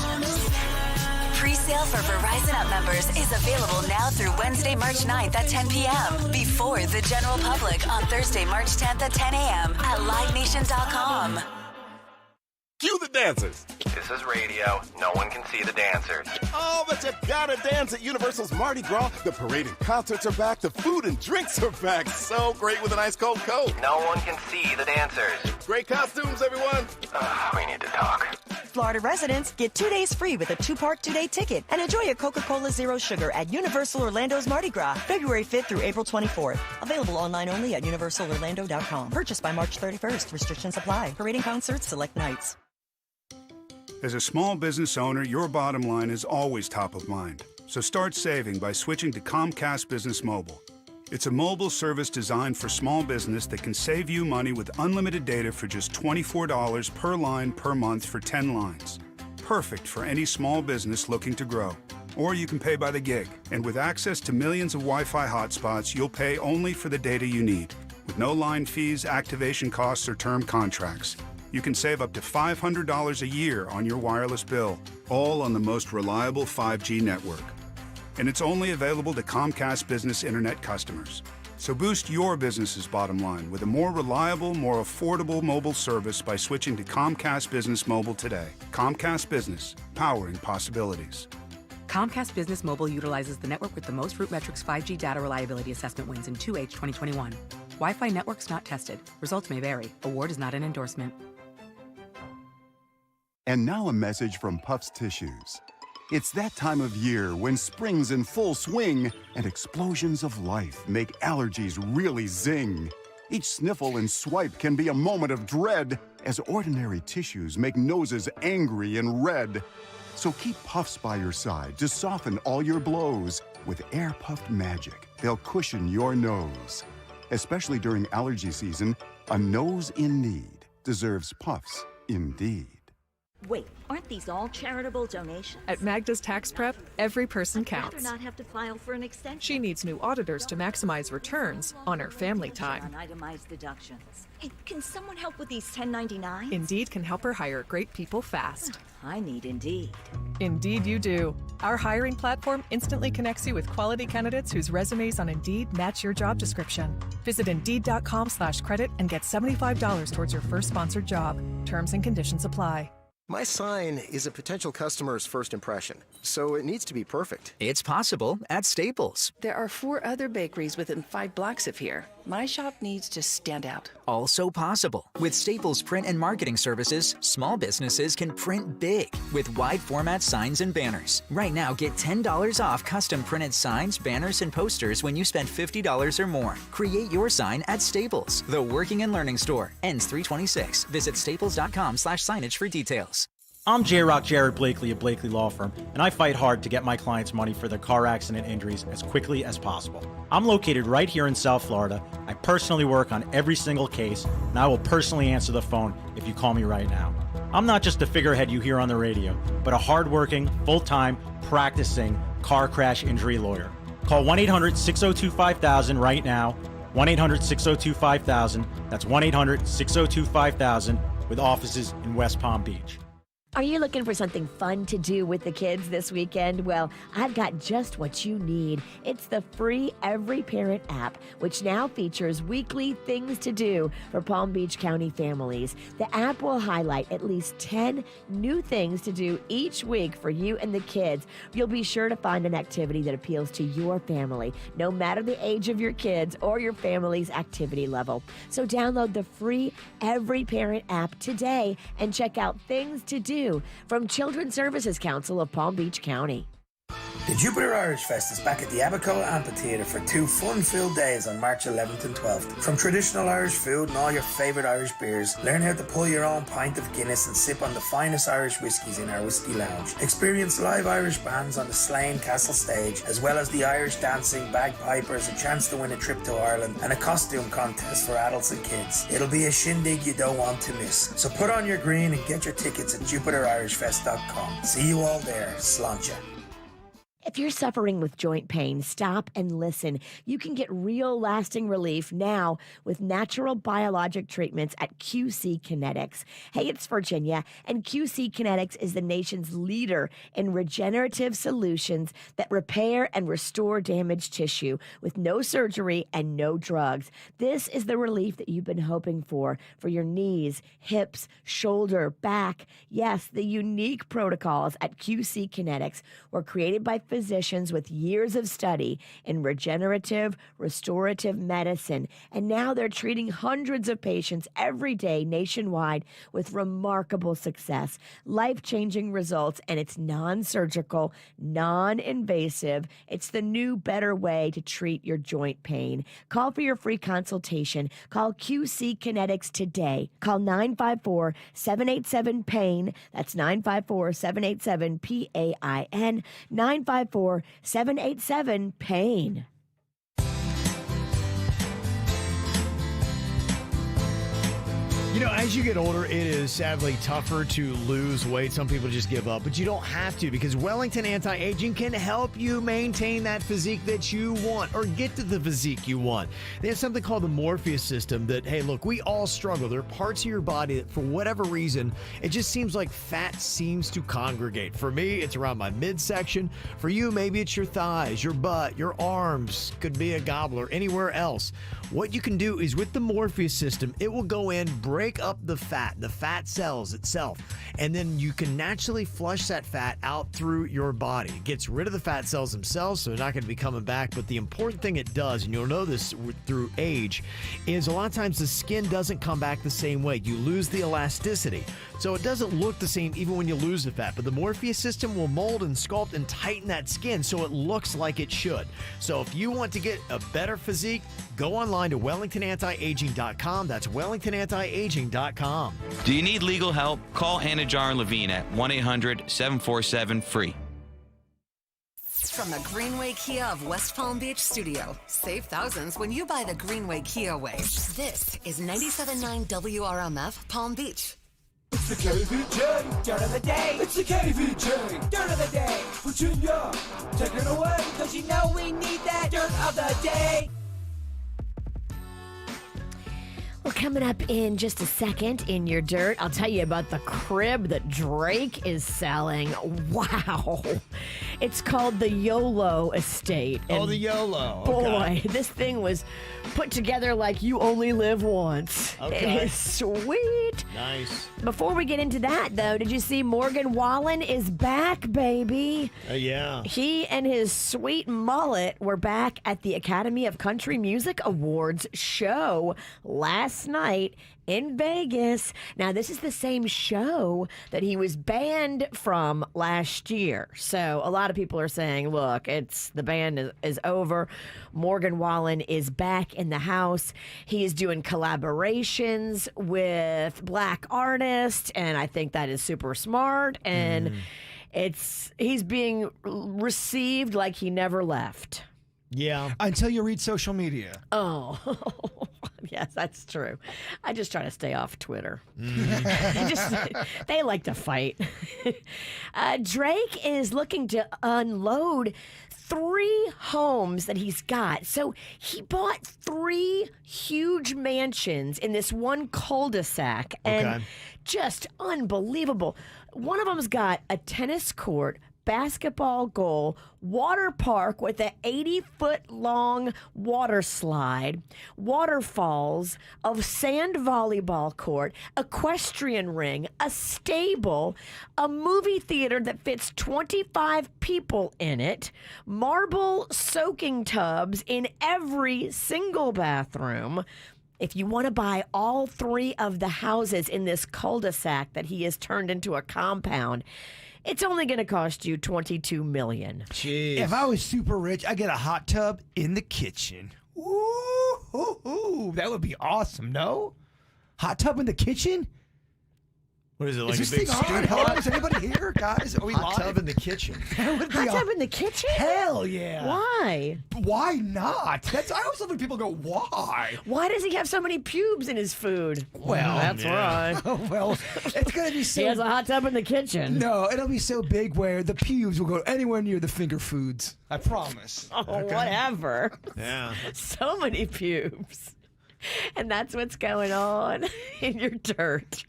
Pre-sale for Verizon Up members is available now through Wednesday, March 9th at 10 p.m. Before the general public on Thursday, March 10th at 10 a.m. at LiveNation.com. Cue the dancers. This is radio. No one can see the dancers. Oh, but you gotta dance at Universal's Mardi Gras. The parade and concerts are back. The food and drinks are back. So great with an ice cold Coke. No one can see the dancers. Great costumes, everyone. We need to talk. Florida residents get 2 days free with a 2-part 2-day ticket and enjoy a Coca-Cola Zero Sugar at Universal Orlando's Mardi Gras, February 5th through April 24th. Available online only at universalorlando.com. Purchased by March 31st. Restrictions apply. Parade and concerts select nights. As a small business owner, your bottom line is always top of mind. So start saving by switching to Comcast Business Mobile. It's a mobile service designed for small business that can save you money with unlimited data for just $24 per line per month for 10 lines. Perfect for any small business looking to grow. Or you can pay by the gig. And with access to millions of Wi-Fi hotspots, you'll pay only for the data you need, with no line fees, activation costs, or term contracts. You can save up to $500 a year on your wireless bill, all on the most reliable 5G network. And it's only available to Comcast Business Internet customers. So boost your business's bottom line with a more reliable, more affordable mobile service by switching to Comcast Business Mobile today. Comcast Business, powering possibilities. Comcast Business Mobile utilizes the network with the most RootMetrics 5G data reliability assessment wins in 2H 2021. Wi-Fi networks not tested. Results may vary. Award is not an endorsement. And now a message from Puffs Tissues. It's that time of year when spring's in full swing and explosions of life make allergies really zing. Each sniffle and swipe can be a moment of dread as ordinary tissues make noses angry and red. So keep Puffs by your side to soften all your blows. With Air Puffed Magic, they'll cushion your nose. Especially during allergy season, a nose in need deserves Puffs indeed. Wait, aren't these all charitable donations? At Magda's Tax Prep, every person I'd rather counts. not have to file for an extension. She needs new auditors to maximize returns on her family time. On itemized deductions. Hey, can someone help with these 1099s? Indeed can help her hire great people fast. I need Indeed. Indeed you do. Our hiring platform instantly connects you with quality candidates whose resumes on Indeed match your job description. Visit Indeed.com/credit and get $75 towards your first sponsored job. Terms and conditions apply. My sign is a potential customer's first impression, so it needs to be perfect. It's possible at Staples. There are 4 other bakeries within 5 blocks of here. My shop needs to stand out. Also possible. With Staples print and marketing services, small businesses can print big with wide format signs and banners. Right now, get $10 off custom printed signs, banners, and posters when you spend $50 or more. Create your sign at Staples, the working and learning store. Ends 3/26. Visit staples.com/signage for details. I'm J-Rock Jared Blakely of Blakely Law Firm, and I fight hard to get my clients money for their car accident injuries as quickly as possible. I'm located right here in South Florida. I personally work on every single case, and I will personally answer the phone if you call me right now. I'm not just a figurehead you hear on the radio, but a hardworking, full-time, practicing car crash injury lawyer. Call 1-800-602-5000 right now, 1-800-602-5000. That's 1-800-602-5000 with offices in West Palm Beach. Are you looking for something fun to do with the kids this weekend? Well, I've got just what you need. It's the free Every Parent app, which now features weekly things to do for Palm Beach County families. The app will highlight at least 10 new things to do each week for you and the kids. You'll be sure to find an activity that appeals to your family, no matter the age of your kids or your family's activity level. So download the free Every Parent app today and check out things to do from Children's Services Council of Palm Beach County. The Jupiter Irish Fest is back at the Abacoa Amphitheatre for 2 fun-filled days on March 11th and 12th. From traditional Irish food and all your favourite Irish beers, learn how to pull your own pint of Guinness and sip on the finest Irish whiskies in our Whisky Lounge. Experience live Irish bands on the Slane Castle stage, as well as the Irish dancing, bagpipers, a chance to win a trip to Ireland, and a costume contest for adults and kids. It'll be a shindig you don't want to miss. So put on your green and get your tickets at JupiterIrishFest.com. See you all there. Sláinte. If you're suffering with joint pain, stop and listen. You can get real lasting relief now with natural biologic treatments at QC Kinetics. Hey, it's Virginia, and QC Kinetics is the nation's leader in regenerative solutions that repair and restore damaged tissue with no surgery and no drugs. This is the relief that you've been hoping for your knees, hips, shoulder, back. Yes, the unique protocols at QC Kinetics were created by physicians with years of study in regenerative, restorative medicine. And now they're treating hundreds of patients every day nationwide with remarkable success, life-changing results, and it's non-surgical, non-invasive. It's the new, better way to treat your joint pain. Call for your free consultation. Call QC Kinetics today. Call 954-787-PAIN. That's 954-787-PAIN. 954-787-PAIN. You know, as you get older, it is sadly tougher to lose weight. Some people just give up, but you don't have to, because Wellington Anti-Aging can help you maintain that physique that you want, or get to the physique you want. They have something called the Morpheus system that, hey, look, we all struggle. There are parts of your body that, for whatever reason, it just seems like fat seems to congregate. For me, it's around my midsection. For you, maybe it's your thighs, your butt, your arms, could be a gobbler, anywhere else. What you can do is with the Morpheus system, it will go in, break up the fat cells itself, and then you can naturally flush that fat out through your body. It gets rid of the fat cells themselves, so they're not going to be coming back. But the important thing it does, and you'll know this through age, is a lot of times the skin doesn't come back the same way. You lose the elasticity. So it doesn't look the same even when you lose the fat. But the Morpheus system will mold and sculpt and tighten that skin so it looks like it should. So if you want to get a better physique, go online to WellingtonAntiAging.com. That's WellingtonAntiAging.com. Do you need legal help? Call Anajar and Levine at 1-800-747-FREE. From the Greenway Kia of West Palm Beach studio, save thousands when you buy the Greenway Kia way. This is 97.9 WRMF Palm Beach. It's the KVJ Dirt of the Day. It's the KVJ Dirt of the Day. Virginia, take it away, because you know we need that Dirt of the Day. Well, coming up in just a second in your dirt, I'll tell you about the crib that Drake is selling. Wow. It's called the YOLO Estate. And the YOLO. Boy, this thing was put together like you only live once. Okay. It is sweet. Nice. Before we get into that, though, did you see Morgan Wallen is back, baby? Yeah. He and his sweet mullet were back at the Academy of Country Music Awards show last night in Vegas. Now, this is the same show that he was banned from last year. So a lot of people are saying, look, the ban is over. Morgan Wallen is back in the house. He is doing collaborations with black artists, and I think that is super smart. And he's being received like he never left. Yeah. Until you read social media. Oh, yes, that's true. I just try to stay off Twitter. They like to fight. Drake is looking to unload 3 homes that he's got. So he bought 3 huge mansions in this one cul-de-sac. And just unbelievable. One of them's got a tennis court, basketball goal, water park with an 80-foot-long water slide, waterfalls, a sand volleyball court, equestrian ring, a stable, a movie theater that fits 25 people in it, marble soaking tubs in every single bathroom. If you want to buy all 3 of the houses in this cul-de-sac that he has turned into a compound, it's only going to cost you $22 million. Jeez. If I was super rich, I'd get a hot tub in the kitchen. Ooh, that would be awesome, no? Hot tub in the kitchen? What is it, like is this a big thing on? stew Hello, pot? is anybody here, guys? Are we Hot live? tub in the kitchen. That would be Hot a- tub in the kitchen? Hell yeah. Why? Why not? That's I always love when people go, why? Why does he have so many pubes in his food? Well, that's why. Well, it's gonna be so. He has a hot tub in the kitchen. No, it'll be so big where the pubes will go anywhere near the finger foods. I promise. Oh, whatever. Yeah. So many pubes. And that's what's going on in your dirt.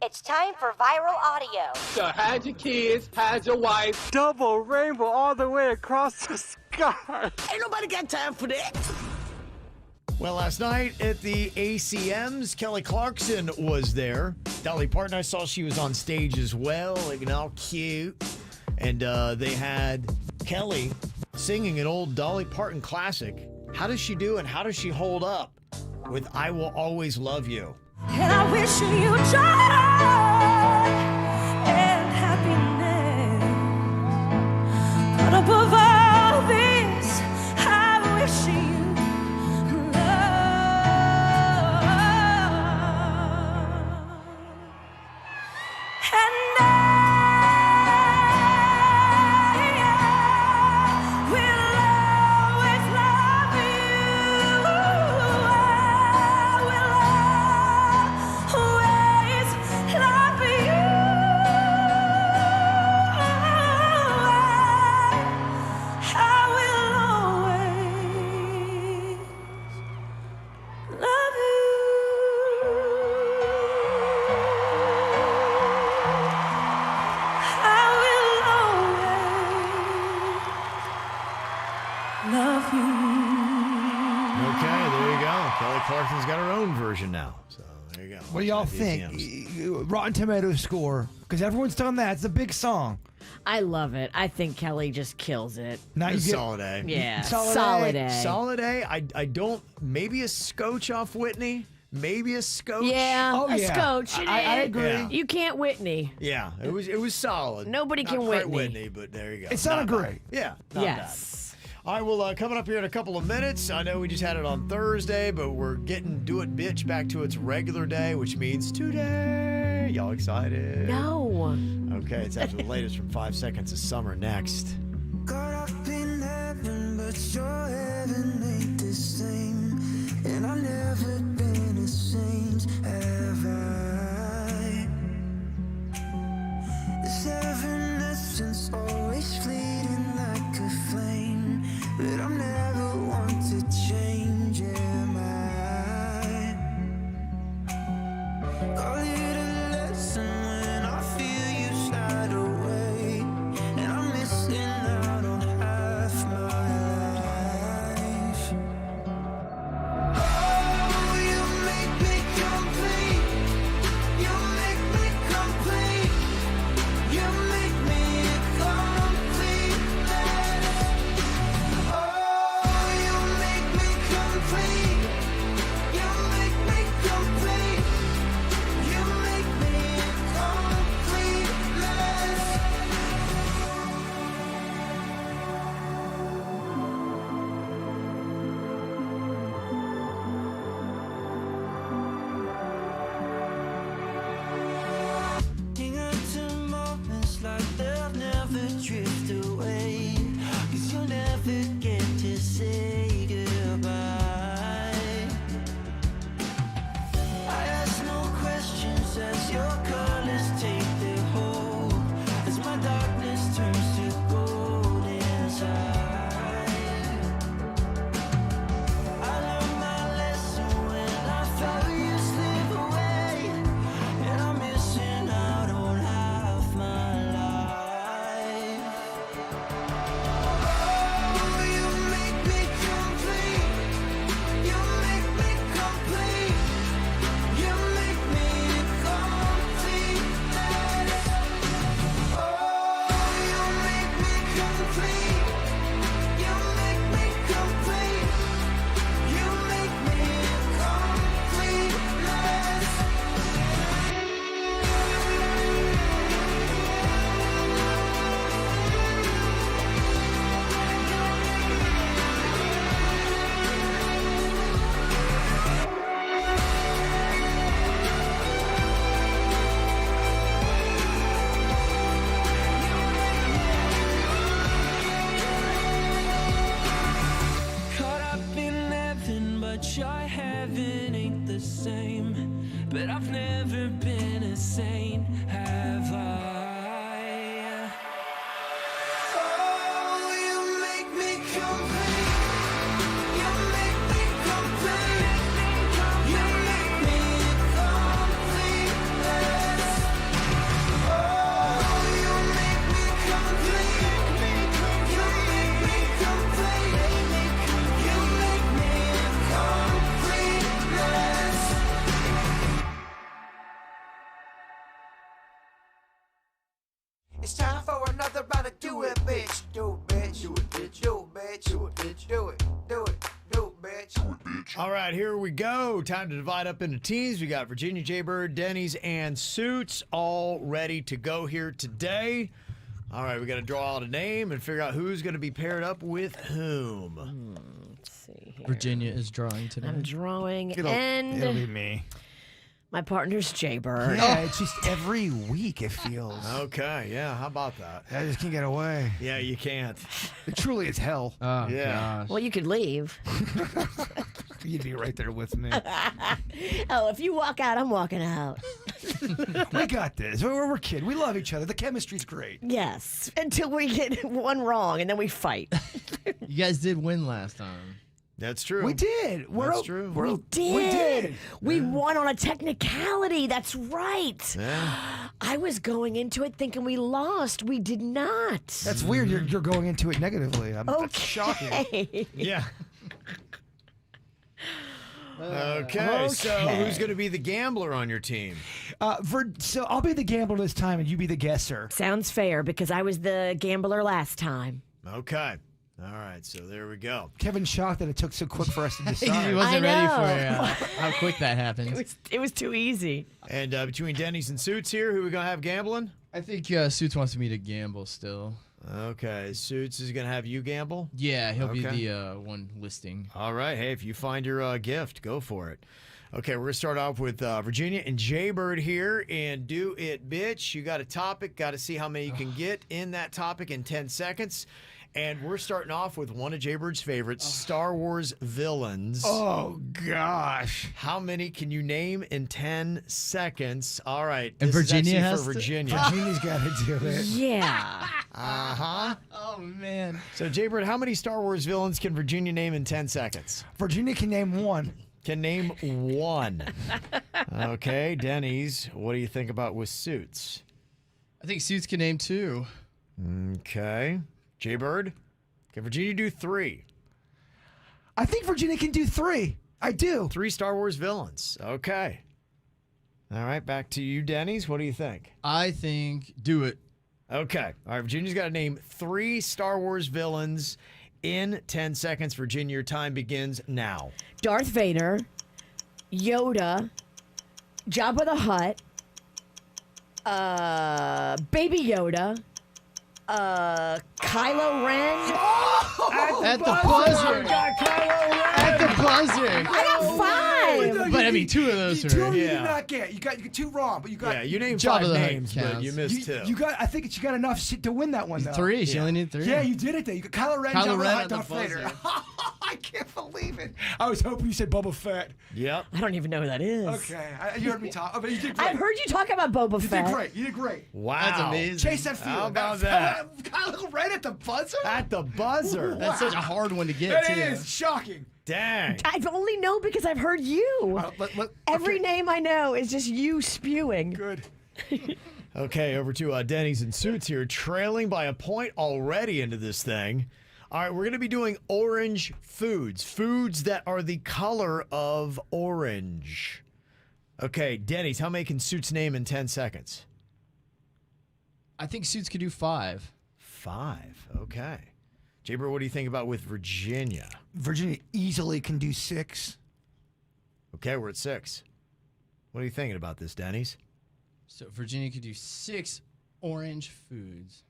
It's time for viral audio. So hide your kids, hide your wife. Double rainbow all the way across the sky. Ain't nobody got time for that. Well, last night at the ACMs, Kelly Clarkson was there. Dolly Parton, I saw she was on stage as well, looking all cute. And they had Kelly singing an old Dolly Parton classic. How does she do and how does she hold up with I Will Always Love You? And I wish you joy and happiness. But above all this, I wish you love. And I will always love you. Always love you. I will always love you. I will always love you. Okay, there you go. Kelly Clarkson's got her own version now. So there you go. What do y'all At the think? ACMs. Rotten Tomatoes score, because everyone's done that. It's a big song. I love it. I think Kelly just kills it. Now you It's get solid A. Yeah, Solid A. Solid A. I don't. Maybe a scotch off Whitney. Maybe a scotch. Yeah, Oh, a yeah. scotch. I agree. Yeah. You can't Whitney. Yeah, it was solid. Nobody Not can quite Whitney. but there you go. It sounded Not great. bad. Yeah. Not Yes. bad. All right, well, coming up here in a couple of minutes. I know we just had it on Thursday, but we're getting Do It Bitch back to its regular day, which means today. Y'all excited? No. Okay, it's after the latest from 5 Seconds of Summer next. Caught up in heaven, but your heaven ain't the same. And I've never been a saint, have I? This evanescence always fleeting like a flame, but I'm never one to change, am I? Call it a lesson when I feel you slide away, and I'm missing the sure heaven ain't the same, but I've never been a saint, have I? Oh, you make me complete. You make me complete. You make me completeness. Oh, you make me complete. You make me complete. You make me completeness. It's time for another round of do it, bitch. Do it, bitch. Do it, bitch. Do it, bitch. Do it, bitch. Do it. Do it. Do it, bitch. Do it, bitch. All right, here we go. Time to divide up into teams. We got Virginia, Jaybird, Denny's, and Suits all ready to go here today. All right, we got to draw out a name and figure out who's going to be paired up with whom. Let's see here. Virginia is drawing today. I'm drawing, It'll be and me. my partner's Jaybird. Yeah, it's just every week it feels. Okay, yeah, how about that? I just can't get away. Yeah, you can't. It truly is hell. Oh, Yeah. gosh. Well, you could leave. You'd be right there with me. Oh, if you walk out, I'm walking out. We got this. We're kidding. We love each other. The chemistry's great. Yes, until we get one wrong, and then we fight. You guys did win last time. That's true. We did. That's true. We did. We won on a technicality. That's right. Yeah. I was going into it thinking we lost. We did not. That's weird. You're going into it negatively. That's shocking. Yeah. Okay, so who's going to be the gambler on your team? So I'll be the gambler this time, and you be the guesser. Sounds fair because I was the gambler last time. Okay. All right, so there we go. Kevin's shocked that it took so quick for us to decide. He wasn't I ready know. for how quick that happened. It was too easy. And between Denny's and Suits here, who we going to have gambling? I think Suits wants me to gamble still. Okay, Suits is going to have you gamble? Yeah, he'll be Okay. the one listing. All right, hey, if you find your gift, go for it. Okay, we're going to start off with Virginia and Jaybird here. And do it, bitch. You got a topic. Got to see how many you can get in that topic in 10 seconds. And we're starting off with one of Jaybird's favorites, Star Wars villains. Oh, gosh. How many can you name in 10 seconds? All right. And this is Virginia actually has for to? Virginia. Virginia's got to do it. Yeah. Uh-huh. Oh, man. So, Jaybird, how many Star Wars villains can Virginia name in 10 seconds? Virginia can name one. Can name one. Okay, Denny's, what do you think about with Suits? I think Suits can name 2. Okay. Jaybird, can Virginia do 3? I think Virginia can do 3. I do. 3 Star Wars villains. Okay. All right, back to you, Denny's. What do you think? I think do it. Okay. All right, Virginia's got to name 3 Star Wars villains in 10 seconds. Virginia, your time begins now. Darth Vader, Yoda, Jabba the Hutt, Baby Yoda, Kylo Ren. At the buzzer. Got Kylo Ren. At the buzzer. I got 5. But I mean, 2 of those Two are. of you Yeah. did not get. You got 2 wrong, but you got. Yeah, you named Jabba 5 the Hutt names, but counts. you missed 2. You got. I think you got enough shit to win that one though. 3. She only need 3. Yeah, you did it. There. You got Kylo Ren, Kylo Jabba the Ren Hutt, at the Darth Vader. buzzer. I can't believe it. I was hoping you said Boba Fett. Yep. I don't even know who that is. Okay, you heard me talk. But you did great. I've heard you talk about Boba You Fett. did great. You did great. Wow. That's amazing. Chase that field. How about that? Kylo Ren at the buzzer. At the buzzer. That's such a hard one to get, That too. is shocking. Dang. I only know because I've heard you. Every okay. name I know is just you spewing. Good. Okay, over to Denny's and Suits here, trailing by a point already into this thing. All right, we're going to be doing orange foods, foods that are the color of orange. Okay, Denny's, how many can Suits name in 10 seconds? I think Suits could do 5. 5, okay. Jaber, what do you think about with Virginia? Virginia easily can do 6. Okay, we're at 6. What are you thinking about this, Denny's? So Virginia could do 6 orange foods.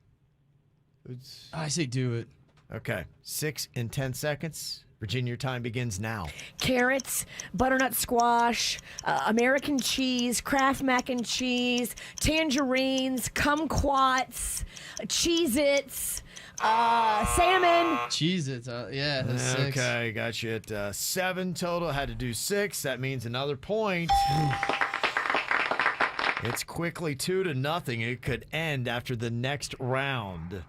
Foods. I say do it. Okay, 6 in 10 seconds. Virginia, your time begins now. Carrots, butternut squash, American cheese, Kraft mac and cheese, tangerines, kumquats, Cheez-Its, salmon. Cheez-Its, yeah, that's 6. Okay, got you at 7 total. Had to do 6. That means another point. It's quickly 2-0. It could end after the next round.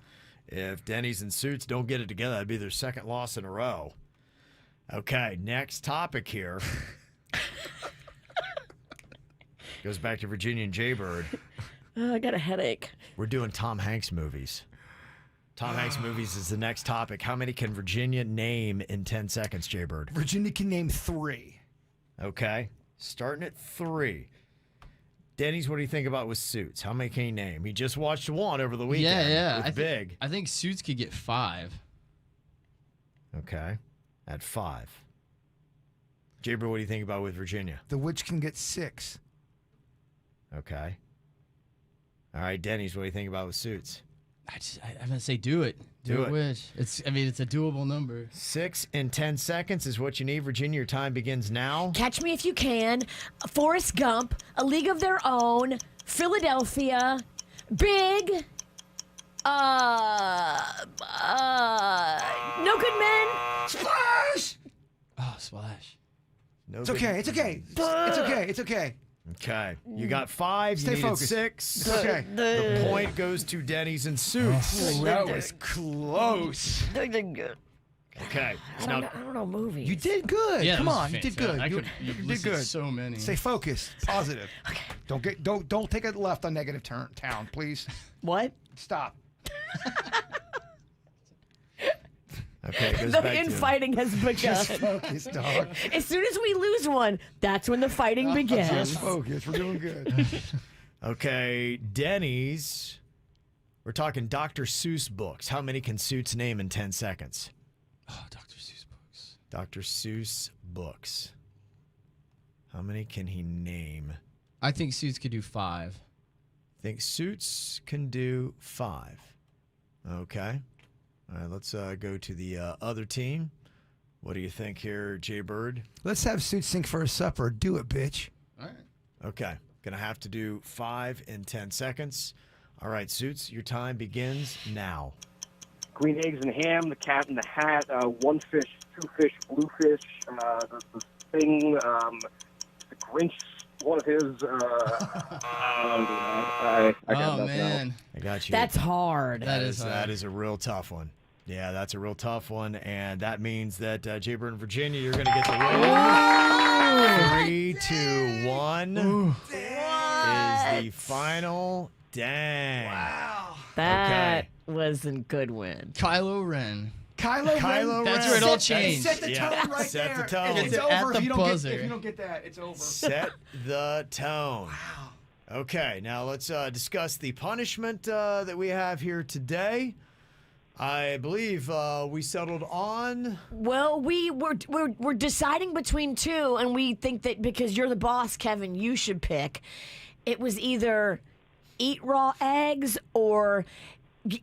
If Denny's and Suits don't get it together, that'd be their second loss in a row. Okay, next topic here. Goes back to Virginia and Jaybird. I got a headache. We're doing Tom Hanks movies. Tom Hanks movies is the next topic. How many can Virginia name in 10 seconds, Jaybird? Virginia can name 3. Okay, starting at 3. Denny's, what do you think about with Suits? How many can you name? He just watched one over the weekend. Yeah. Big. I think Suits could get 5. Okay, at 5. Jaybird, what do you think about with Virginia? The Witch can get 6. Okay. All right, Denny's, what do you think about with Suits? I'm gonna say do it. Do it. Wish. It's a doable number. 6 in 10 seconds is what you need, Virginia. Your time begins now. Catch Me If You Can, Forrest Gump, A League of Their Own, Philadelphia, Big, No Good Men. Splash! Oh, Splash. No It's good- okay. It's okay. It's okay. It's okay. Okay. You got 5. Stay you needed focused. 6. It's okay. The point goes to Denny's and Suits. That was close. Okay. I don't know movies. You did good. Yeah, Come that was on, you did good. fantastic. You did listed good. so many. Stay focused. Positive. Okay. Don't take a left on negative town, please. What? Stop. Okay. It goes The back to infighting has begun. Just focus, dog. As soon as we lose one, that's when the fighting begins. Just focus. We're doing good. Okay, Denny's. We're talking Dr. Seuss books. How many can Suits name in 10 seconds? Oh, Dr. Seuss books. Dr. Seuss books. How many can he name? I think Suits could do 5. Think Suits can do 5. Okay. All right, let's go to the other team. What do you think here, Jay Bird? Let's have Suits sink for a supper. Do it, bitch. All right. Okay. Gonna have to do 5 in 10 seconds. All right, Suits, your time begins now. Green eggs and ham, the cat in the hat, one fish, two fish, blue fish, the thing, the Grinch, one of his. I got nothing man. else. I got you. That's hard. That is that is a real tough one. Yeah, that's a real tough one, and that means that Jay Bird and Virginia, you're going to get the win. 3-1 is the final. Dang. Wow. That was a good win. Kylo Ren. Kylo Ren. That's where it all changed. Set the tone right Set there. the tone. It's At over the if you buzzer. don't get that. It's over. Set the tone. Wow. Okay, now let's discuss the punishment that we have here today. I believe we settled on. Well, we're deciding between 2, and we think that because you're the boss, Kevin, you should pick. It was either eat raw eggs or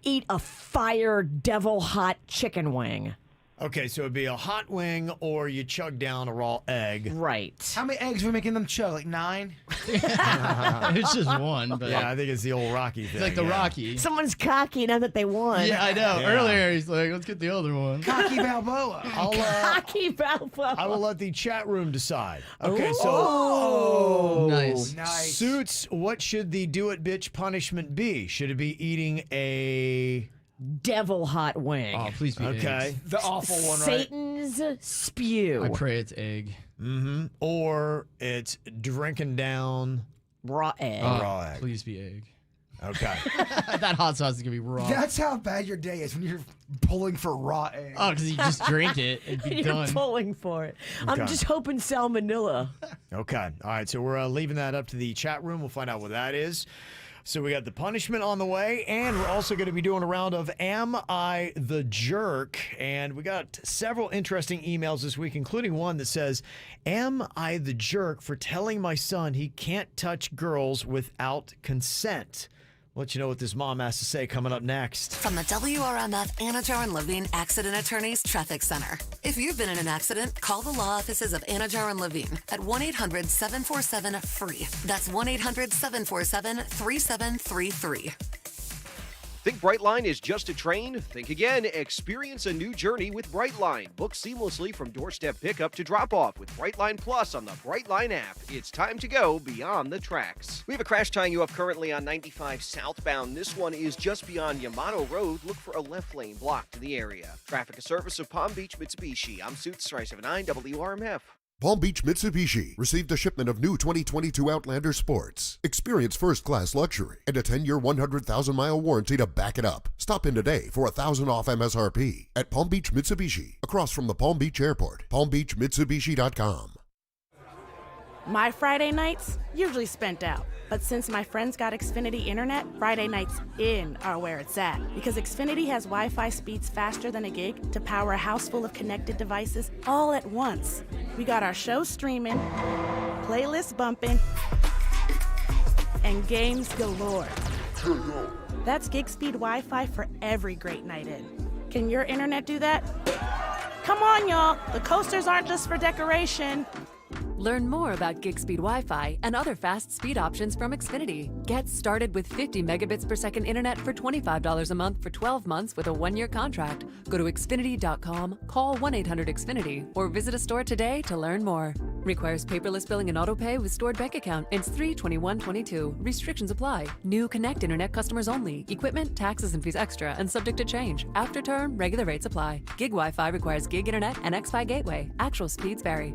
eat a fire devil hot chicken wing. Okay, so it'd be a hot wing or you chug down a raw egg. Right. How many eggs are we making them chug? Like 9? It's just one, but Yeah, I think it's the old Rocky thing. it's like the yeah. Rocky. Someone's cocky now that they won. Yeah, I know. Yeah. Earlier he's like, let's get the other one. Cocky Balboa. Cocky Balboa. I will let the chat room decide. Okay, Oh, Nice. nice. Suits, what should the do it bitch punishment be? Should it be eating a... Devil hot wing. Oh, please be Okay. eggs. The awful one, right? Satan's spew. I pray it's egg. Mm-hmm. Or it's drinking down Raw egg. raw egg. Please be egg. Okay. That hot sauce is gonna be raw. That's how bad your day is when you're pulling for raw eggs. Oh, because you just drink it and be You're done. pulling for it. Okay. I'm just hoping salmonella. Okay. All right. So we're leaving that up to the chat room. We'll find out what that is. So we got the punishment on the way, and we're also going to be doing a round of Am I the Jerk? And we got several interesting emails this week, including one that says, Am I the jerk for telling my son he can't touch girls without consent? We'll let you know what this mom has to say coming up next. From the WRMF Anajar and Levine Accident Attorneys Traffic Center. If you've been in an accident, call the law offices of Anajar and Levine at 1-800-747-FREE. That's 1-800-747-3733. Think Brightline is just a train? Think again. Experience a new journey with Brightline. Book seamlessly from doorstep pickup to drop-off with Brightline Plus on the Brightline app. It's time to go beyond the tracks. We have a crash tying you up currently on 95 southbound. This one is just beyond Yamato Road. Look for a left lane block to the area. Traffic, a service of Palm Beach Mitsubishi. I'm Suits 379 WRMF. Palm Beach Mitsubishi received a shipment of new 2022 Outlander Sports. Experience first-class luxury and a 10-year, 100,000-mile warranty to back it up. Stop in today for $1,000 off MSRP at Palm Beach Mitsubishi, across from the Palm Beach Airport. PalmBeachMitsubishi.com. My Friday nights usually spent out, but since my friends got Xfinity Internet, Friday nights in are where it's at. Because Xfinity has Wi-Fi speeds faster than a gig to power a house full of connected devices all at once. We got our show streaming, playlists bumping, and games galore. That's gig speed Wi-Fi for every great night in. Can your internet do that? Come on, y'all. The coasters aren't just for decoration. Learn more about gig speed Wi-Fi and other fast speed options from Xfinity. Get started with 50 megabits per second internet for $25 a month for 12 months with a 1-year contract. Go to Xfinity.com, call 1-800-XFINITY, or visit a store today to learn more. Requires paperless billing and autopay with stored bank account. It's 3/21/22. Restrictions apply. New Connect Internet customers only. Equipment, taxes, and fees extra and subject to change. After term, regular rates apply. Gig Wi-Fi requires gig internet and Xfi gateway. Actual speeds vary.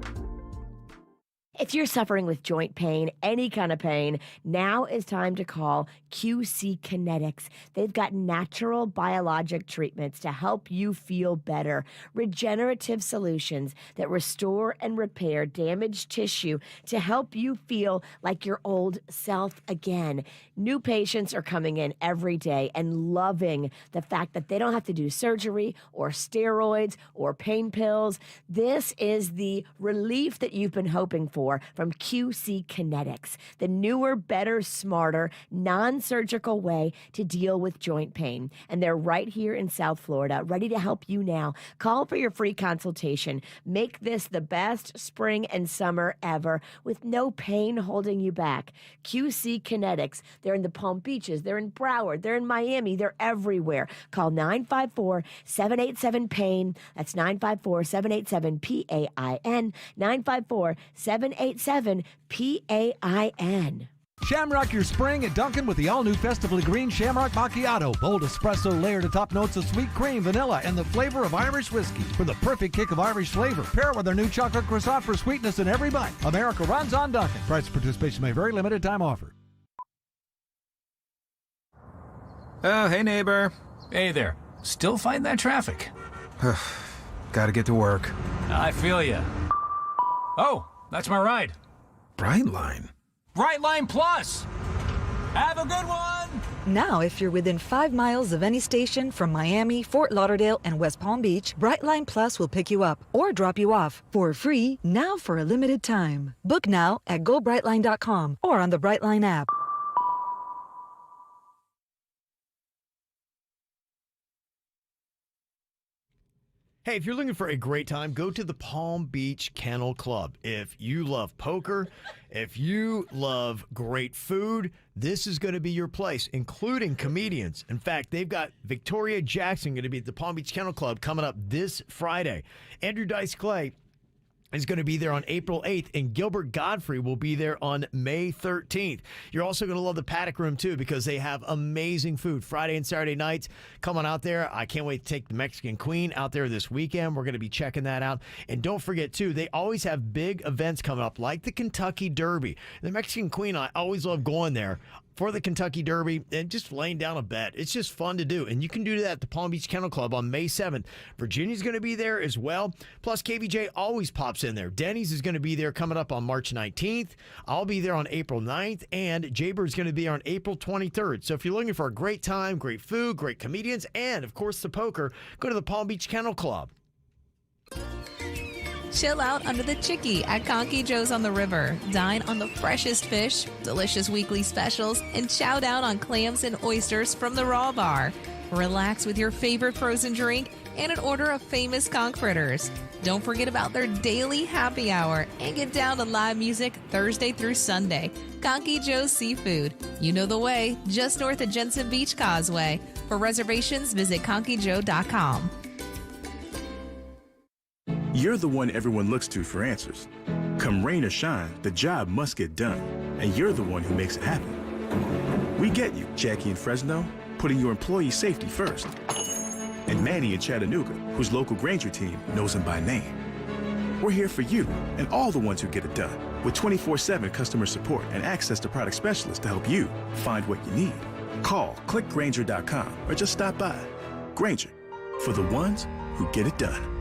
If you're suffering with joint pain, any kind of pain, now is time to call QC Kinetics. They've got natural biologic treatments to help you feel better. Regenerative solutions that restore and repair damaged tissue to help you feel like your old self again. New patients are coming in every day and loving the fact that they don't have to do surgery or steroids or pain pills. This is the relief that you've been hoping for from QC Kinetics, the newer, better, smarter, non-surgical way to deal with joint pain. And they're right here in South Florida, ready to help you now. Call for your free consultation. Make this the best spring and summer ever with no pain holding you back. QC Kinetics, they're in the Palm Beaches, they're in Broward, they're in Miami, they're everywhere. Call 954-787-PAIN. That's 954-787-PAIN. 954-787-PAIN. Shamrock your spring at Dunkin' with the all-new Festively Green Shamrock Macchiato. Bold espresso layered atop notes of sweet cream, vanilla, and the flavor of Irish whiskey. For the perfect kick of Irish flavor, pair it with our new chocolate croissant for sweetness in every bite. America runs on Dunkin'. Price participation may vary. Limited time offer. Oh, hey, neighbor. Hey there. Still fighting that traffic? Gotta get to work. I feel ya. Oh, that's my ride. Brightline. Brightline Plus! Have a good one! Now, if you're within 5 miles of any station from Miami, Fort Lauderdale, and West Palm Beach, Brightline Plus will pick you up or drop you off for free now for a limited time. Book now at GoBrightline.com or on the Brightline app. Hey, if you're looking for a great time, go to the Palm Beach Kennel Club. If you love poker, if you love great food, this is going to be your place, including comedians. In fact, they've got Victoria Jackson going to be at the Palm Beach Kennel Club coming up this Friday. Andrew Dice Clay is going to be there on April 8th, and Gilbert Godfrey will be there on May 13th. You're also going to love the Paddock Room, too, because they have amazing food Friday and Saturday nights. Come on out there. I can't wait to take the Mexican Queen out there this weekend. We're going to be checking that out. And don't forget, too, they always have big events coming up, like the Kentucky Derby. The Mexican Queen, I always love going there for the Kentucky Derby and just laying down a bet. It's just fun to do. And you can do that at the Palm Beach Kennel Club on May 7th. Virginia's going to be there as well. Plus, KVJ always pops in there. Denny's is going to be there coming up on March 19th. I'll be there on April 9th. And Jaybir's going to be on April 23rd. So if you're looking for a great time, great food, great comedians, and, of course, the poker, go to the Palm Beach Kennel Club. Chill out under the Chicky at Conky Joe's on the river. Dine on the freshest fish, delicious weekly specials, and chow down on clams and oysters from the Raw Bar. Relax with your favorite frozen drink and an order of famous conch fritters. Don't forget about their daily happy hour and get down to live music Thursday through Sunday. Conky Joe's Seafood. You know the way, just north of Jensen Beach Causeway. For reservations, visit conkyjoe.com. You're the one everyone looks to for answers. Come rain or shine, the job must get done. And you're the one who makes it happen. We get you, Jackie in Fresno, putting your employee safety first. And Manny in Chattanooga, whose local Granger team knows him by name. We're here for you and all the ones who get it done, with 24/7 customer support and access to product specialists to help you find what you need. Call clickgranger.com or just stop by. Granger, for the ones who get it done.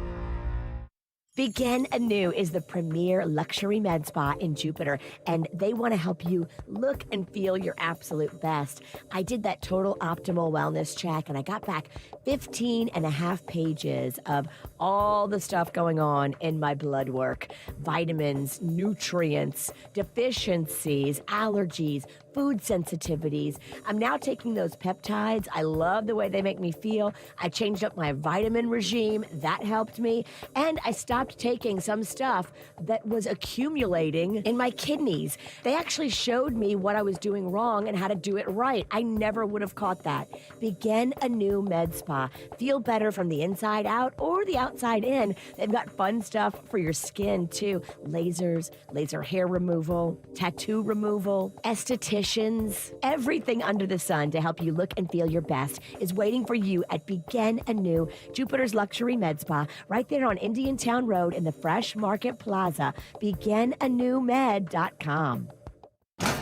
Begin Anew is the premier luxury med spa in Jupiter, and they want to help you look and feel your absolute best. I did that total optimal wellness check, and I got back 15 and a half pages of all the stuff going on in my blood work. Vitamins, nutrients, deficiencies, allergies, food sensitivities. I'm now taking those peptides. I love the way they make me feel. I changed up my vitamin regime. That helped me. And I stopped taking some stuff that was accumulating in my kidneys. They actually showed me what I was doing wrong and how to do it right. I never would have caught that. Begin Anew med spa. Feel better from the inside out or the outside in. They've got fun stuff for your skin too. Lasers, laser hair removal, tattoo removal, estheticians, everything under the sun to help you look and feel your best is waiting for you at Begin Anew, Jupiter's luxury med spa, right there on Indiantown Road in the Fresh Market Plaza. BeginAnewMed.com.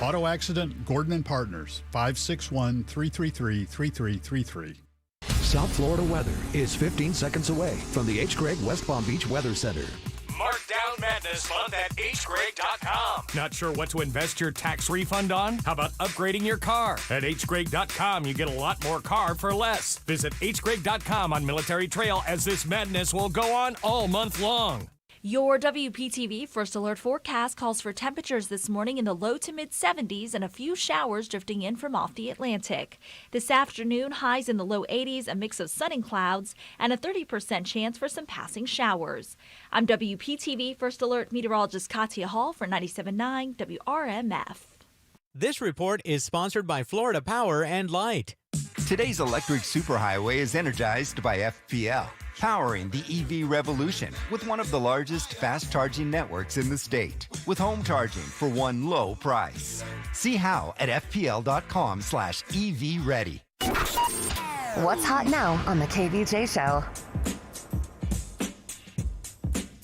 Auto accident, Gordon and Partners, 561-333-3333. South Florida weather is 15 seconds away from the H. Gregg West Palm Beach Weather Center. Mark down Madness Month at hgregg.com. Not sure what to invest your tax refund on? How about upgrading your car? At hgregg.com, you get a lot more car for less. Visit hgregg.com on Military Trail, as this madness will go on all month long. Your WPTV First Alert forecast calls for temperatures this morning in the low to mid 70s and a few showers drifting in from off the Atlantic. This afternoon, highs in the low 80s, a mix of sun and clouds, and a 30% chance for some passing showers. I'm WPTV First Alert meteorologist Katia Hall for 97.9 WRMF. This report is sponsored by Florida Power and Light. Today's electric superhighway is energized by FPL, powering the EV revolution with one of the largest fast charging networks in the state, with home charging for one low price. See how at fpl.com/EV ready. What's hot now on the KVJ show?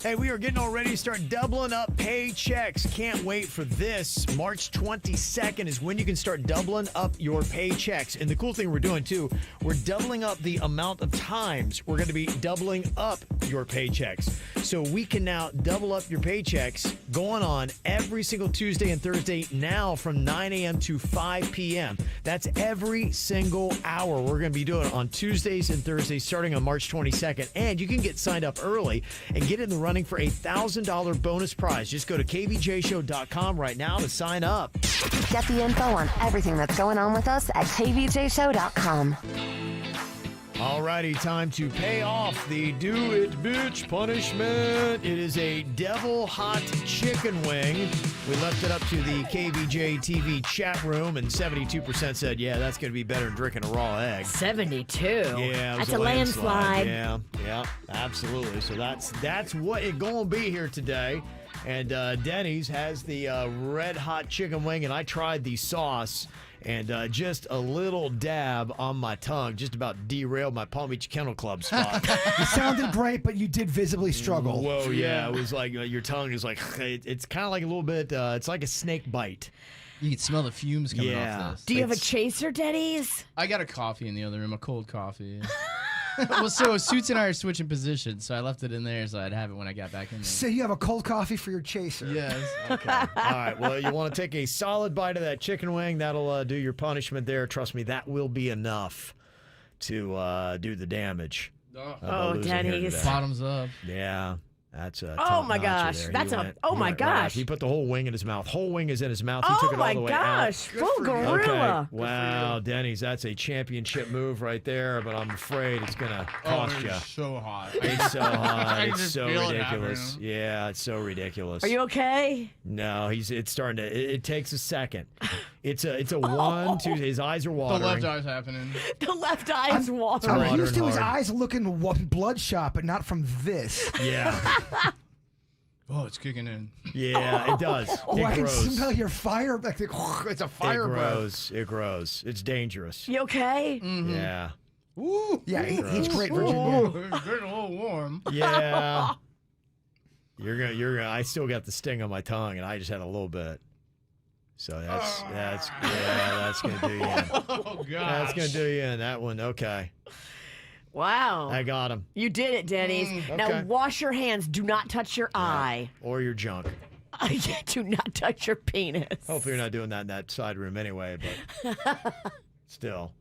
Hey, we are getting all ready to start doubling up paychecks. Can't wait for this. March 22nd is when you can start doubling up your paychecks. And the cool thing we're doing, too, we're doubling up the amount of times we're going to be doubling up your paychecks. So we can now double up your paychecks going on every single Tuesday and Thursday now from 9 a.m. to 5 p.m. That's every single hour. We're going to be doing it on Tuesdays and Thursdays starting on March 22nd. And you can get signed up early and get in the running for a $1,000 bonus prize. Just go to kvjshow.com right now to sign up. Get the info on everything that's going on with us at kvjshow.com. Alrighty, time to pay off the Do It Bitch punishment. It is a devil hot chicken wing. We left it up to the KVJ TV chat room, and 72% said, yeah, that's going to be better than drinking a raw egg. 72? Yeah, it was that's a landslide. Yeah, absolutely. So that's what it's going to be here today. And Denny's has the red hot chicken wing, and I tried the sauce. And just a little dab on my tongue just about derailed my Palm Beach Kennel Club spot. You sounded great, but you did visibly struggle. Whoa, yeah. It was like your tongue is like, it's kind of like a little bit, it's like a snake bite. You can smell the fumes coming off this. Do you have a chaser, Denny's? I got a coffee in the other room, a cold coffee. Well, so Suits and I are switching positions, so I left it in there so I'd have it when I got back in there. So you have a cold coffee for your chaser. Yes. Okay. All right. Well, you want to take a solid bite of that chicken wing. That'll do your punishment there. Trust me, that will be enough to do the damage. Oh, Denny's. Bottoms up. Yeah. That's a Oh my top-notcher gosh. there. That's He a- went- oh he my went right gosh. up. He put the whole wing in his mouth. Whole wing is in his mouth. He Oh took it my all the way gosh. out. Full gorilla. Okay. Wow, Denny's, that's a championship move right there, but I'm afraid it's going to cost you. It's so hot. It's so hot. I It's just so feel it ridiculous. happening. Yeah, it's so ridiculous. Are you okay? No, it's starting to. It takes a second. It's a 1, 2. His eyes are The watering. left eye's happening. The left eye is watering. I'm Watering used to his hard. eyes looking bloodshot, but not from this. Yeah. Oh, it's kicking in. Yeah, it does. Oh, It I can grows. smell your fire. Like, it's a fire It breath. grows. It grows. It's dangerous. You okay? Yeah. Ooh. Yeah, he's great, Virginia. It's getting a little warm. Yeah. You're gonna. I still got the sting on my tongue, and I just had a little bit. So that's gonna do you in. Oh god. That's gonna do you in. That one. Okay. Wow. I got him. You did it, Denny's. Now Okay. wash your hands. Do not touch your eye. Or your junk. Do not touch your penis. Hopefully you're not doing that in that side room anyway, but still.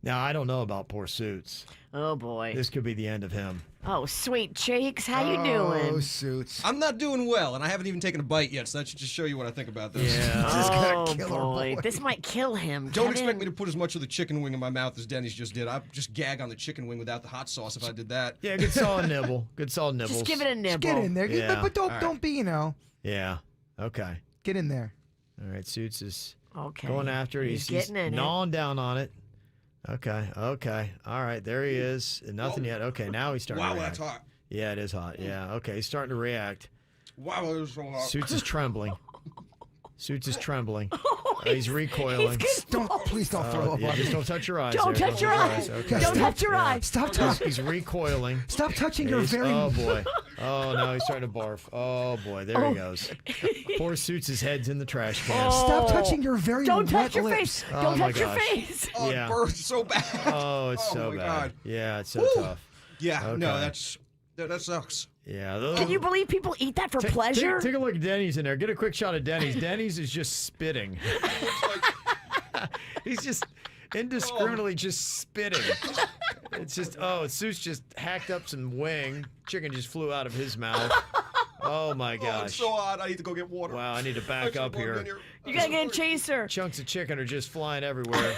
Now, I don't know about poor Suits. Oh, boy. This could be the end of him. Oh, sweet cheeks. How you Oh, doing? Suits. I'm not doing well, and I haven't even taken a bite yet, so that should just show you what I think about this. Oh, boy. This might kill him. Don't Kevin. expect me to put as much of the chicken wing in my mouth as Denny's just did. I'd just gag on the chicken wing without the hot sauce if I did that. Yeah, good solid nibble. Good solid nibbles. Just give it a nibble. Get in there. Yeah. But don't All right. don't be, Yeah. Okay. Get in there. All right. Suits is Okay. going after it. He's getting in it. gnawing down on it. Okay. Okay. All right. There he is. Nothing yet. Okay. Now he's starting Wow, to react. that's hot. Yeah, it is hot. Yeah. Okay. He's starting to react. Wow, that is so hot. Suits is trembling. Suits is trembling. He's recoiling. Please don't throw up. Yeah, on just me. don't touch your eyes. Don't there. touch your eyes. Okay. Don't touch your Yeah. eyes. Stop He's, touching. he's recoiling. Stop touching your very. Oh boy. Oh no, he's starting to barf. Oh boy, there he goes. Poor Suits' head's in the trash can. Stop touching your very Don't wet touch your lips. face. Oh, Don't my touch your gosh. face. Oh, Yeah. it burns so bad. Oh, it's so my bad. God. Yeah, it's so Woo. tough. Yeah, no, Okay. that sucks. Yeah. Can you believe people eat that for pleasure? Take a look at Denny's in there. Get a quick shot of Denny's. Denny's is just spitting. He's just indiscriminately just spitting. It's just, Suits just hacked up some wing. Chicken just flew out of his mouth. Oh my Oh, gosh. it's so hot. I need to go get water. Wow, I need to back up here. You gotta get a chaser. Chunks of chicken are just flying everywhere.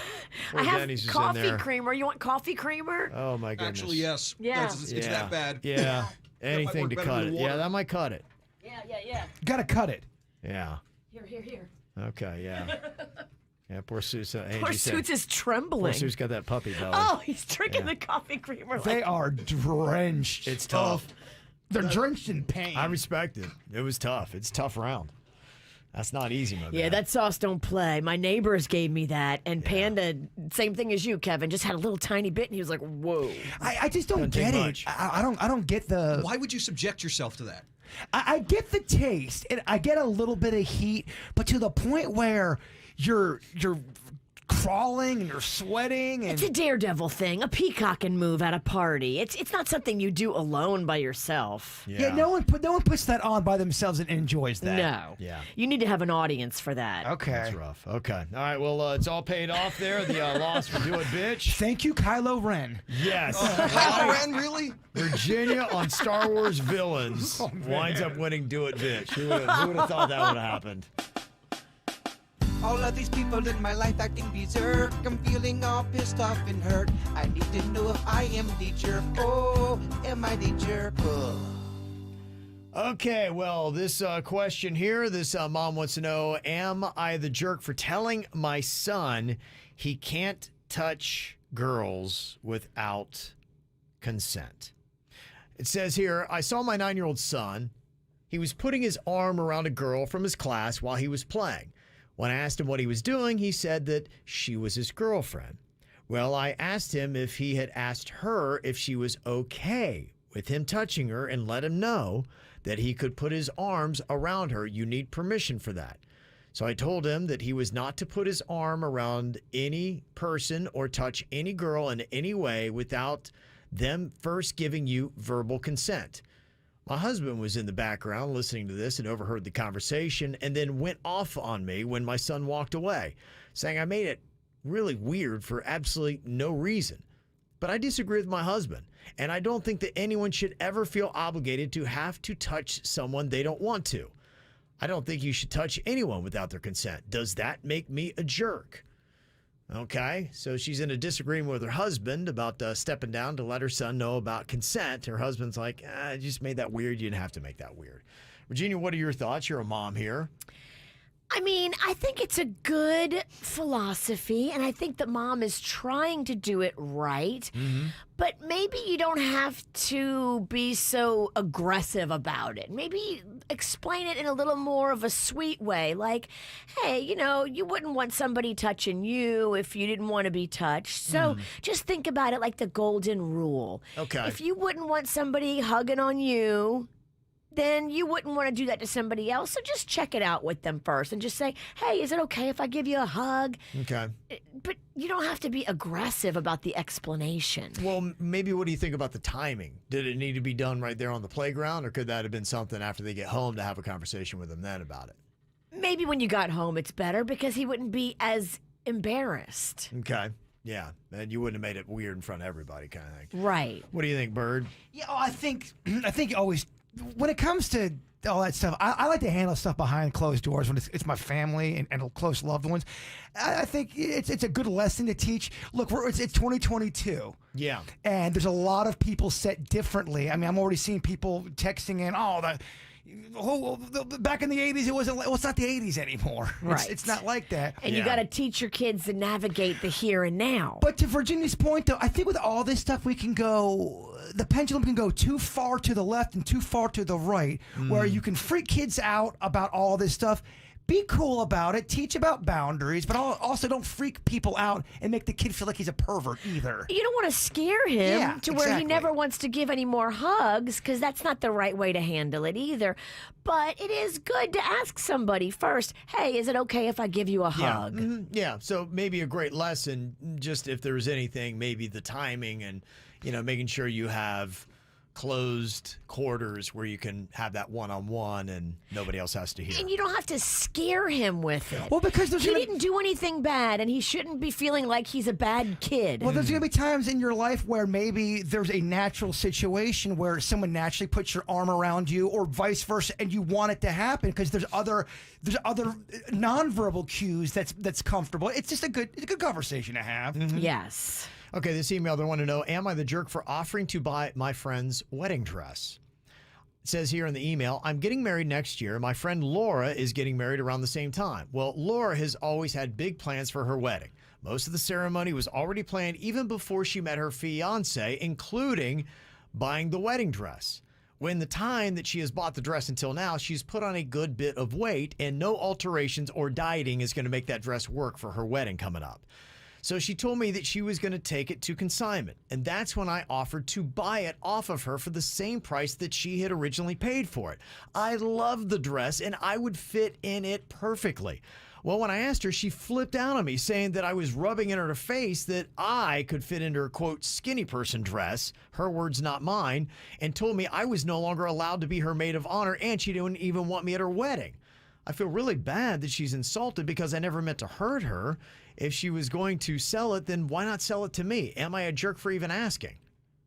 Poor I have Denny's is in coffee there. creamer. You want coffee creamer? Oh my goodness. Actually, yes. Yeah. It's that bad. Yeah. Anything work to better cut than it. water. Yeah, that might cut it. Yeah. Gotta cut it. Yeah. Here. Okay, yeah. Yeah, poor Suits. Poor Suits is trembling. Poor Suits got that puppy belly. Oh, he's drinking Yeah. the coffee creamer. They like, are drenched. It's tough. They're drenched in pain. I respect it. It was tough. It's a tough round. That's not easy, my Yeah, man. that sauce don't play. My neighbors gave me that, and Panda, same thing as you, Kevin, just had a little tiny bit, and he was like, "Whoa!" I just don't Doesn't take get it. much. I don't get the. Why would you subject yourself to that? I get the taste, and I get a little bit of heat, but to the point where you're crawling and you're sweating and It's a daredevil thing, a peacocking move at a party. It's not something you do alone by yourself. yeah, no one puts that on by themselves and enjoys that. No. Yeah. You need to have an audience for that. Okay. That's rough. Okay. All right. Well, it's all paid off there. The loss for Do It Bitch. Thank you, Kylo Ren. Yes. Kylo Ren, really? Virginia on Star Wars villains winds up winning Do It Bitch. Who would have thought that would have happened? All of these people in my life acting berserk. I'm feeling all pissed off and hurt. I need to know if I am the jerk. Oh, am I the jerk? Oh. Okay, well, this question here, this mom wants to know, am I the jerk for telling my son he can't touch girls without consent? It says here, I saw my 9-year-old son. He was putting his arm around a girl from his class while he was playing. When I asked him what he was doing, he said that she was his girlfriend. Well, I asked him if he had asked her if she was okay with him touching her and let him know that he could put his arms around her. You need permission for that. So I told him that he was not to put his arm around any person or touch any girl in any way without them first giving you verbal consent. My husband was in the background listening to this and overheard the conversation and then went off on me when my son walked away, saying I made it really weird for absolutely no reason. but I disagree with my husband. And I don't think that anyone should ever feel obligated to have to touch someone they don't want to. I don't think you should touch anyone without their consent. Does that make me a jerk? Okay, so she's in a disagreement with her husband about stepping down to let her son know about consent. Her husband's like, I just made that weird. You didn't have to make that weird. Virginia, what are your thoughts? You're a mom here. I mean, I think it's a good philosophy, and I think that mom is trying to do it right. But maybe you don't have to be so aggressive about it. Maybe explain it in a little more of a sweet way. Like, hey, you know, you wouldn't want somebody touching you if you didn't want to be touched. So just think about it like the golden rule. Okay. If you wouldn't want somebody hugging on you, then you wouldn't want to do that to somebody else. So just check it out with them first and just say, hey, is it okay if I give you a hug? Okay. But you don't have to be aggressive about the explanation. Well, maybe what do you think about the timing? Did it need to be done right there on the playground, or could that have been something after they get home to have a conversation with them then about it? Maybe when you got home, it's better because he wouldn't be as embarrassed. Okay. Yeah. And you wouldn't have made it weird in front of everybody kind of thing. Right. What do you think, Bird? Yeah, I think always when it comes to all that stuff, I like to handle stuff behind closed doors when it's my family and close loved ones. I think it's a good lesson to teach. Look, it's 2022. Yeah. And there's a lot of people set differently. I mean, I'm already seeing people texting in, back in the 80s, it wasn't. Well, it's not the 80s anymore. Right. It's not like that. And you got to teach your kids to navigate the here and now. But to Virginia's point, though, I think with all this stuff, the pendulum can go too far to the left and too far to the right, where you can freak kids out about all this stuff. Be cool about it. Teach about boundaries, but also don't freak people out and make the kid feel like he's a pervert either. You don't want to scare him to where he exactly. never wants to give any more hugs, because that's not the right way to handle it either. But it is good to ask somebody first, hey, is it okay if I give you a hug? Yeah. So maybe a great lesson, just if there's anything, maybe the timing and, making sure you have closed quarters where you can have that one-on-one and nobody else has to hear. And you don't have to scare him with it. Well, because he didn't do anything bad, and he shouldn't be feeling like he's a bad kid. Well, there's going to be times in your life where maybe there's a natural situation where someone naturally puts your arm around you, or vice versa, and you want it to happen because there's other nonverbal cues that's comfortable. It's just a good conversation to have. Yes. Okay, this email, they want to know, am I the jerk for offering to buy my friend's wedding dress? It says here in the email, I'm getting married next year. My friend Laura is getting married around the same time. Well, Laura has always had big plans for her wedding. Most of the ceremony was already planned even before she met her fiancé, including buying the wedding dress. When the time that she has bought the dress until now, she's put on a good bit of weight, and no alterations or dieting is going to make that dress work for her wedding coming up. So she told me that she was going to take it to consignment, and that's when I offered to buy it off of her for the same price that she had originally paid for it. I love the dress, and I would fit in it perfectly. Well, when I asked her, she flipped out on me, saying that I was rubbing in her face that I could fit into her, quote, skinny person dress, her words, not mine, and told me I was no longer allowed to be her maid of honor, and she didn't even want me at her wedding. I feel really bad that she's insulted because I never meant to hurt her. If she was going to sell it, then why not sell it to me? Am I a jerk for even asking?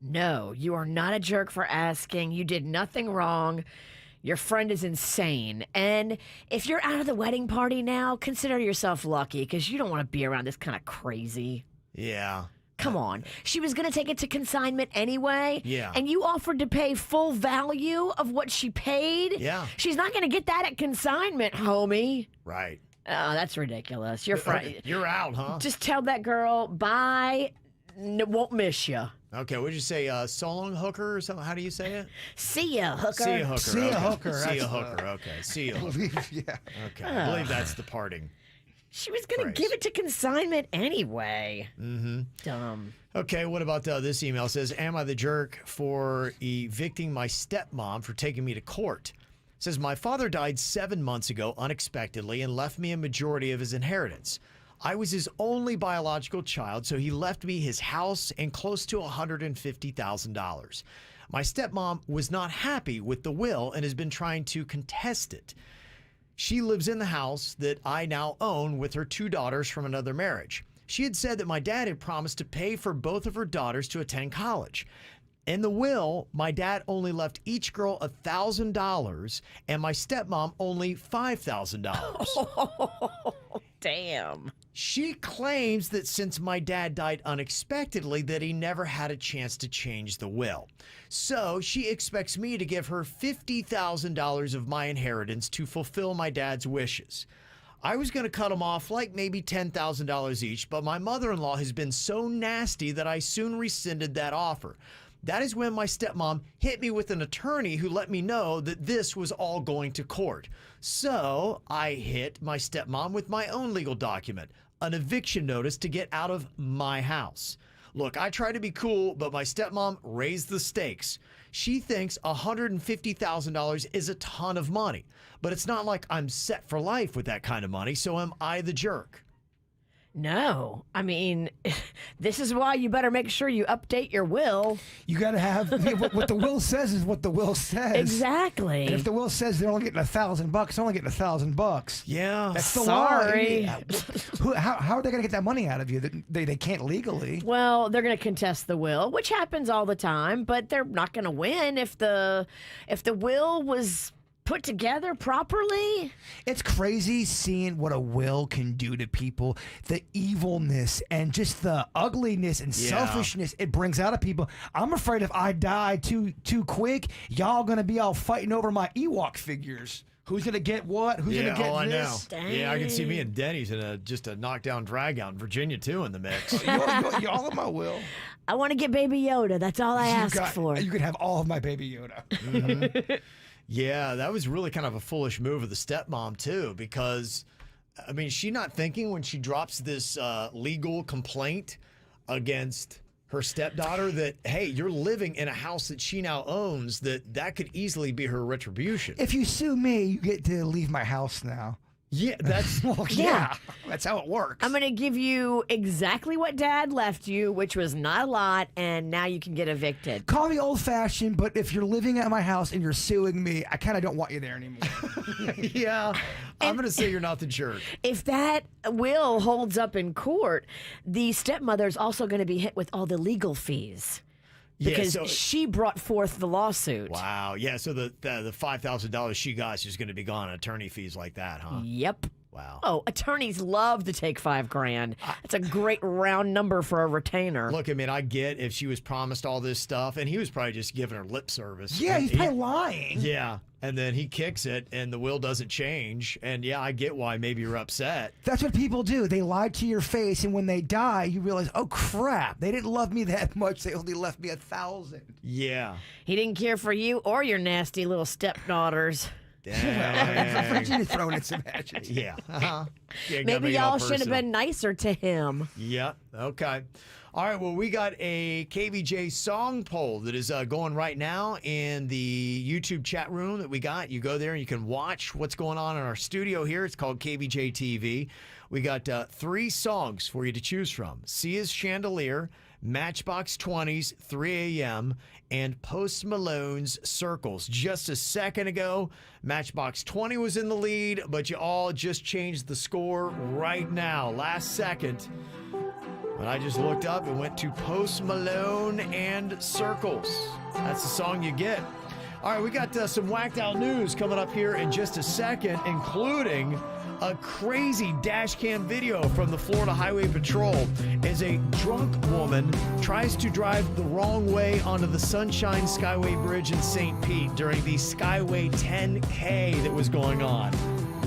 No, you are not a jerk for asking. You did nothing wrong. Your friend is insane. And if you're out of the wedding party now, consider yourself lucky, because you don't want to be around this kind of crazy. Yeah. Come on. She was going to take it to consignment anyway. Yeah. And you offered to pay full value of what she paid. Yeah. She's not going to get that at consignment, homie. Right. Oh, that's ridiculous. You're You're out, huh? Just tell that girl, bye, won't miss you. Okay, what did you say? So long, hooker, or something? How do you say it? See ya, hooker. See ya, hooker. See ya, hooker. See ya, That's hooker. Okay, see ya. I Hooker. believe, yeah. Okay, I believe that's the parting. She was going to phrase. give it to consignment anyway. Dumb. Okay, what about this email? It says, am I the jerk for evicting my stepmom for taking me to court? It says, my father died 7 months ago unexpectedly and left me a majority of his inheritance. I was his only biological child, so he left me his house and close to $150,000. My stepmom was not happy with the will and has been trying to contest it. She lives in the house that I now own with her 2 daughters from another marriage. She had said that my dad had promised to pay for both of her daughters to attend college. In the will, my dad only left each girl $1,000 and my stepmom only $5,000. Damn. She claims that since my dad died unexpectedly, that he never had a chance to change the will. So she expects me to give her $50,000 of my inheritance to fulfill my dad's wishes. I was going to cut them off like maybe $10,000 each, but my mother-in-law has been so nasty that I soon rescinded that offer. That is when my stepmom hit me with an attorney who let me know that this was all going to court. So I hit my stepmom with my own legal document, an eviction notice to get out of my house. Look, I try to be cool, but my stepmom raised the stakes. She thinks $150,000 is a ton of money, but it's not like I'm set for life with that kind of money, so am I the jerk? No. I mean, this is why you better make sure you update your will. You got to have what the will says is what the will says. Exactly. And if the will says they're only getting $1,000, they're only getting $1,000. Yeah. That's the Sorry. law. How are they going to get that money out of you? They can't legally. Well, they're going to contest the will, which happens all the time, but they're not going to win if the will was put together properly. It's crazy seeing what a will can do to people, the evilness and just the ugliness and selfishness it brings out of people. I'm afraid if I die too quick, y'all gonna be all fighting over my Ewok figures. Who's gonna get what? Who's gonna get I this? know. Yeah, I can see me and Denny's in just a knockdown drag out in Virginia too in the mix. You're all in my will. I want to get Baby Yoda. That's all I ask for. You could have all of my Baby Yoda. Mm-hmm. Yeah, that was really kind of a foolish move of the stepmom, too, because, I mean, is she not thinking when she drops this legal complaint against her stepdaughter that, hey, you're living in a house that she now owns, that could easily be her retribution? If you sue me, you get to leave my house now. Yeah, that's well, yeah, that's how it works. I'm going to give you exactly what Dad left you, which was not a lot, and now you can get evicted. Call me old-fashioned, but if you're living at my house and you're suing me, I kind of don't want you there anymore. Yeah, I'm going to say you're not the jerk. If that will holds up in court, the stepmother's also going to be hit with all the legal fees. Because she brought forth the lawsuit. Wow. Yeah. So the $5,000 she got is going to be gone on attorney fees like that, huh? Yep. Wow. Oh, attorneys love to take $5,000. It's a great round number for a retainer. Look, I mean, I get if she was promised all this stuff, and he was probably just giving her lip service. Yeah, he's probably lying. Yeah. And then he kicks it, and the will doesn't change. And yeah, I get why maybe you're upset. That's what people do. They lie to your face, and when they die, you realize, oh crap, they didn't love me that much. They only left me $1,000. Yeah. He didn't care for you or your nasty little stepdaughters. Dang. Virginia throwing in some matches. Yeah. Uh-huh. Maybe y'all should have been nicer to him. Yeah. Okay. All right. Well, we got a KVJ song poll that is going right now in the YouTube chat room that we got. You go there and you can watch what's going on in our studio here. It's called KVJ TV. We got 3 songs for you to choose from: Sia's Chandelier, Matchbox 20's 3 a.m., and Post Malone's Circles. Just a second ago, Matchbox 20 was in the lead, but you all just changed the score right now. Last second, when I just looked up, it went to Post Malone and Circles. That's the song you get. All right, we got some whacked out news coming up here in just a second, including a crazy dash cam video from the Florida Highway Patrol as a drunk woman tries to drive the wrong way onto the Sunshine Skyway Bridge in St. Pete during the Skyway 10K that was going on.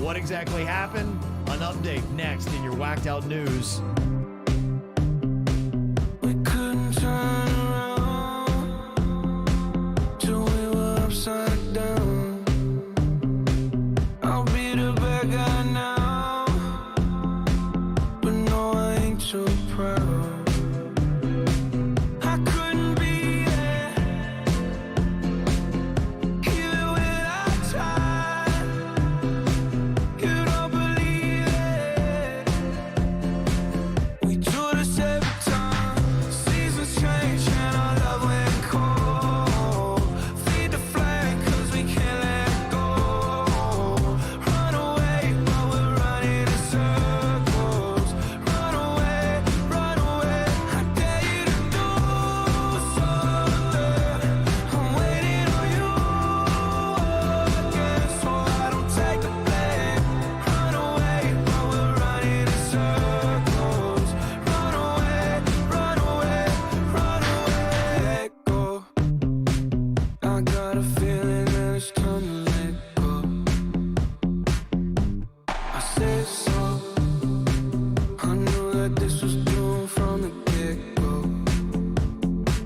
What exactly happened? An update next in your whacked out news. We couldn't turn around till we were upside down. I'll be the bad guy now, but no, I ain't too proud. I couldn't be there, even when I tried. You don't believe it. I said so. I knew that this was doomed from the get-go.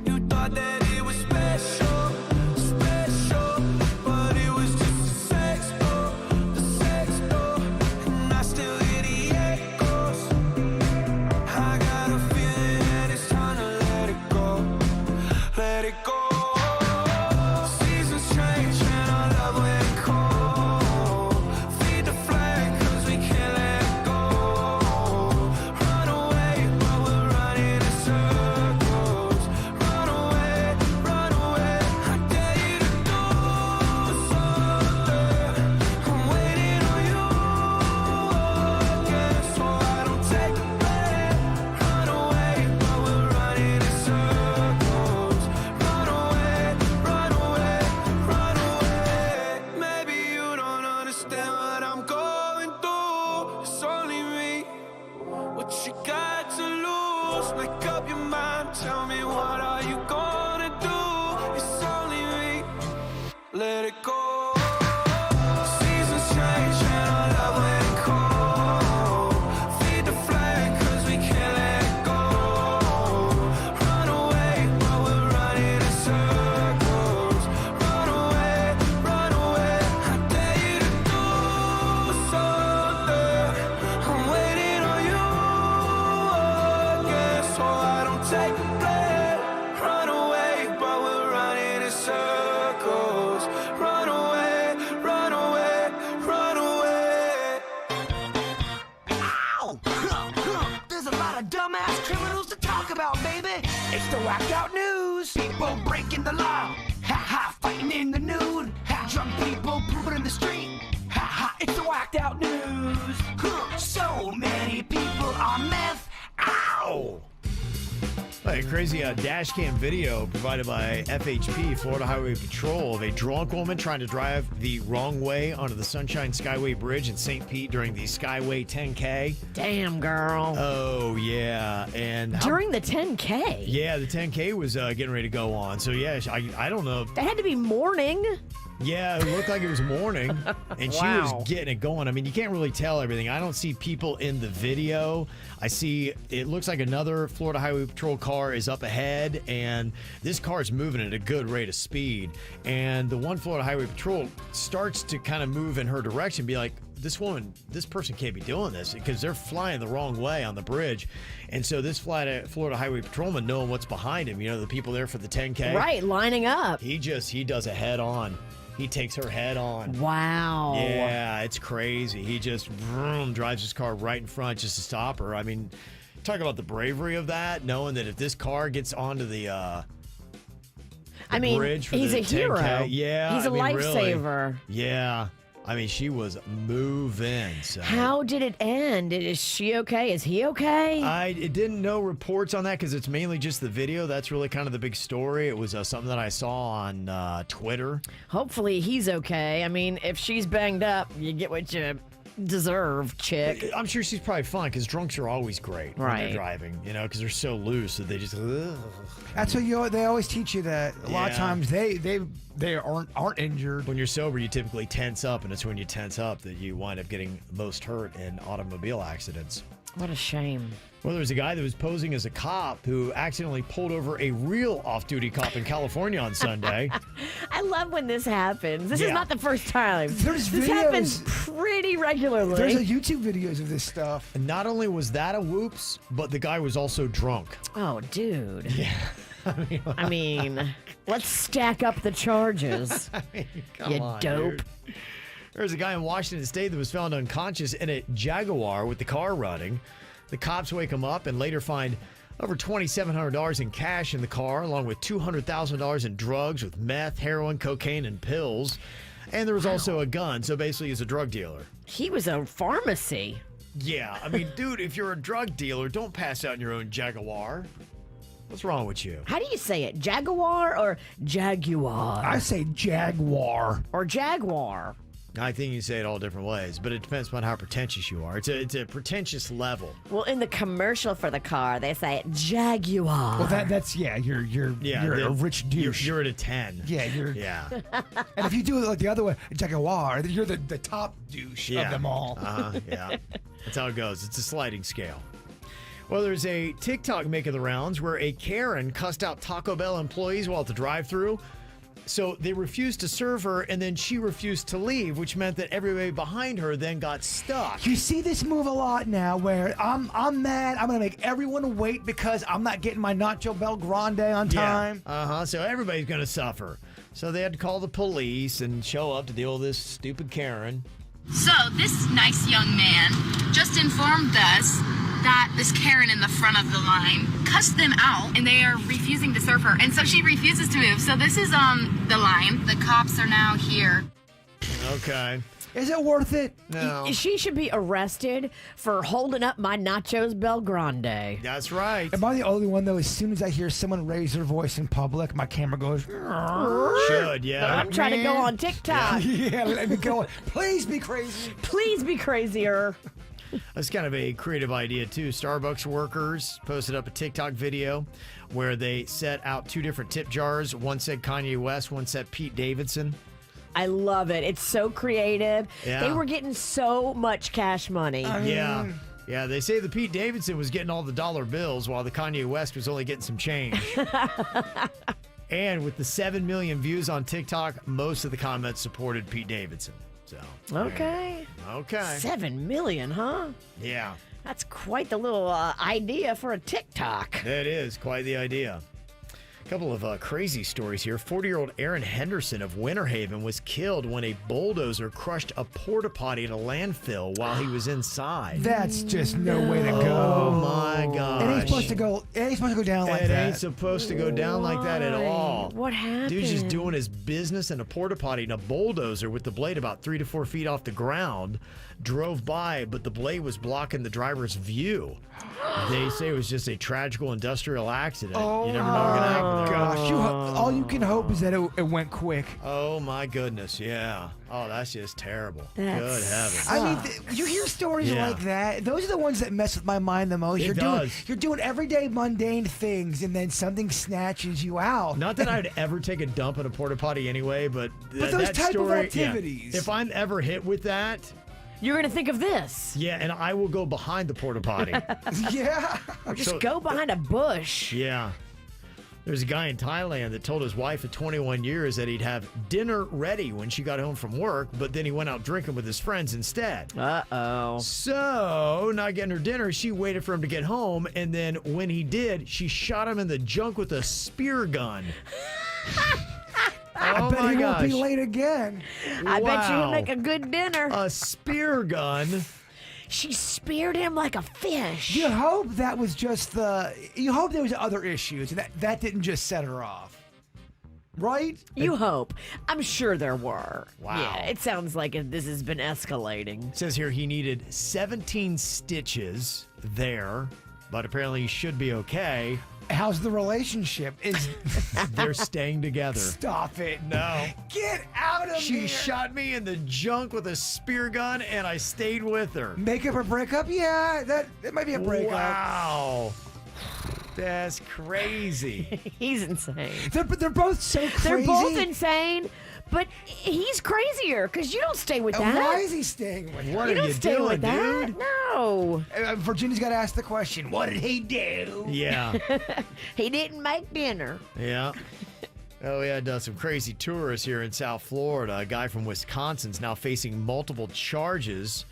You thought that it was special, special, but it was just a sex door, the sex door, and I still hear the echoes. I got a feeling that it's time to let it go, let it go. Seasons change and our love went cold. Feed the flame 'cause we can't let it go. Run away, but we're running in circles. Run away, run away. I dare you to do something. I'm waiting on you again, so I don't take the blame. Run away, but we're running in circles. Run away, run away, run away. Maybe you don't understand what I'm going through. It's only me. What you got to lose? Make up your mind. Tell me, what are you gonna do? It's only me. Let it go. Seasons change and our love went cold. Feed the flame 'cause we can't let it go. Run away, but we're running in circles. Run away, run away. I dare you to do something. I'm waiting on you again, so I don't take the blame. Run away, but we're running in circles. Run away, run away, run away. Ow! There's a lot of dumbass criminals to talk about, baby. It's the whacked out news. People breaking the law. Ha ha, fighting in the nude. Ha, drunk people pooping in the street. Ha ha, it's the whacked out news. So many people on meth. Ow! A crazy dash cam video provided by FHP, Florida Highway Patrol, of a drunk woman trying to drive the wrong way onto the Sunshine Skyway Bridge in St. Pete during the Skyway 10K. Damn, girl. Oh, yeah. And During the 10K? Yeah, the 10K was getting ready to go on. So, yeah, I don't know. That had to be morning. Yeah, it looked like it was morning, and she Wow. was getting it going. I mean, you can't really tell everything. I don't see people in the video. I see it looks like another Florida Highway Patrol car is up ahead, and this car is moving at a good rate of speed. And the one Florida Highway Patrol starts to kind of move in her direction, be like, this person can't be doing this because they're flying the wrong way on the bridge. And so this Florida Highway Patrolman, knowing what's behind him, the people there for the 10K. Right, lining up. He does a head on. He takes her head on. Wow. Yeah, it's crazy. He just drives his car right in front just to stop her. I mean, talk about the bravery of that, knowing that if this car gets onto the bridge for he's the a 10K, hero. yeah, He's a lifesaver. Really, yeah. I mean, she was moving. So. How did it end? Is she okay? Is he okay? I didn't know reports on that because it's mainly just the video. That's really kind of the big story. It was something that I saw on Twitter. Hopefully he's okay. I mean, if she's banged up, you get what you deserve, chick. I'm sure she's probably fine because drunks are always great when Right. they're driving, because they're so loose that they just. Ugh. That's what they always teach you, that a lot of Yeah. times they aren't injured. When you're sober, you typically tense up, and it's when you tense up that you wind up getting most hurt in automobile accidents. What a shame. Well, there was a guy that was posing as a cop who accidentally pulled over a real off-duty cop in California on Sunday. I love when this happens. This is Yeah. not the first time. There's this videos. happens pretty regularly. There's YouTube videos of this stuff. And not only was that a whoops, but the guy was also drunk. Oh, dude. Yeah. I mean, let's stack up the charges. Come you on, dope. dude. There's a guy in Washington State that was found unconscious in a Jaguar with the car running. The cops wake him up and later find over $2,700 in cash in the car, along with $200,000 in drugs with meth, heroin, cocaine, and pills. And there was also a gun, so basically he's a drug dealer. He was a pharmacy. Yeah, I mean, dude, if you're a drug dealer, don't pass out in your own Jaguar. What's wrong with you? How do you say it? Jaguar or Jaguar? I say Jaguar. Or Jaguar. I think you say it all different ways, but it depends upon how pretentious you are. It's a pretentious level. Well, in the commercial for the car, they say Jaguar. Well, that's you're a rich douche. You're at a 10. Yeah, And if you do it like the other way, Jaguar, you're the top douche of them all. Yeah. That's how it goes. It's a sliding scale. Well, there's a TikTok making the rounds where a Karen cussed out Taco Bell employees while at the drive-thru. So they refused to serve her, and then she refused to leave, which meant that everybody behind her then got stuck. You see this move a lot now where I'm mad. I'm going to make everyone wait because I'm not getting my Nacho Bel Grande on time. Yeah. So everybody's going to suffer. So they had to call the police and show up to deal with this stupid Karen. So this nice young man just informed us that this Karen in the front of the line cussed them out and they are refusing to serve her. And so she refuses to move. So this is the line. The cops are now here. Okay. Is it worth it? No. She should be arrested for holding up my Nachos Bel Grande. That's right. Am I the only one, though? As soon as I hear someone raise their voice in public, my camera goes... Should, yeah. I'm trying to go on TikTok. Yeah, let me go. Please be crazy. Please be crazier. That's kind of a creative idea, too. Starbucks workers posted up a TikTok video where they set out 2 different tip jars. One said Kanye West, one said Pete Davidson. I love it. It's so creative. Yeah. They were getting so much cash money. Yeah. Yeah, they say the Pete Davidson was getting all the dollar bills while the Kanye West was only getting some change. And with the 7 million views on TikTok, most of the comments supported Pete Davidson. So Okay. 7 million, huh? Yeah. That's quite the little idea for a TikTok. That is quite the idea. A couple of crazy stories here. 40-year-old Aaron Henderson of Winter Haven was killed when a bulldozer crushed a porta potty at a landfill while he was inside. That's just no way to go. Oh my gosh. It ain't supposed to go. It ain't supposed to go down like that. It ain't supposed to go down like that at all. What happened? Dude's just doing his business in a porta potty, and a bulldozer with the blade about 3 to 4 feet off the ground drove by, but the blade was blocking the driver's view. They say it was just a tragical industrial accident. Oh, you never know what's going to happen there. gosh. All you can hope is that it went quick. Oh, my goodness, yeah. Oh, that's just terrible. That Good heavens. I mean, you hear stories Yeah. like that. Those are the ones that mess with my mind the most. It does. You're doing everyday mundane things, and then something snatches you out. Not that I'd ever take a dump in a porta potty anyway, but those that type of story, activities. Yeah. If I'm ever hit with that, you're going to think of this. Yeah, and I will go behind the porta potty. Yeah. Or just go behind a bush. Yeah. There's a guy in Thailand that told his wife of 21 years that he'd have dinner ready when she got home from work, but then he went out drinking with his friends instead. Uh-oh. So, not getting her dinner, she waited for him to get home, and then when he did, she shot him in the junk with a spear gun. I bet my he won't be gosh. late again. I bet you Wow. would make a good dinner. A spear gun. She speared him like a fish. You hope that was just you hope there was other issues, and that didn't just set her off. Right? You hope. I'm sure there were. Wow. Yeah, it sounds like this has been escalating. It says here he needed 17 stitches there, but apparently he should be okay. How's the relationship? They're staying together. Stop it. No. Get out of She here. shot me in the junk with a spear gun, and I stayed with her. Makeup or breakup? Yeah, that might be a breakup. Wow. That's crazy. He's insane. They're both so crazy. They're both insane, but he's crazier because you don't stay with that. Why is he staying with her? What you are don't you stay doing, with that. dude? No. Virginia's got to ask the question, what did he do? Yeah. He didn't make dinner. Yeah. Oh, we had some crazy tourists here in South Florida. A guy from Wisconsin's now facing multiple charges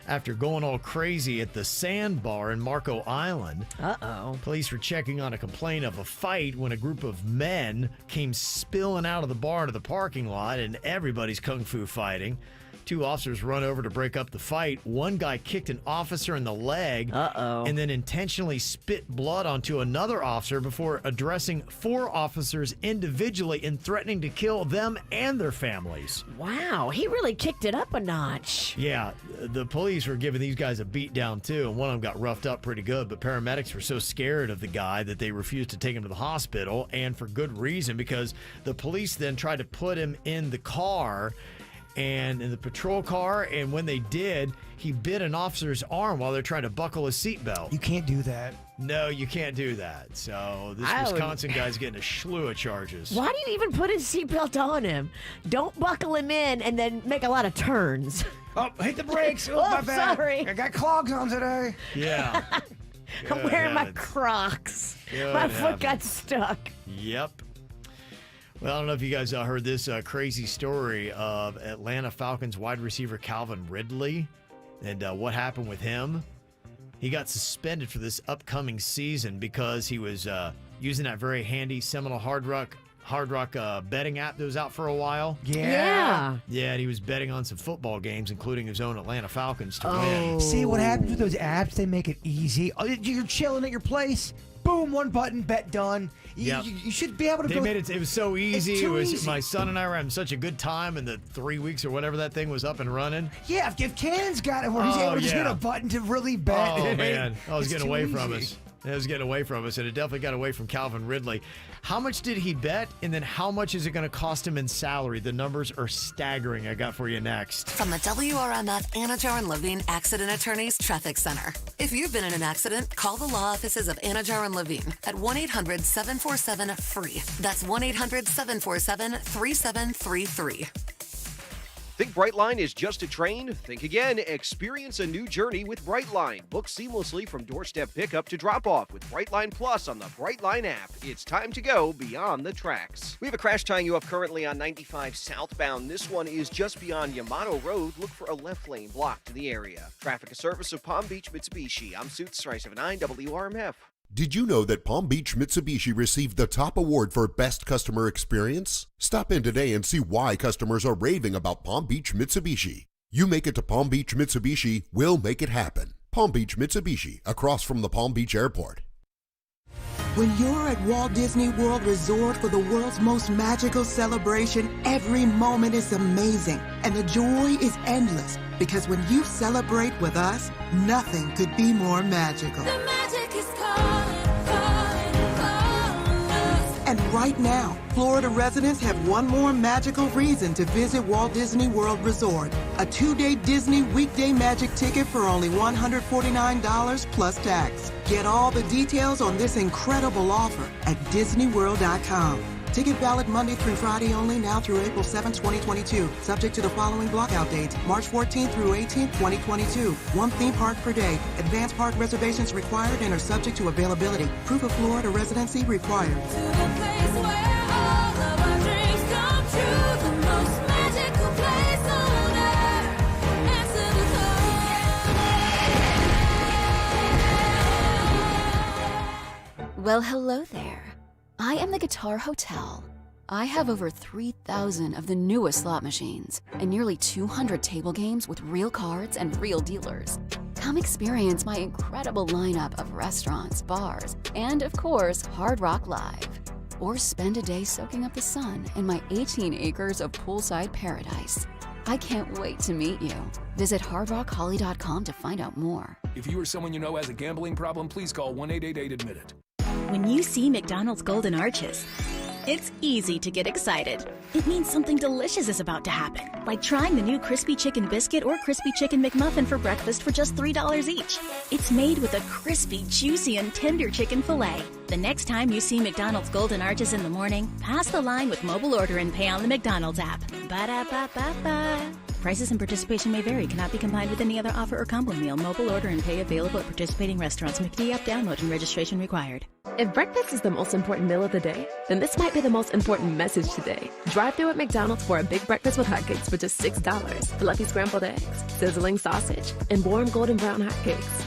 after going all crazy at the Sandbar in Marco Island. Uh-oh. Police were checking on a complaint of a fight when a group of men came spilling out of the bar into the parking lot, and everybody's kung fu fighting. 2 officers run over to break up the fight. One guy kicked an officer in the leg and then intentionally spit blood onto another officer before addressing 4 officers individually and threatening to kill them and their families. Wow, he really kicked it up a notch. Yeah, the police were giving these guys a beat down too, and one of them got roughed up pretty good, but paramedics were so scared of the guy that they refused to take him to the hospital, and for good reason, because the police then tried to put him in the car and in the patrol car. And when they did, he bit an officer's arm while they're trying to buckle his seatbelt. You can't do that. No, you can't do that. So this Wisconsin guy's getting a slew of charges. Why do you even put his seatbelt on him? Don't buckle him in and then make a lot of turns. Oh, hit the brakes. Oh, my bad. Sorry. I got clogs on today. Yeah. I'm wearing my Crocs. My foot got stuck. Yep. Well, I don't know if you guys heard this crazy story of Atlanta Falcons wide receiver Calvin Ridley and what happened with him. He got suspended for this upcoming season because he was using that very handy Seminole Hard Rock betting app that was out for a while. Yeah. Yeah, and he was betting on some football games, including his own Atlanta Falcons to win. See what happens with those apps? They make it easy. Oh, you're chilling at your place. Boom, one button, bet done. You should be able to They made it was so easy. It's too It was easy. my son and I were having such a good time in the 3 weeks or whatever that thing was up and running. Yeah, if Cannon's got it where he's able to just hit a button to really bet. Oh, man. I was It's getting too away from easy. us. It was getting away from us, and it definitely got away from Calvin Ridley. How much did he bet, and then how much is it going to cost him in salary? The numbers are staggering. I got for you next. From the WRMF Anajar and Levine Accident Attorneys Traffic Center. If you've been in an accident, call the law offices of Anajar and Levine at 1-800-747-FREE. That's 1-800-747-3733. Think Brightline is just a train? Think again. Experience a new journey with Brightline. Book seamlessly from doorstep pickup to drop-off with Brightline Plus on the Brightline app. It's time to go beyond the tracks. We have a crash tying you up currently on 95 southbound. This one is just beyond Yamato Road. Look for a left lane block to the area. Traffic is service of Palm Beach Mitsubishi. I'm Suits 379 WRMF. Did you know that Palm Beach Mitsubishi received the top award for Best Customer Experience? Stop in today and see why customers are raving about Palm Beach Mitsubishi. You make it to Palm Beach Mitsubishi, we'll make it happen. Palm Beach Mitsubishi, across from the Palm Beach Airport. When you're at Walt Disney World Resort for the world's most magical celebration, every moment is amazing and the joy is endless. Because when you celebrate with us, nothing could be more magical. The magic is calling, calling, calling us. And right now, Florida residents have one more magical reason to visit Walt Disney World Resort. A 2-day Disney weekday magic ticket for only $149 plus tax. Get all the details on this incredible offer at DisneyWorld.com. Ticket valid Monday through Friday only, now through April 7, 2022. Subject to the following blockout dates: March 14th through 18th, 2022. One theme park per day. Advanced park reservations required and are subject to availability. Proof of Florida residency required. To the place where all of our dreams come true. The most magical place on earth. Answer the call. Well, hello there. I am the Guitar Hotel. I have over 3,000 of the newest slot machines and nearly 200 table games with real cards and real dealers. Come experience my incredible lineup of restaurants, bars, and of course, Hard Rock Live. Or spend a day soaking up the sun in my 18 acres of poolside paradise. I can't wait to meet you. Visit hardrockholly.com to find out more. If you or someone you know has a gambling problem, please call 1-888-ADMIT-IT. When you see McDonald's Golden Arches, it's easy to get excited. It means something delicious is about to happen, like trying the new Crispy Chicken Biscuit or Crispy Chicken McMuffin for breakfast for just $3 each. It's made with a crispy, juicy, and tender chicken filet. The next time you see McDonald's Golden Arches in the morning, pass the line with mobile order and pay on the McDonald's app. Ba-da-ba-ba-ba. Prices and participation may vary. Cannot be combined with any other offer or combo meal. Mobile order and pay available at participating restaurants. McD app download and registration required. If breakfast is the most important meal of the day, then this might be the most important message today. Drive through at McDonald's for a big breakfast with hotcakes for just $6. Fluffy scrambled eggs, sizzling sausage, and warm golden brown hotcakes.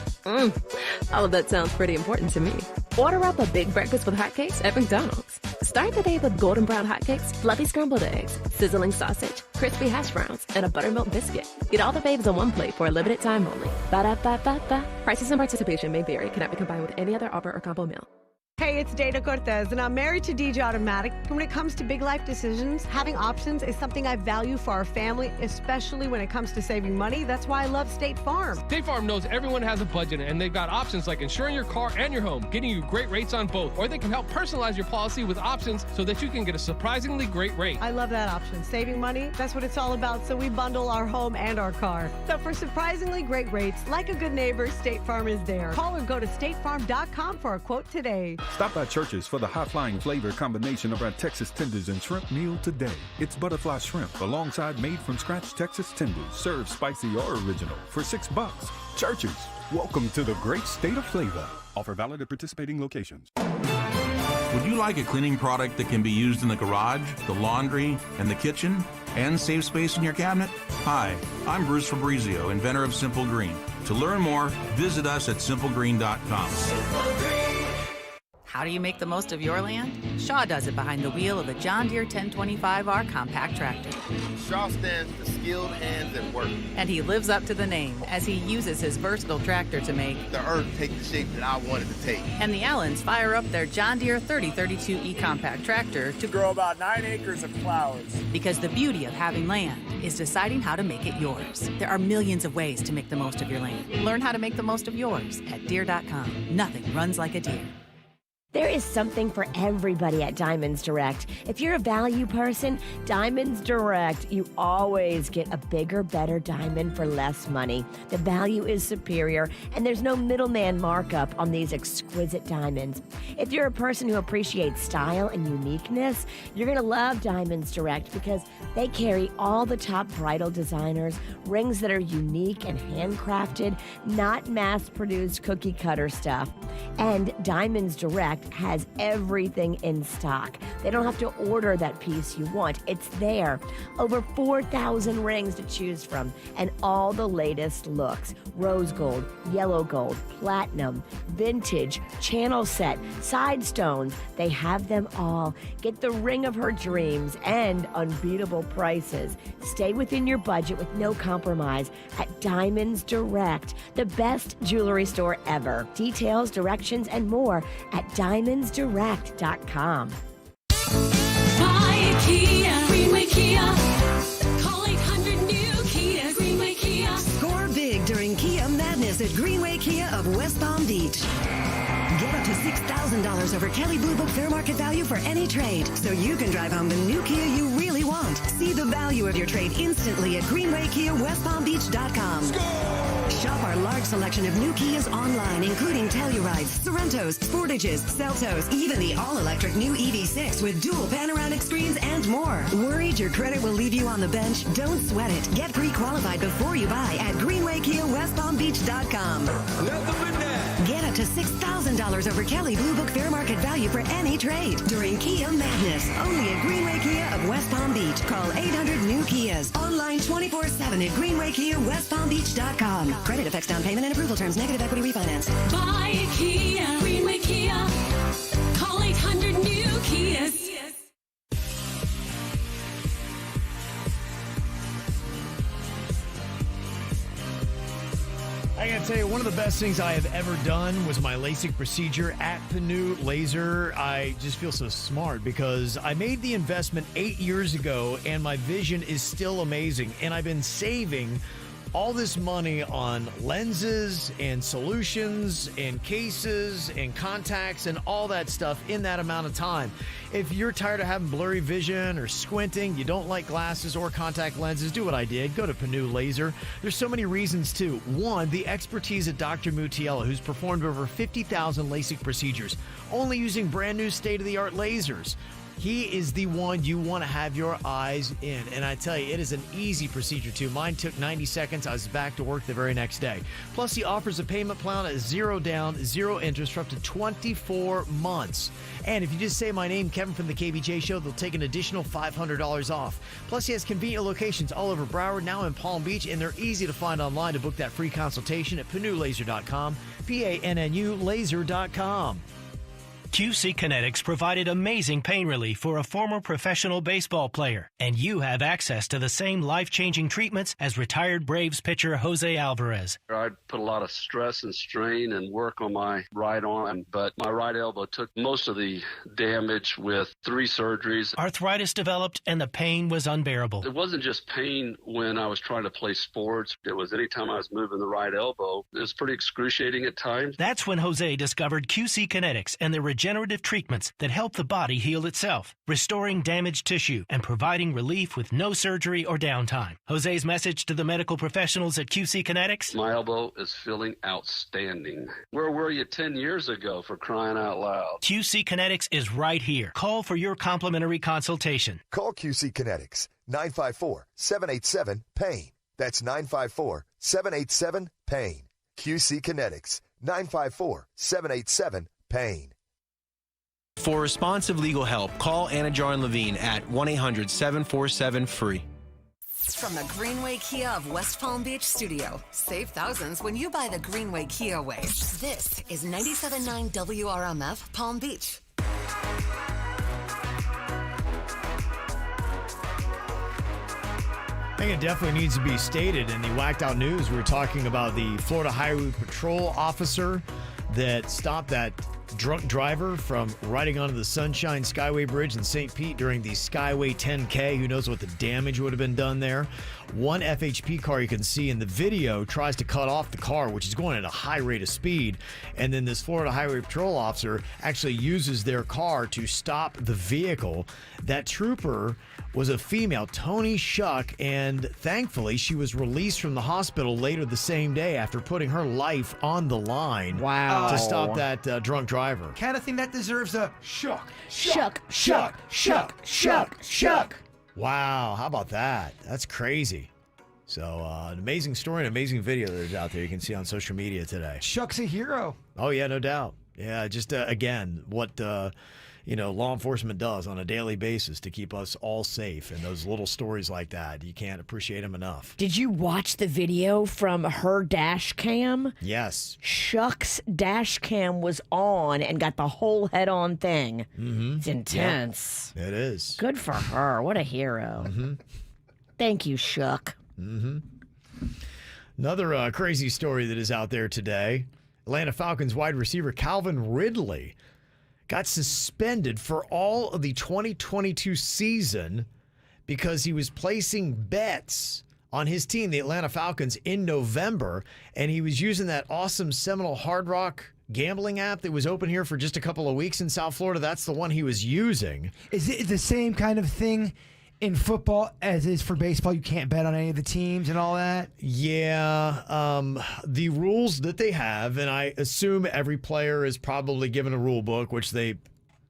All of that sounds pretty important to me. Order up a big breakfast with hotcakes at McDonald's. Start the day with golden brown hotcakes, fluffy scrambled eggs, sizzling sausage, crispy hash browns, and a buttermilk biscuit. Get all the faves on one plate for a limited time only. Ba-da-ba-ba-ba. Prices and participation may vary. Cannot be combined with any other offer or combo meal. Hey, it's Dana Cortez, and I'm married to DJ Automatic. When it comes to big life decisions, having options is something I value for our family, especially when it comes to saving money. That's why I love State Farm. State Farm knows everyone has a budget, and they've got options like insuring your car and your home, getting you great rates on both, or they can help personalize your policy with options so that you can get a surprisingly great rate. I love that option. Saving money, that's what it's all about, so we bundle our home and our car. So for surprisingly great rates, like a good neighbor, State Farm is there. Call or go to statefarm.com for a quote today. Stop by Church's for the high-flying flavor combination of our Texas tenders and shrimp meal today. It's butterfly shrimp alongside made-from-scratch Texas tenders, served spicy or original for $6. Church's, welcome to the great state of flavor. Offer valid at participating locations. Would you like a cleaning product that can be used in the garage, the laundry, and the kitchen, and save space in your cabinet? Hi, I'm Bruce Fabrizio, inventor of Simple Green. To learn more, visit us at simplegreen.com. How do you make the most of your land? Shaw does it behind the wheel of the John Deere 1025R compact tractor. Shaw stands for skilled hands at work. And he lives up to the name as he uses his versatile tractor to make the earth take the shape that I wanted to take. And the Allens fire up their John Deere 3032E compact tractor to grow about 9 acres of flowers. Because the beauty of having land is deciding how to make it yours. There are millions of ways to make the most of your land. Learn how to make the most of yours at Deere.com. Nothing runs like a Deere. There is something for everybody at Diamonds Direct. If you're a value person, Diamonds Direct, you always get a bigger, better diamond for less money. The value is superior, and there's no middleman markup on these exquisite diamonds. If you're a person who appreciates style and uniqueness, you're going to love Diamonds Direct because they carry all the top bridal designers, rings that are unique and handcrafted, not mass-produced cookie-cutter stuff. And Diamonds Direct has everything in stock. They don't have to order that piece you want. It's there. Over 4,000 rings to choose from and all the latest looks. Rose gold, yellow gold, platinum, vintage, channel set, side stones. They have them all. Get the ring of her dreams and unbeatable prices. Stay within your budget with no compromise at Diamonds Direct, the best jewelry store ever. Details, directions, and more at diamondsdirect.com. Buy Kia, Greenway Kia. Call 800 new Kia, Greenway Kia. Score big during Kia Madness at Greenway Kia of West Palm Beach. Get up to $6,000 over Kelly Blue Book fair market value for any trade, so you can drive home the new Kia you really want. See the value of your trade instantly at GreenwayKiaWestPalmBeach.com. Shop our large selection of new Kias online, including Tellurides, Sorrentos, Sportages, Seltos, even the all-electric new EV6 with dual panoramic screens and more. Worried your credit will leave you on the bench? Don't sweat it. Get pre-qualified before you buy at GreenwayKiaWestPalmBeach.com. Get up to $6,000 over Kelly Blue Book fair market value for any trade during Kia Madness. Only at Greenway Kia of West Palm Beach. Call 800 new Kias. Online 24/7 at GreenwayKiaWestPalmBeach.com. Credit affects down payment and approval terms. Negative equity refinance. Buy Kia, Greenway Kia. Call 800 new Kias. I gotta tell you, one of the best things I have ever done was my LASIK procedure at Panu Laser. I just feel so smart because I made the investment 8 years ago and my vision is still amazing. And I've been saving all this money on lenses and solutions and cases and contacts and all that stuff in that amount of time. If you're tired of having blurry vision or squinting, you don't like glasses or contact lenses, do what I did. Go to Panu Laser. There's so many reasons too. One, the expertise of Dr. Mutiella, who's performed over 50,000 LASIK procedures, only using brand new state-of-the-art lasers. He is the one you want to have your eyes in. And I tell you, it is an easy procedure too. Mine took 90 seconds. I was back to work the very next day. Plus, he offers a payment plan at 0 down, 0 interest for up to 24 months. And if you just say my name, Kevin from the KBJ Show, they'll take an additional $500 off. Plus, he has convenient locations all over Broward, now in Palm Beach, and they're easy to find online to book that free consultation at PanuLaser.com, PANNU Laser.com. QC Kinetics provided amazing pain relief for a former professional baseball player, and you have access to the same life-changing treatments as retired Braves pitcher Jose Alvarez. I put a lot of stress and strain and work on my right arm, but my right elbow took most of the damage with 3 surgeries. Arthritis developed, and the pain was unbearable. It wasn't just pain when I was trying to play sports. It was anytime I was moving the right elbow. It was pretty excruciating at times. That's when Jose discovered QC Kinetics and the regenerative treatments that help the body heal itself, restoring damaged tissue and providing relief with no surgery or downtime. Jose's message to the medical professionals at QC Kinetics? My elbow is feeling outstanding. Where were you 10 years ago, for crying out loud? QC Kinetics is right here. Call for your complimentary consultation. Call QC Kinetics, 954-787-PAIN. That's 954-787-PAIN. QC Kinetics, 954-787-PAIN. For responsive legal help, call Anna John Levine at 1-800-747-FREE. From the Greenway Kia of West Palm Beach studio, save thousands when you buy the Greenway Kia way. This is 97.9 WRMF Palm Beach. I think it definitely needs to be stated in the whacked out news. We were talking about the Florida Highway Patrol officer that stopped that drunk driver from riding onto the Sunshine Skyway Bridge in St. Pete during the Skyway 10K. Who knows what the damage would have been done there. One FHP car you can see in the video tries to cut off the car, which is going at a high rate of speed. And then this Florida Highway Patrol officer actually uses their car to stop the vehicle. That trooper was a female, Tony Shuck, and thankfully she was released from the hospital later the same day after putting her life on the line. Wow. To stop that drunk driver. Kind of thing that deserves a shuck. Shuck, shuck, shuck, shuck, shuck. Wow, how about that? That's crazy. So, an amazing story, an amazing video that's out there you can see on social media today. Shuck's a hero. Oh, yeah, no doubt. Yeah, just, again, what, law enforcement does on a daily basis to keep us all safe. And those little stories like that, you can't appreciate them enough. Did you watch the video from her dash cam? Yes. Shuck's dash cam was on and got the whole head-on thing. Mm-hmm. It's intense. Yep. It is. Good for her. What a hero. Mm-hmm. Thank you, Shuck. Mm-hmm. Another crazy story that is out there today. Atlanta Falcons wide receiver Calvin Ridley got suspended for all of the 2022 season because he was placing bets on his team, the Atlanta Falcons, in November, and he was using that awesome Seminole Hard Rock gambling app that was open here for just a couple of weeks in South Florida. That's the one he was using. Is it the same kind of thing in football as is for baseball? You can't bet on any of the teams and all that? Yeah. The rules that they have, and I assume every player is probably given a rule book, which they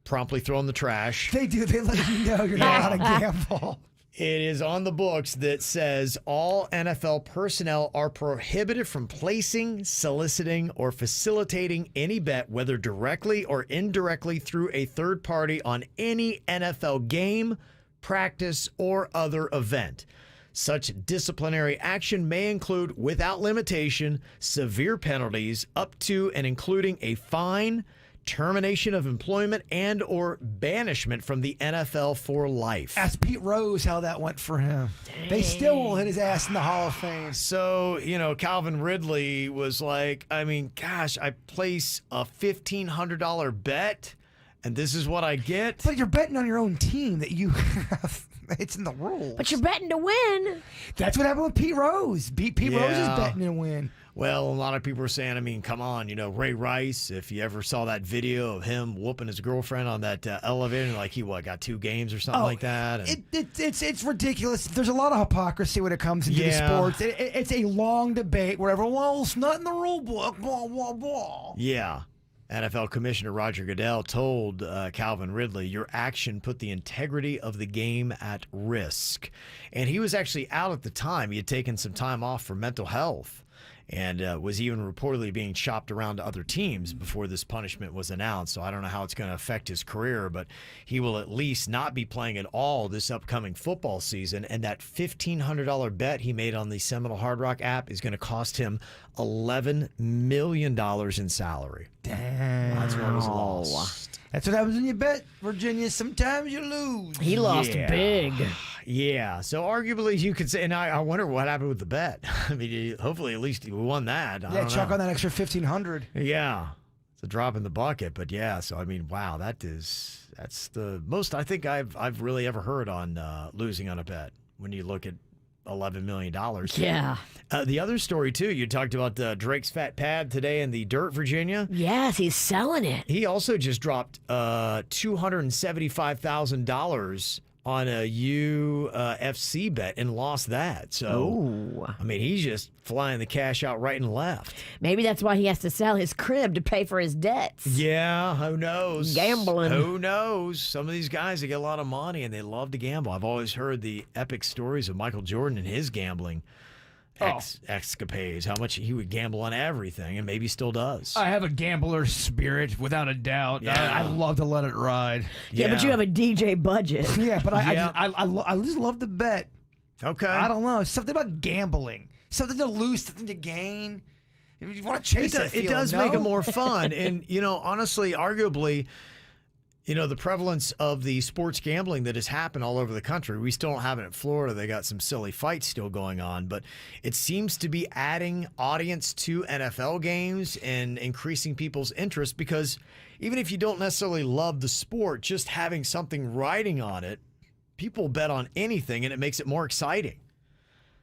promptly throw in the trash. They do. They let you know you're not allowed to gamble. It is on the books that says all NFL personnel are prohibited from placing, soliciting, or facilitating any bet, whether directly or indirectly through a third party on any NFL game, practice, or other event. Such disciplinary action may include, without limitation, severe penalties up to and including a fine, termination of employment, and or banishment from the NFL for life. Ask Pete Rose how that went for him. Dang. They still will hit his ass in the Hall of Fame. So, Calvin Ridley was like, gosh, I place a $1,500 bet, and this is what I get. But you're betting on your own team that you have. It's in the rules. But you're betting to win. That's what happened with Pete Rose. Pete Rose is betting to win. Well, a lot of people are saying, come on, Ray Rice, if you ever saw that video of him whooping his girlfriend on that elevator, like he got 2 games or something like that. And it's ridiculous. There's a lot of hypocrisy when it comes into the sports. It's a long debate where everyone, well, it's not in the rule book, blah, blah, blah. Yeah. NFL Commissioner Roger Goodell told Calvin Ridley, your action put the integrity of the game at risk. And he was actually out at the time. He had taken some time off for mental health and was even reportedly being shopped around to other teams before this punishment was announced. So I don't know how it's going to affect his career, but he will at least not be playing at all this upcoming football season. And that $1,500 bet he made on the Seminole Hard Rock app is going to cost him $11 million in salary. Damn. That's what was lost. That's what happens when you bet, Virginia. Sometimes you lose. He lost big. Yeah, so arguably you could say, and I wonder what happened with the bet. I mean, hopefully at least you won that. I Yeah, don't chalk know. on that extra 1,500. Yeah, it's a drop in the bucket, but yeah. So I mean, wow, that's the most I think I've really ever heard on losing on a bet when you look at $11 million. Yeah. The other story too, you talked about Drake's fat pad today in the dirt, Virginia. Yes, he's selling it. He also just dropped $275,000 on a UFC bet and lost that. So, I mean, he's just flying the cash out right and left. Maybe that's why he has to sell his crib to pay for his debts. Yeah, who knows? Gambling. Who knows? Some of these guys, they get a lot of money and they love to gamble. I've always heard the epic stories of Michael Jordan and his gambling escapades, how much he would gamble on everything, and maybe still does. I have a gambler spirit, without a doubt. Yeah. I love to let it ride. Yeah, but you have a DJ budget. Yeah, but I just love to bet. Okay. I don't know. Something about gambling. Something to lose, something to gain. If you want to chase It does make it more fun. And, honestly, arguably, the prevalence of the sports gambling that has happened all over the country. We still don't have it in Florida. They got some silly fights still going on, but it seems to be adding audience to NFL games and increasing people's interest, because even if you don't necessarily love the sport, just having something riding on it, people bet on anything and it makes it more exciting.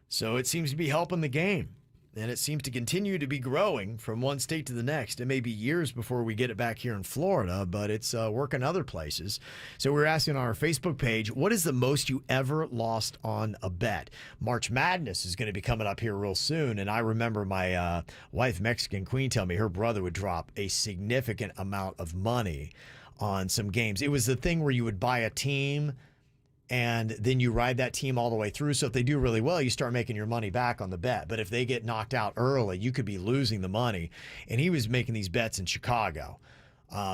So it seems to be helping the game. And it seems to continue to be growing from one state to the next. It may be years before we get it back here in Florida, but it's working other places. So we're asking on our Facebook page, what is the most you ever lost on a bet? March Madness is going to be coming up here real soon. And I remember my wife, Mexican Queen, tell me her brother would drop a significant amount of money on some games. It was the thing where you would buy a team and then you ride that team all the way through. So if they do really well, you start making your money back on the bet. But if they get knocked out early, you could be losing the money. And he was making these bets in Chicago.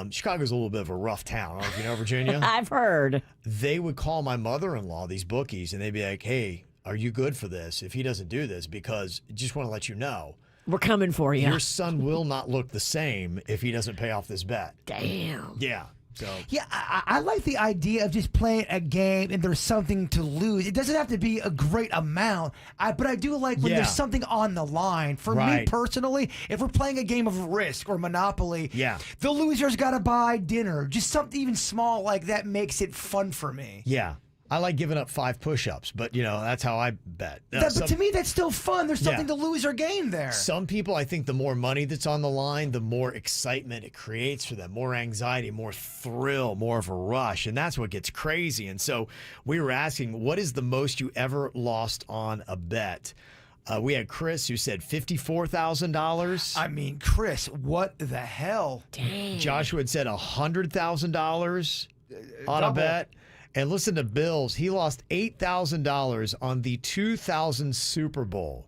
Chicago's a little bit of a rough town. I don't know if you know Virginia. I've heard. They would call my mother-in-law, these bookies, and they'd be like, hey, are you good for this if he doesn't do this? Because just want to let you know, we're coming for you. your son will not look the same if he doesn't pay off this bet. Damn. Yeah. So yeah, I like the idea of just playing a game and there's something to lose. It doesn't have to be a great amount, but I do like when there's something on the line. For me personally, if we're playing a game of Risk or Monopoly, the loser's got to buy dinner. Just something even small like that makes it fun for me. Yeah. I like giving up 5 push-ups, but, that's how I bet. But to me, that's still fun. There's something to lose or gain there. Some people, I think the more money that's on the line, the more excitement it creates for them, more anxiety, more thrill, more of a rush, and that's what gets crazy. And so we were asking, what is the most you ever lost on a bet? We had Chris who said $54,000. I mean, Chris, what the hell? Dang. Joshua had said $100,000 on a bet. And listen to Bills. He lost $8,000 on the 2000 Super Bowl.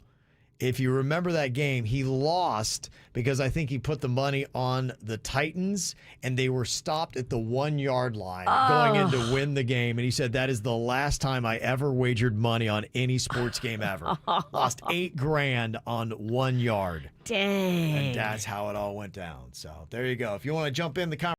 If you remember that game, he lost because I think he put the money on the Titans, and they were stopped at the 1-yard line going in to win the game. And he said, that is the last time I ever wagered money on any sports game ever. Lost $8,000 on 1 yard. Dang. And that's how it all went down. So there you go. If you want to jump in the conversation,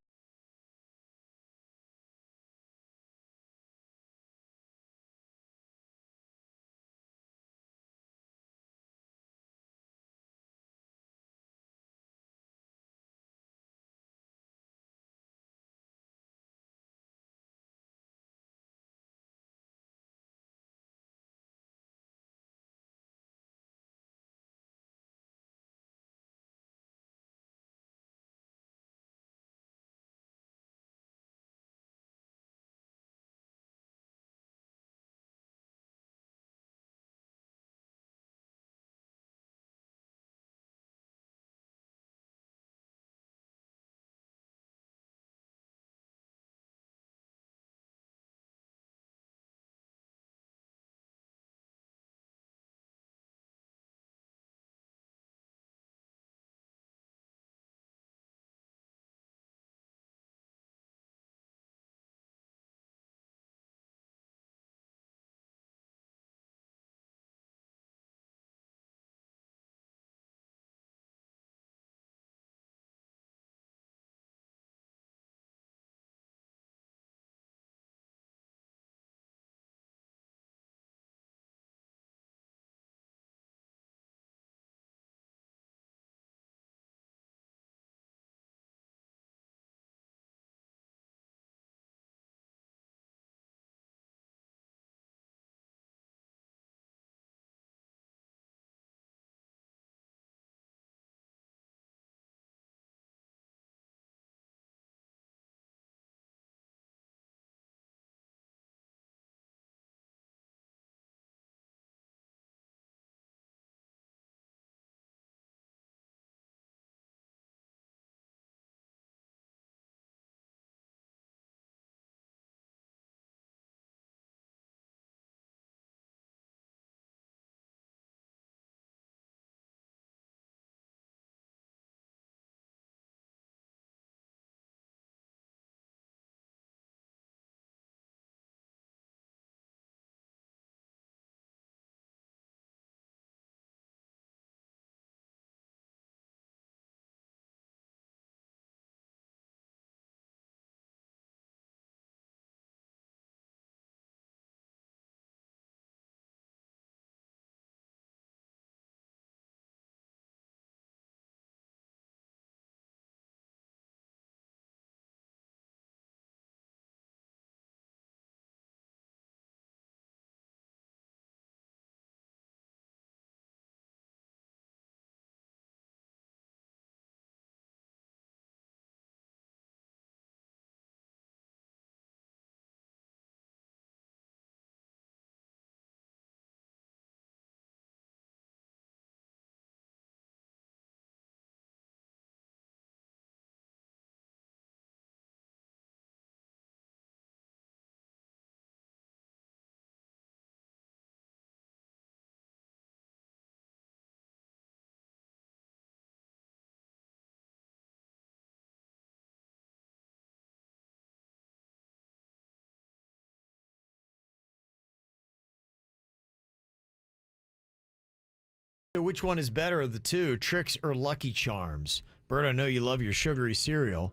Which one is better of the two, Trix or Lucky Charms? Bert, I know you love your sugary cereal.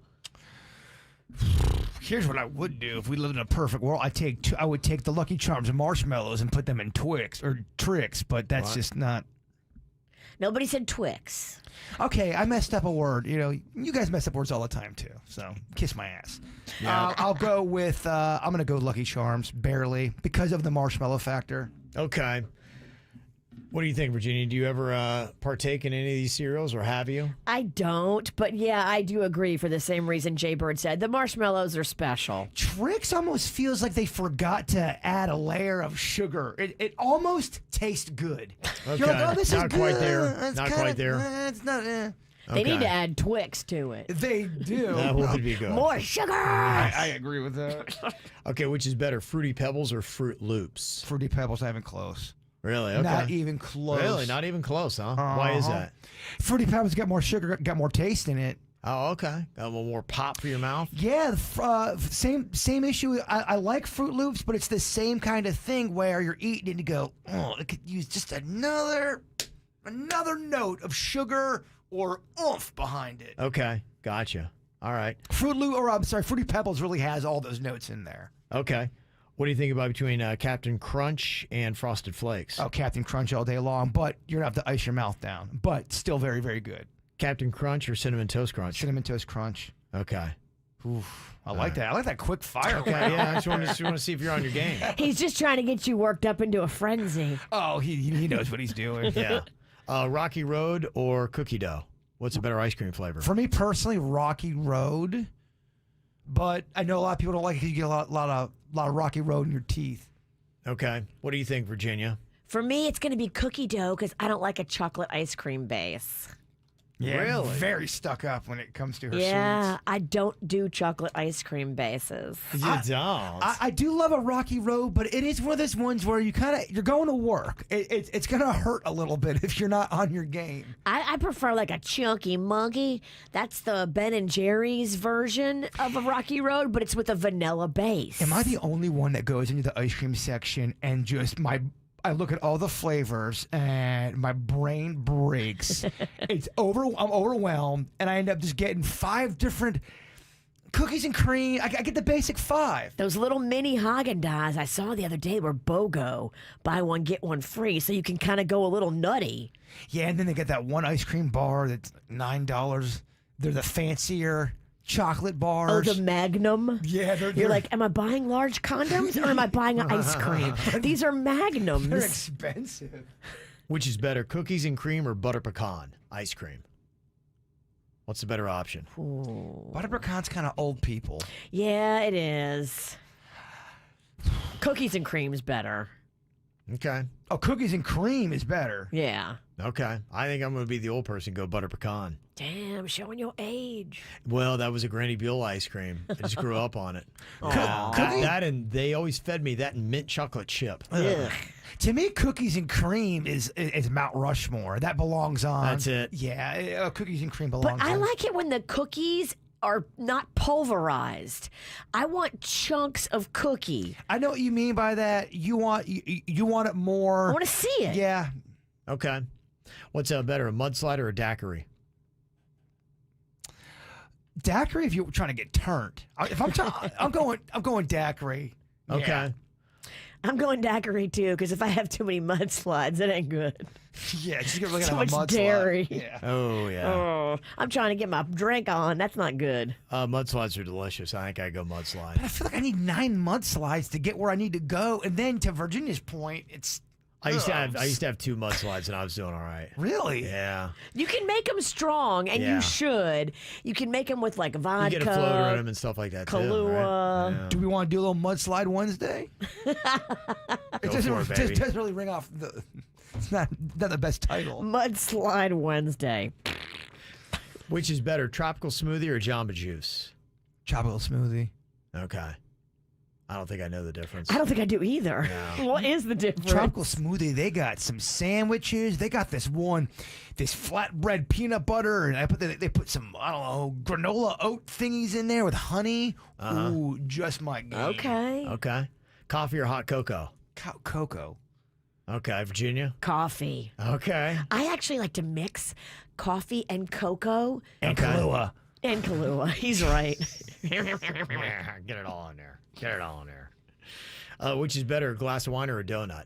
Here's what I would do if we lived in a perfect world. I would take the Lucky Charms marshmallows and put them in Twix or Trix, but that's just not. Nobody said Twix. Okay, I messed up a word. You know, you guys mess up words all the time too. So kiss my ass. Yeah. I'll go with. I'm gonna go Lucky Charms barely because of the marshmallow factor. Okay. What do you think, Virginia? Do you ever partake in any of these cereals, or have you? I don't, but yeah, I do agree for the same reason Jay Bird said. The marshmallows are special. Trix almost feels like they forgot to add a layer of sugar. It almost tastes good. Okay. You're like, oh, this Not is quite good. there. It's Not kinda- quite there. It's not. They need to add Twix to it. They do. That would be good. More sugar. I agree with that. Okay, which is better, Fruity Pebbles or Fruit Loops? Fruity Pebbles, not even close. Really? Okay. Not even close. Really? Not even close, huh? Why is that? Fruity Pebbles got more sugar, got more taste in it. Oh, okay. Got a little more pop for your mouth? Yeah, same issue. I like Fruit Loops, but it's the same kind of thing where you're eating and you go, oh, it could use just another note of sugar or oomph behind it. Okay, gotcha. All right. Fruity Pebbles really has all those notes in there. Okay. What do you think about between Captain Crunch and Frosted Flakes? Oh, Captain Crunch all day long, but you're going to have to ice your mouth down. But still very, very good. Captain Crunch or Cinnamon Toast Crunch? Cinnamon Toast Crunch. Okay. Oof, I like that. I like that quick fire. Okay, yeah, I just want to see if you're on your game. He's just trying to get you worked up into a frenzy. Oh, he knows what he's doing. Yeah. Rocky Road or cookie dough? What's a better ice cream flavor? For me personally, Rocky Road. But I know a lot of people don't like it because you get a lot of Rocky Road in your teeth. Okay. What do you think, Virginia? For me, it's going to be cookie dough because I don't like a chocolate ice cream base. Yeah, Really? very stuck up when it comes to her Yeah, sweets. I don't do chocolate ice cream bases. You don't. I do love a Rocky Road, but it is one of those ones where you're going to work. It's gonna hurt a little bit if you're not on your game. I prefer like a chunky monkey. That's the Ben and Jerry's version of a Rocky Road, but it's with a vanilla base. Am I the only one that goes into the ice cream section and just I look at all the flavors and my brain breaks. I'm overwhelmed, and I end up just getting 5 different cookies and cream. I get the basic 5. Those little mini Haagen-Dazs I saw the other day were BOGO. Buy one, get one free, so you can kind of go a little nutty. Yeah, and then they get that one ice cream bar that's $9. They're the fancier chocolate bars. Oh, the Magnum? Yeah, You're like, am I buying large condoms or am I buying ice cream? These are Magnums. They're expensive. Which is better, cookies and cream or butter pecan ice cream? What's the better option? Butter pecan's kind of old people. Yeah, it is. Cookies and cream's better. Okay. Oh, cookies and cream is better. Yeah. Okay. I think I'm going to be the old person and go butter pecan. Damn, showing your age. Well, that was a Granny Buell ice cream. I just grew up on it. Aw. That and they always fed me that and mint chocolate chip. Ugh. To me, cookies and cream is Mount Rushmore. That belongs on. That's it. Yeah, cookies and cream belongs But I on. like it when the cookies are not pulverized. I want chunks of cookie. I know what you mean by that. You want it more. I want to see it. Yeah. Okay. What's better, a mudslide or a daiquiri? Daiquiri, if you're trying to get turned. If I'm going daiquiri. Yeah. Okay. I'm going daiquiri too, because if I have too many mudslides, it ain't good. Yeah, just get looking Too at a much mudslide. dairy. Yeah. Oh, yeah. Oh, I'm trying to get my drink on. That's not good. Mudslides are delicious. I think I go mudslide. But I feel like I need 9 mudslides to get where I need to go, and then to Virginia's point, it's. I used to have 2 mudslides and I was doing all right. Really? Yeah. You can make them strong, and Yeah. you should. You can make them with like vodka. You get a floater in them and stuff like that Kahlua. too. Right? Yeah. Do we want to do a little mudslide Wednesday? Go for it, baby. doesn't really ring off the. It's not the best title. Mudslide Wednesday. Which is better, tropical smoothie or Jamba Juice? Tropical smoothie. Okay. I don't think I know the difference. I don't think I do either. No. What is the difference? Tropical smoothie. They got some sandwiches. They got this flatbread peanut butter, and they put some granola oat thingies in there with honey. Ooh, just my game. Okay. Okay. Coffee or hot cocoa? Cocoa. Okay, Virginia. Coffee. Okay. I actually like to mix coffee and cocoa. And Kahlua. And Kahlua. He's right. Yeah, get it all in there. Get it all in there. Which is better, a glass of wine or a donut?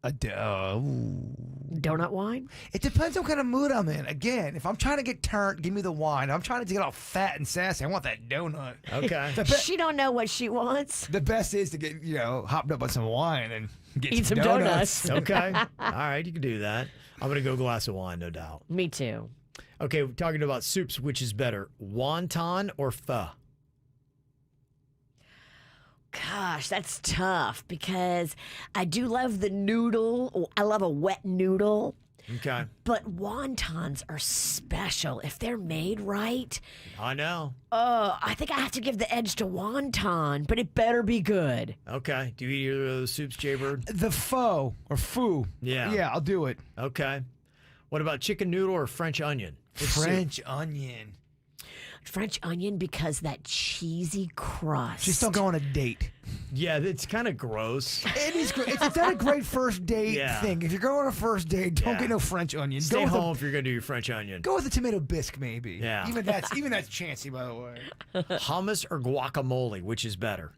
Donut wine? It depends on what kind of mood I'm in. Again, if I'm trying to get turned, give me the wine. If I'm trying to get all fat and sassy, I want that donut. Okay. She don't know what she wants. The best is to get, hopped up on some wine and get Eat some donuts. Okay. All right, you can do that. I'm going to go glass of wine, no doubt. Me too. Okay, we're talking about soups. Which is better, wonton or pho? Gosh, that's tough because I do love the noodle. I love a wet noodle. Okay. But wontons are special if they're made right. I know. I think I have to give the edge to wonton, but it better be good. Okay. Do you eat either of those soups, Jaybird? The pho or foo. Yeah. Yeah, I'll do it. Okay. What about chicken noodle or French onion? Which French onion. French onion because that cheesy crust. Just don't go on a date. Yeah, it's kind of gross. It is great. It's not a great first date thing. If you're going on a first date, don't get no French onion. Stay go with home if you're going to do your French onion. Go with a tomato bisque, maybe. Yeah. Even that's chancy, by the way. Hummus or guacamole, which is better?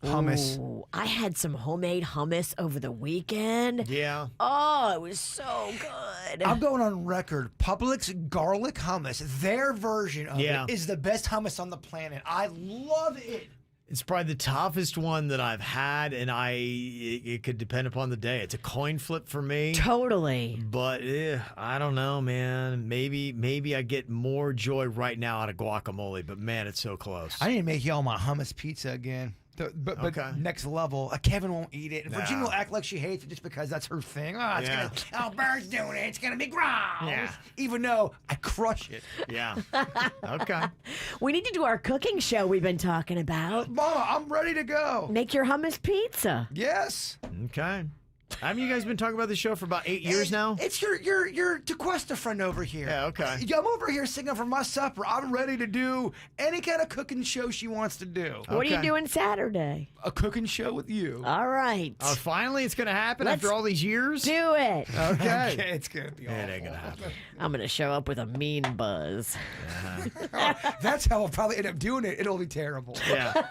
Hummus. Ooh, I had some homemade hummus over the weekend. Yeah. Oh, it was so good. I'm going on record. Publix garlic hummus, their version of Yeah. it, is the best hummus on the planet. I love it. It's probably the toughest one that I've had, and it could depend upon the day. It's a coin flip for me. Totally. But I don't know, man. Maybe I get more joy right now out of guacamole, but man, it's so close. I need to make y'all my hummus pizza again. But Okay. next level, Kevin won't eat it. And Nah. Virginia will act like she hates it just because that's her thing. Oh, it's Yeah. Bird's doing it. It's gonna be gross. Yeah. Even though I crush it. Yeah. Okay. We need to do our cooking show we've been talking about. Mama, I'm ready to go. Make your hummus pizza. Yes. Okay. Haven't you guys been talking about this show for about 8 years now? It's your DeQuesta friend over here. Yeah, okay. I'm over here singing for my supper. I'm ready to do any kind of cooking show she wants to do. What are you doing Saturday? A cooking show with you. All right. Oh, finally, it's going to happen Let's after all these years? Do it. Okay. It's going to be awful. It ain't going to happen. I'm going to show up with a mean buzz. That's how I'll probably end up doing it. It'll be terrible. Yeah.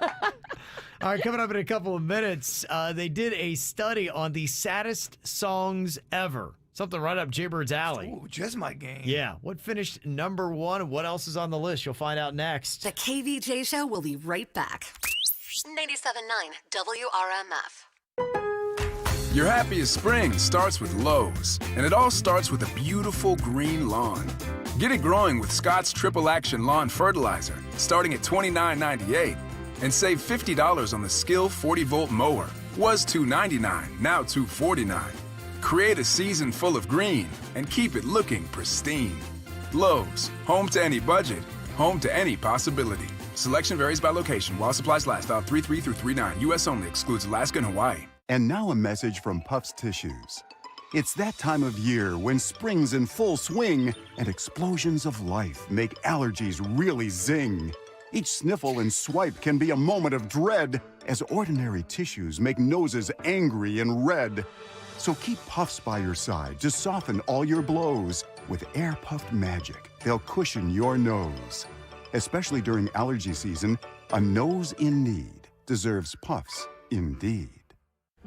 All right, coming up in a couple of minutes, they did a study on the saddest songs ever. Something right up Jaybird's alley. Ooh, just my game. Yeah. What finished number one and what else is on the list? You'll find out next. The KVJ Show will be right back. 97.9 WRMF. Your happiest spring starts with Lowe's, and it all starts with a beautiful green lawn. Get it growing with Scott's Triple Action Lawn Fertilizer, starting at $29.98. And save $50 on the Skill 40-volt mower. Was $299, now $249. Create a season full of green and keep it looking pristine. Lowe's, home to any budget, home to any possibility. Selection varies by location. While supplies last, file 33 through 39. U.S. only. Excludes Alaska and Hawaii. And now a message from Puffs Tissues. It's that time of year when spring's in full swing and explosions of life make allergies really zing. Each sniffle and swipe can be a moment of dread as ordinary tissues make noses angry and red. So keep Puffs by your side to soften all your blows. With Air Puffed Magic, they'll cushion your nose. Especially during allergy season, a nose in need deserves Puffs indeed.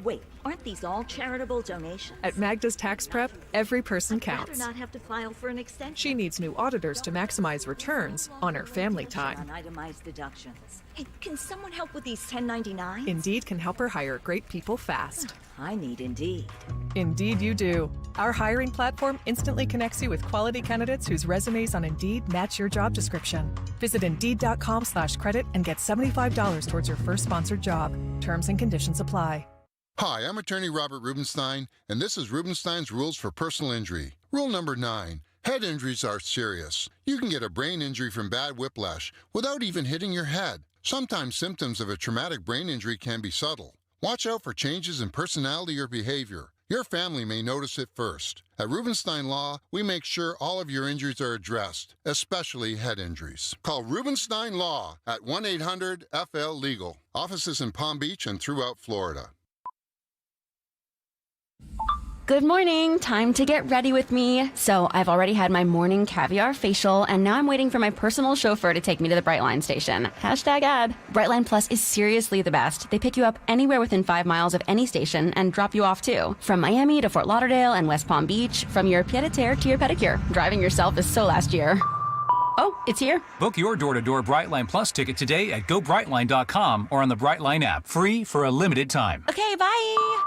Wait, aren't these all charitable donations? At Magda's Tax Prep, every person I'd rather counts. not have to file for an extension. She needs new auditors to maximize returns on her family time. On itemized deductions. Hey, can someone help with these 1099s? Indeed can help her hire great people fast. I need Indeed. Indeed you do. Our hiring platform instantly connects you with quality candidates whose resumes on Indeed match your job description. Visit Indeed.com/credit and get $75 towards your first sponsored job. Terms and conditions apply. Hi, I'm attorney Robert Rubenstein, and this is Rubenstein's Rules for Personal Injury. Rule number 9. Head injuries are serious. You can get a brain injury from bad whiplash without even hitting your head. Sometimes symptoms of a traumatic brain injury can be subtle. Watch out for changes in personality or behavior. Your family may notice it first. At Rubenstein Law, we make sure all of your injuries are addressed, especially head injuries. Call Rubenstein Law at 1-800-FL-LEGAL. Offices in Palm Beach and throughout Florida. Good morning. Time to get ready with me. So I've already had my morning caviar facial, and now I'm waiting for my personal chauffeur to take me to the Brightline station. #ad. Brightline Plus is seriously the best. They pick you up anywhere within 5 miles of any station and drop you off too. From Miami to Fort Lauderdale and West Palm Beach, from your pied-à-terre to your pedicure. Driving yourself is so last year. Oh, it's here. Book your door-to-door Brightline Plus ticket today at gobrightline.com or on the Brightline app. Free for a limited time. Okay, bye.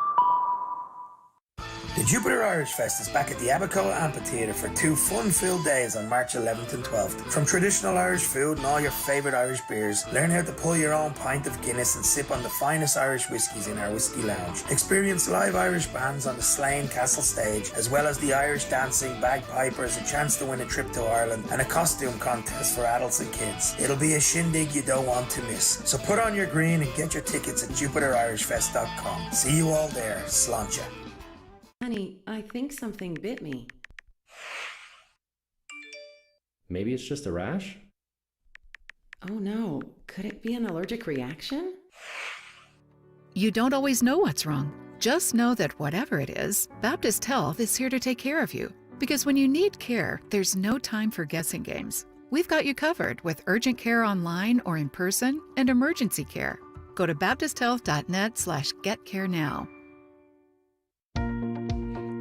The Jupiter Irish Fest is back at the Abacoa Amphitheatre for 2 fun-filled days on March 11th and 12th. From traditional Irish food and all your favourite Irish beers, learn how to pull your own pint of Guinness and sip on the finest Irish whiskies in our whiskey lounge. Experience live Irish bands on the Slane Castle stage, as well as the Irish dancing, bagpipers, a chance to win a trip to Ireland, and a costume contest for adults and kids. It'll be a shindig you don't want to miss. So put on your green and get your tickets at JupiterIrishFest.com. See you all there. Sláinte. Honey, I think something bit me. Maybe it's just a rash? Oh no, could it be an allergic reaction? You don't always know what's wrong. Just know that whatever it is, Baptist Health is here to take care of you. Because when you need care, there's no time for guessing games. We've got you covered with urgent care online or in person and emergency care. Go to baptisthealth.net/getcarenow.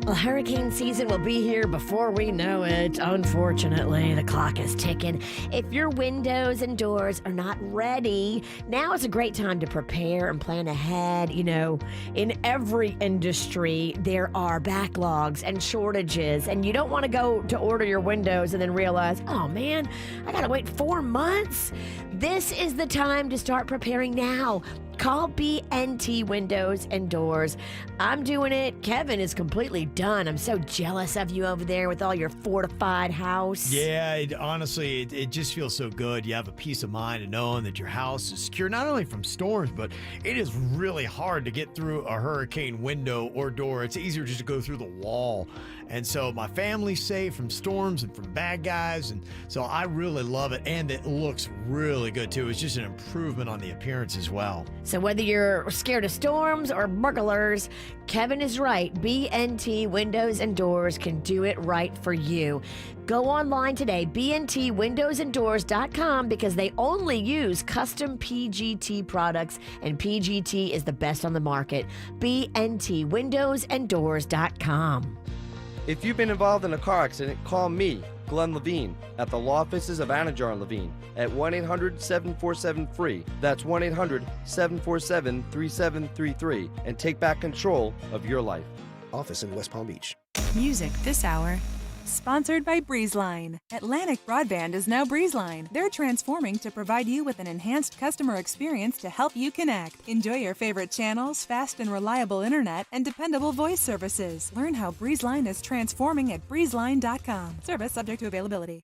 Well, hurricane season will be here before we know it. Unfortunately, the clock is ticking. If your windows and doors are not ready, now is a great time to prepare and plan ahead. You know, in every industry, there are backlogs and shortages, and you don't want to go to order your windows and then realize, oh man, I gotta wait 4 months. This is the time to start preparing now. Call BNT Windows and Doors. I'm doing it. Kevin is completely done. I'm so jealous of you over there with all your fortified house. Yeah, honestly, it just feels so good. You have a peace of mind of knowing that your house is secure, not only from storms, but it is really hard to get through a hurricane window or door. It's easier just to go through the wall. And so my family's safe from storms and from bad guys. And so I really love it. And it looks really good, too. It's just an improvement on the appearance as well. So whether you're scared of storms or burglars, Kevin is right. BNT Windows and Doors can do it right for you. Go online today, bntwindowsanddoors.com, because they only use custom PGT products, and PGT is the best on the market. bntwindowsanddoors.com. If you've been involved in a car accident, call me, Glenn Levine, at the law offices of Anajar and Levine at 1-800-747-FREE. That's 1-800-747-3733, and take back control of your life. Office in West Palm Beach. Music this hour. Sponsored by BreezeLine. Atlantic Broadband is now BreezeLine. They're transforming to provide you with an enhanced customer experience to help you connect. Enjoy your favorite channels, fast and reliable internet, and dependable voice services. Learn how BreezeLine is transforming at breezeline.com. Service subject to availability.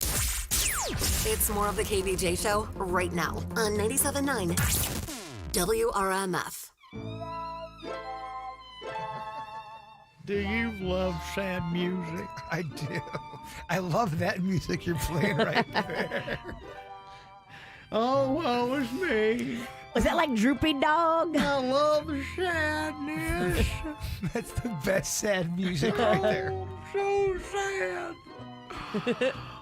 It's more of the KVJ Show right now on 97.9 WRMF. Do you love sad music? I do. I love that music you're playing right there. Oh, woe is me. Was that like Droopy Dog? I love the sadness. That's the best sad music right there. So sad.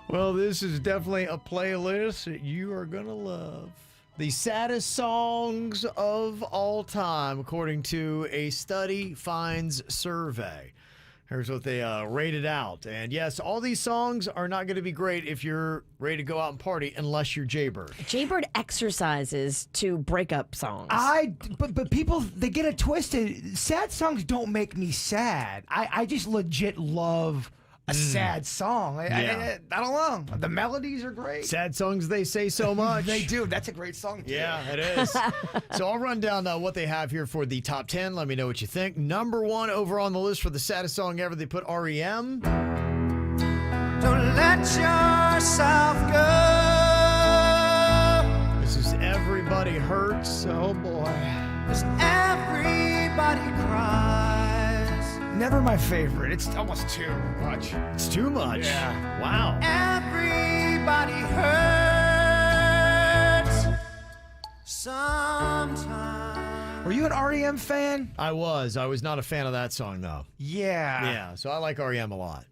Well, this is definitely a playlist that you are going to love. The saddest songs of all time, according to a Study Finds survey. Here's what they rated out. And yes, all these songs are not going to be great if you're ready to go out and party, unless you're Jaybird. Jaybird exercises to breakup songs. But people, they get it twisted. Sad songs don't make me sad. I just legit love a sad song. I don't know. The melodies are great. Sad songs, they say so much. They do. That's a great song, too. Yeah, it is. So I'll run down what they have here for the top 10. Let me know what you think. Number 1 over on the list for the saddest song ever, they put REM. Don't let yourself go. This is Everybody Hurts. Oh, boy. 'Cause everybody cries. Never my favorite. It's almost too much. It's too much? Yeah. Wow. Everybody hurts sometimes. Or Were you an REM fan? I was. I was not a fan of that song, though. Yeah. Yeah, so I like REM a lot.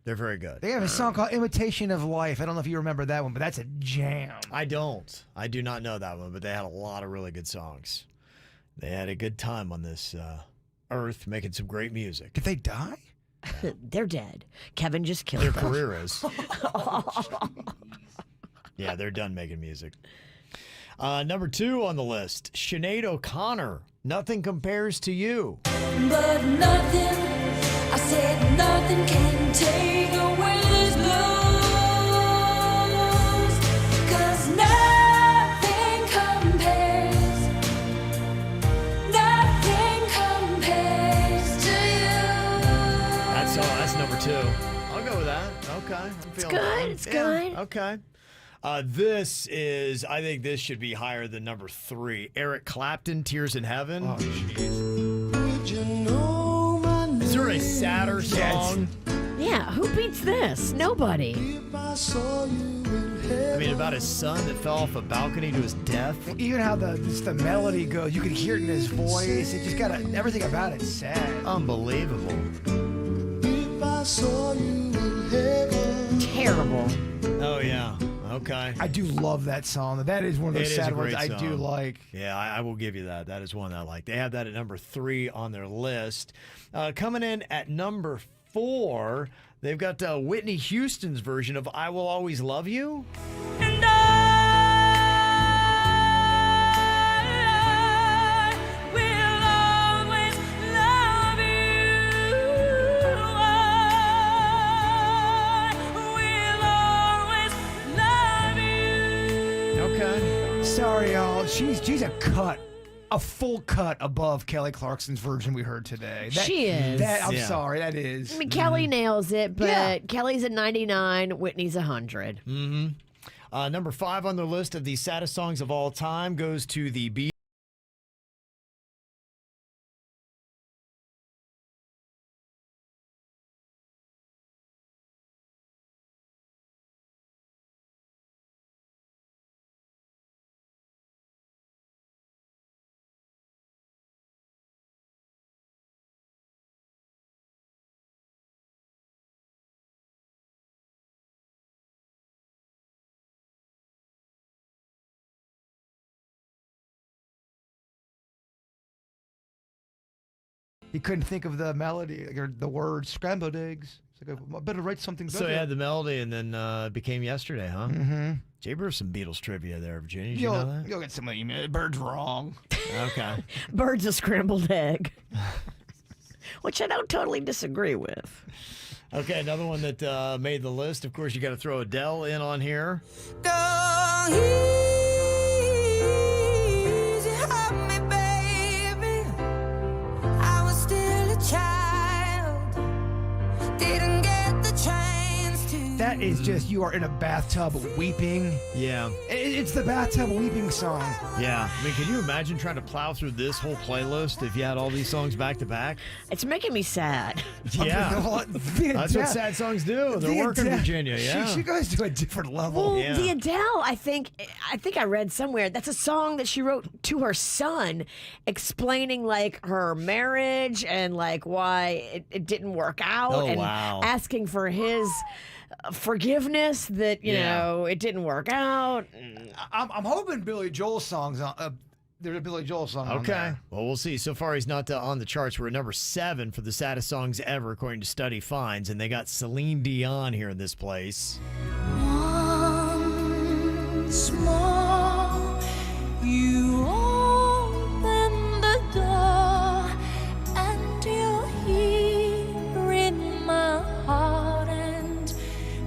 They're very good. They have a song called Imitation of Life. I don't know if you remember that one, but that's a jam. I don't. I do not know that one, but they had a lot of really good songs. They had a good time on this earth making some great music. Did they die? They're dead. Kevin just killed Their them. career is. Yeah, they're done making music. Number 2 on the list, Sinead O'Connor, Nothing Compares to You. But nothing, I said nothing can take away this blues. 'Cause nothing compares to you. That's number 2. I'll go with that. Okay. It's good. It's good. Okay. I think this should be higher than number 3. Eric Clapton, Tears in Heaven. Oh, jeez. Is there a sadder song? Yeah, who beats this? Nobody. I mean, about his son that fell off a balcony to his death. Even how the melody goes, you can hear it in his voice. It just got everything about it's sad. Unbelievable. Terrible. Oh, yeah. Okay. I do love that song. That is one of those sad ones I do like. Yeah, I will give you that. That is one that I like. They have that at number 3 on their list. Coming in at number 4, they've got Whitney Houston's version of I Will Always Love You. And I will always love you. I will always love you. Okay. Sorry, y'all. She's a full cut above Kelly Clarkson's version we heard today. She is. I'm sorry, that is. I mean, Kelly nails it, but Kelly's at 99, Whitney's 100. Mm-hmm. Number 5 on the list of the saddest songs of all time goes to the Beatles. He couldn't think of the melody or the word scrambled eggs. It's like, I better write something better. So he had the melody and then it became Yesterday, huh? Mm-hmm. Jay, there's some Beatles trivia there, Virginia. Did you know that? You'll get some email. Bird's wrong. Okay. Bird's a scrambled egg. Which I don't totally disagree with. Okay, another one that made the list. Of course, you got to throw Adele in on here. Don't easy hurt me, baby. I was still a child. Didn't get the chance to. That is just, you are in a bathtub weeping. Yeah. It's the bathtub weeping song. Yeah. I mean, can you imagine trying to plow through this whole playlist if you had all these songs back to back? It's making me sad. Yeah. That's what sad songs do. They're working, Virginia. Yeah. She goes to a different level. Well, the Adele, I think I read somewhere, that's a song that she wrote to her son explaining like her marriage and like why it didn't work out and asking for his forgiveness that, you know, it didn't work out. I'm hoping Billy Joel's songs on there's a Billy Joel song on there. Well, we'll see. So far, he's not on the charts. We're at number 7 for the saddest songs ever, according to Study Finds, and they got Celine Dion here in this place. Once more, you open the door, and you're here in my heart, and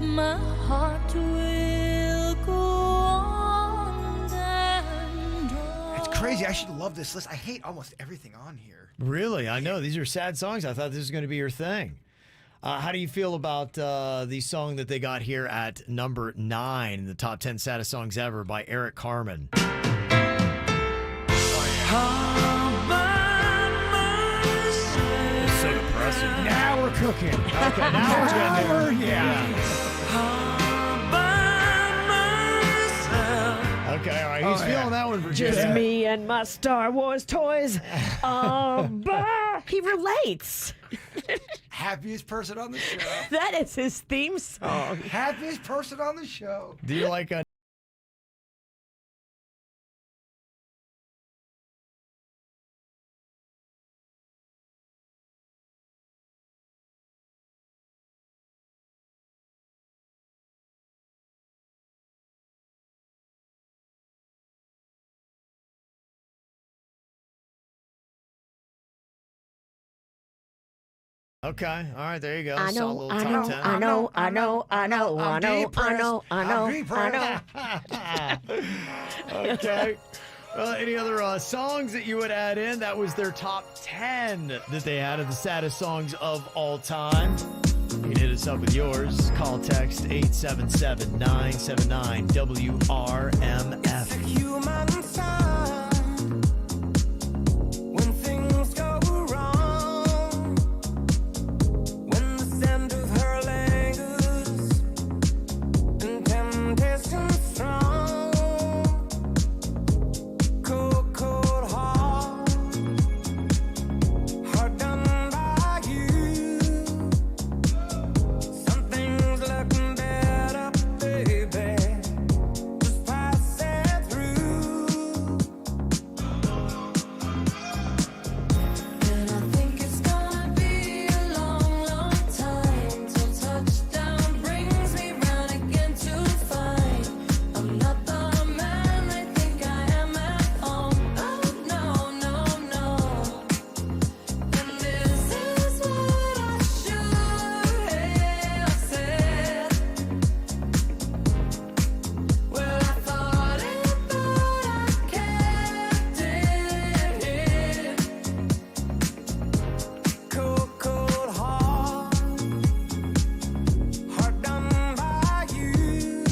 my heart will go on and on. It's crazy. I should love this list. I hate almost everything on here. Really? I know. These are sad songs. I thought this was going to be your thing. How do you feel about the song that they got here at number 9 in the top 10 saddest songs ever by Eric Carmen? It's so depressing. Now we're cooking. Okay, now we're getting there. Yeah. Okay, all right. He's feeling that one, Virginia. Just me and my Star Wars toys. He relates. Happiest person on the show. That is his theme song. Happiest person on the show. Do you like Okay, all right, there you go. I Saw a know, little I top know, 10. I know, I know, I know, I know, I know. Okay. Any other songs that you would add in? That was their top 10 that they had of the saddest songs of all time. You can hit us up with yours. Call, text 877-979-WRMF. Human side, when things go wrong, when the scent of her lingers and temptation strong, cold, cold heart done by you. Something's looking better, baby. Just passing through. And I think it's gonna be a long, long time till touchdown brings me round again to find I'm not the man they think I am at home. Oh no, no, no. And this is what I should have said. Well, I thought it, but I kept it hid. Cold, cold heart done by you.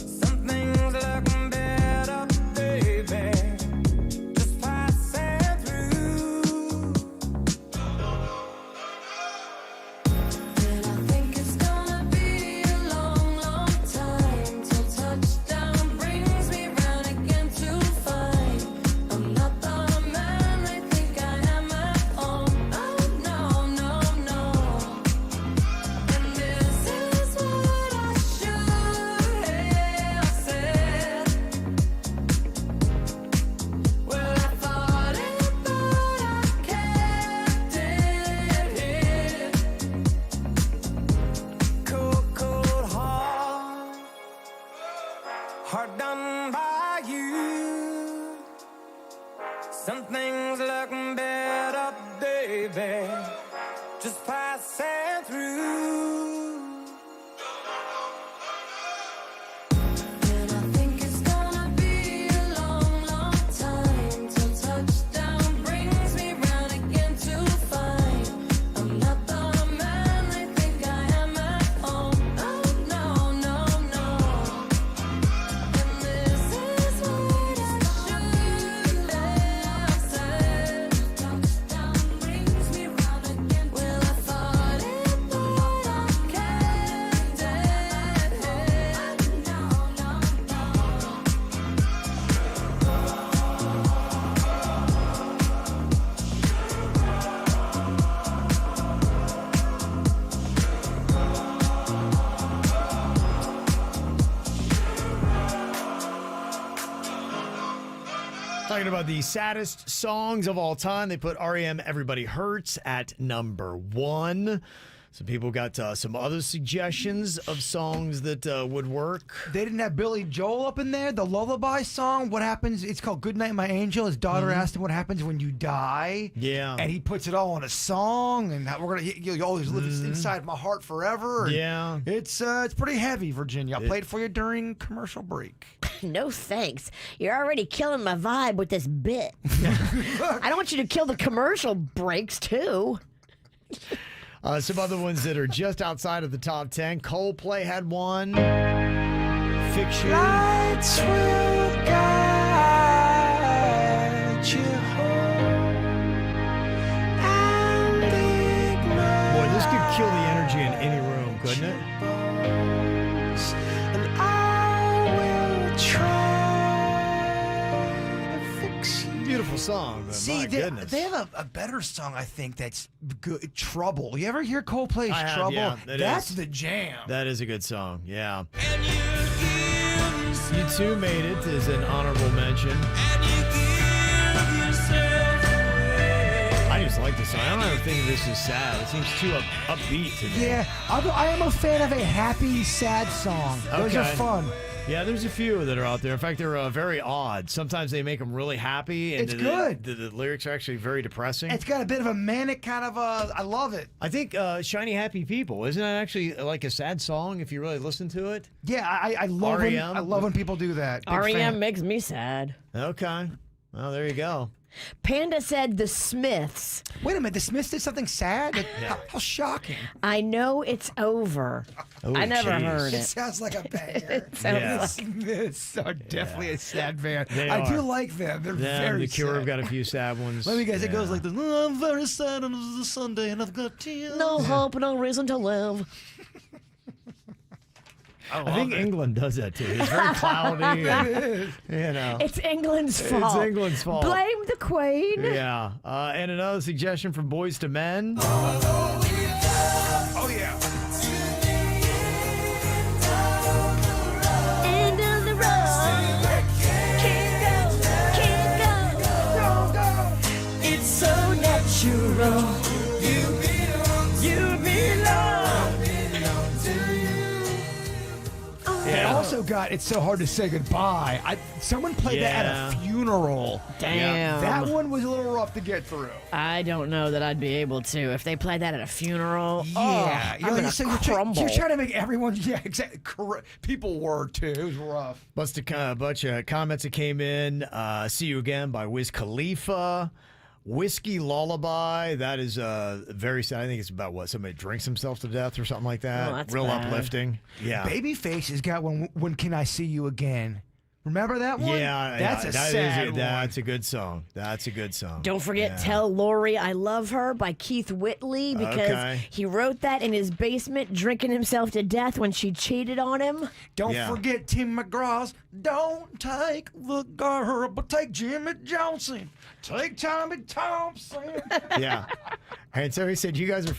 Something's looking better, baby. Just passing through. And I think it's gonna be a long, long time till touchdown brings me round again to find I'm not the man they think I am at home. Oh no, no, no. And this is what I should have said. Well, I thought it, but I kept it hid. Cold, cold heart done by you. Something's looking better, baby. Just passing through. And I think it's gonna be a long, long time till touchdown brings me round again to find I'm not the man they think I am at home. Oh no, no, no. And this is what I should have said. Touchdown brings me round again. Well, I thought it, but I kept it hid. No, no, no. Talking about the saddest songs of all time, they put REM Everybody Hurts at number 1. Some people got some other suggestions of songs that would work. They didn't have Billy Joel up in there. The Lullaby song. What happens? It's called "Good Night, My Angel." His daughter asked him what happens when you die. Yeah. And he puts it all in a song, and how we're gonna you'll always live inside my heart forever. And Yeah. It's pretty heavy, Virginia. I played it for you during commercial break. No thanks. You're already killing my vibe with this bit. I don't want you to kill the commercial breaks, too. Some other ones that are just outside of the top 10. Coldplay had one. Fiction. Lights will guide you home and ignite Boy, this could kill the energy in any room, couldn't it? and I will try song. But See, my goodness. they have a better song, I think, that's good. Trouble. You ever hear Coldplay's I have, Trouble? yeah, That's is. the jam. That is a good song, yeah. You Too made it as an honorable mention. I just like this song. I don't ever think this is sad. It seems too upbeat to me. Yeah, I am a fan of a happy, sad song. Those are fun. Yeah, there's a few that are out there. In fact, they're very odd. Sometimes they make them really happy. And It's good. The lyrics are actually very depressing. It's got a bit of a manic kind of I love it. I think Shiny Happy People, isn't that actually like a sad song if you really listen to it? Yeah, I love R.E.M.? I love when people do that. Big REM fan. makes me sad. Okay. Well, there you go. Panda said the Smiths. Wait a minute, the Smiths did something sad? Yeah. How shocking. I know it's over. Oh, I never geez. heard It it. sounds like a banger. It sounds Yeah. like Smiths are definitely a sad band. They I do are. like them. They're Them, very The Cure sad. have got a few sad ones. Let me guess, it goes Yeah. like this. Oh, I'm very sad and it's a Sunday and I've got tears. no hope, no reason to live. I think England does that too. It's very cloudy. and, you know. It's England's fault. It's England's fault. Blame the Queen. Yeah. And another suggestion from Boys to Men. Oh, yeah. End of the road. Can't go. It's so natural. You belong. They also got It's So Hard to Say Goodbye. Someone played that at a funeral. Damn. That one was a little rough to get through. I don't know that I'd be able to if they played that at a funeral. Yeah. I'm gonna crumble. You're trying to make everyone, yeah, exactly. Correct. People were too. It was rough. A bunch of comments that came in. See You Again by Wiz Khalifa. Whiskey Lullaby. That is very sad. I think it's about what? Somebody drinks himself to death or something like that. Oh, that's Real bad. uplifting. Yeah. Babyface has got When Can I See You Again? Remember that one? Yeah. That's a sad one. That's a good song. That's a good song. Don't forget Yeah. Tell Lori I Love Her by Keith Whitley because Okay. he wrote that in his basement drinking himself to death when she cheated on him. Don't Yeah. forget Tim McGraw's Don't Take the Girl, but take Jimmy Johnson. Take Tommy Thompson. Yeah. And so he said, you guys are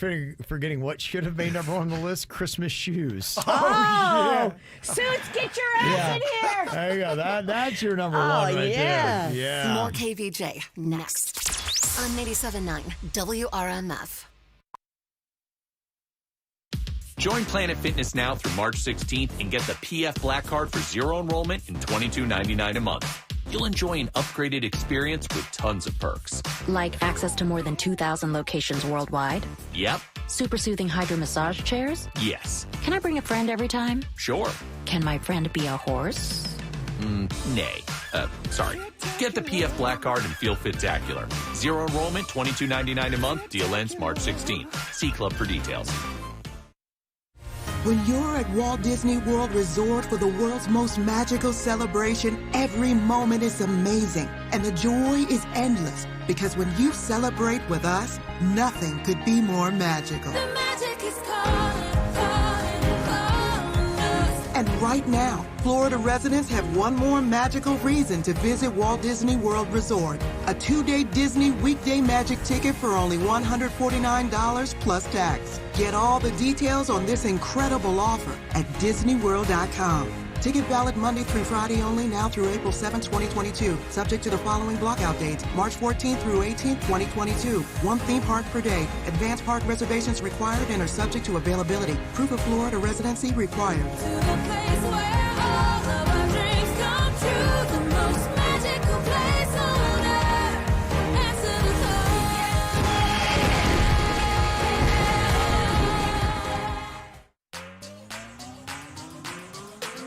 forgetting what should have made number one on the list, Christmas shoes. Oh, Suits, get your ass in here. There you go. That's your number Oh, one right yeah. there. Yeah. More KVJ next on 97.9 WRMF. Join Planet Fitness now through March 16th and get the PF Black Card for zero enrollment and $22.99 a month. You'll enjoy an upgraded experience with tons of perks. Like access to more than 2,000 locations worldwide, Yep. super soothing hydro massage chairs. Yes. Can I bring a friend every time? Sure. Can my friend be a horse? Nay. Sorry. Get the PF Black Card and feel fit-tacular. Zero enrollment, $22.99 a month. Deal ends March 16th. See Club for details. When you're at Walt Disney World Resort for the world's most magical celebration, every moment is amazing and the joy is endless. Because when you celebrate with us, nothing could be more magical. The magic is calling, calling, calling us. And right now, Florida residents have one more magical reason to visit Walt Disney World Resort. A 2-day Disney weekday magic ticket for only $149 plus tax. Get all the details on this incredible offer at DisneyWorld.com. Ticket valid Monday through Friday only, now through April 7, 2022. Subject to the following blockout dates: March 14th through 18th, 2022. One theme park per day. Advanced park reservations required and are subject to availability. Proof of Florida residency required. To the place where all of our dreams come true. The most magical place on earth. Answer the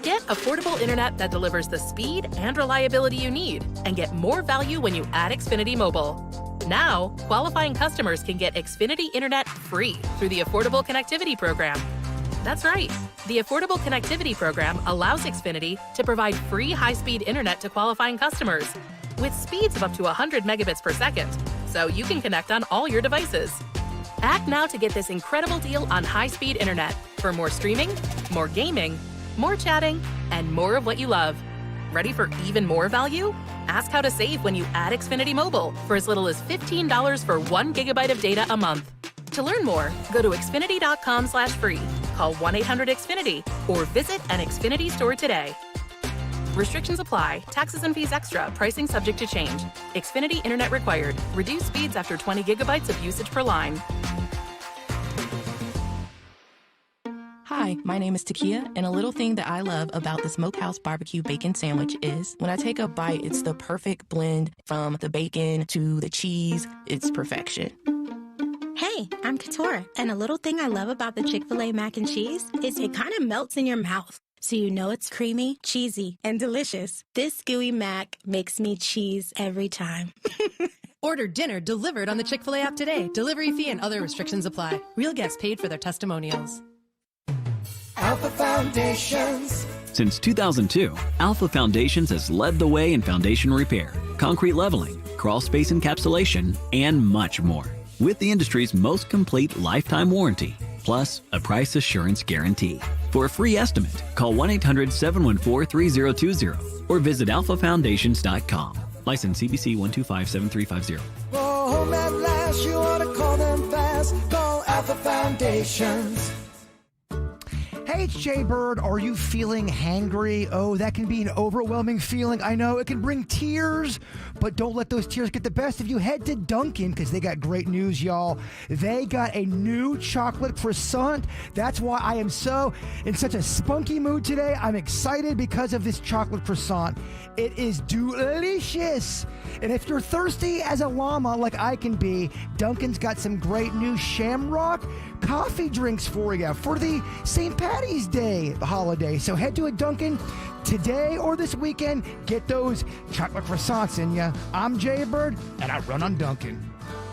Get affordable internet that delivers the speed and reliability you need, and get more value when you add Xfinity Mobile. Now, qualifying customers can get Xfinity Internet free through the Affordable Connectivity Program. That's right. The Affordable Connectivity Program allows Xfinity to provide free high-speed internet to qualifying customers with speeds of up to 100 megabits per second, so you can connect on all your devices. Act now to get this incredible deal on high-speed internet for more streaming, more gaming, more chatting, and more of what you love. Ready for even more value? Ask how to save when you add Xfinity Mobile for as little as $15 for 1 gigabyte of data a month. To learn more, go to Xfinity.com/free, call 1-800-XFINITY, or visit an Xfinity store today. Restrictions apply. Taxes and fees extra. Pricing subject to change. Xfinity Internet required. Reduced speeds after 20 gigabytes of usage per line. Hi, my name is Takia, and a little thing that I love about the Smokehouse Barbecue Bacon Sandwich is when I take a bite, it's the perfect blend from the bacon to the cheese. It's perfection. Hey, I'm Katora, and a little thing I love about the Chick-fil-A mac and cheese is it kind of melts in your mouth, so you know it's creamy, cheesy, and delicious. This gooey mac makes me cheese every time. Order dinner delivered on the Chick-fil-A app today. Delivery fee and other restrictions apply. Real guests paid for their testimonials. Alpha Foundations. Since 2002, Alpha Foundations has led the way in foundation repair, concrete leveling, crawl space encapsulation, and much more. With the industry's most complete lifetime warranty, plus a price assurance guarantee. For a free estimate, call 1-800-714-3020 or visit alphafoundations.com. License CBC 1257350. Go home at last, you ought to call them fast. Call Alpha Foundations. Hey, it's Jay Bird. Are you feeling hangry? Oh, that can be an overwhelming feeling. I know it can bring tears, but don't let those tears get the best of you. Head to Dunkin' because they got great news, y'all. They got a new chocolate croissant. That's why I am in such a spunky mood today. I'm excited because of this chocolate croissant. It is delicious. And if you're thirsty as a llama like I can be, Dunkin's got some great new Shamrock coffee drinks for you for the St. Patty's Day holiday. So head to a Dunkin' today or this weekend. Get those chocolate croissants in ya. I'm Jay Bird, and I run on Dunkin'.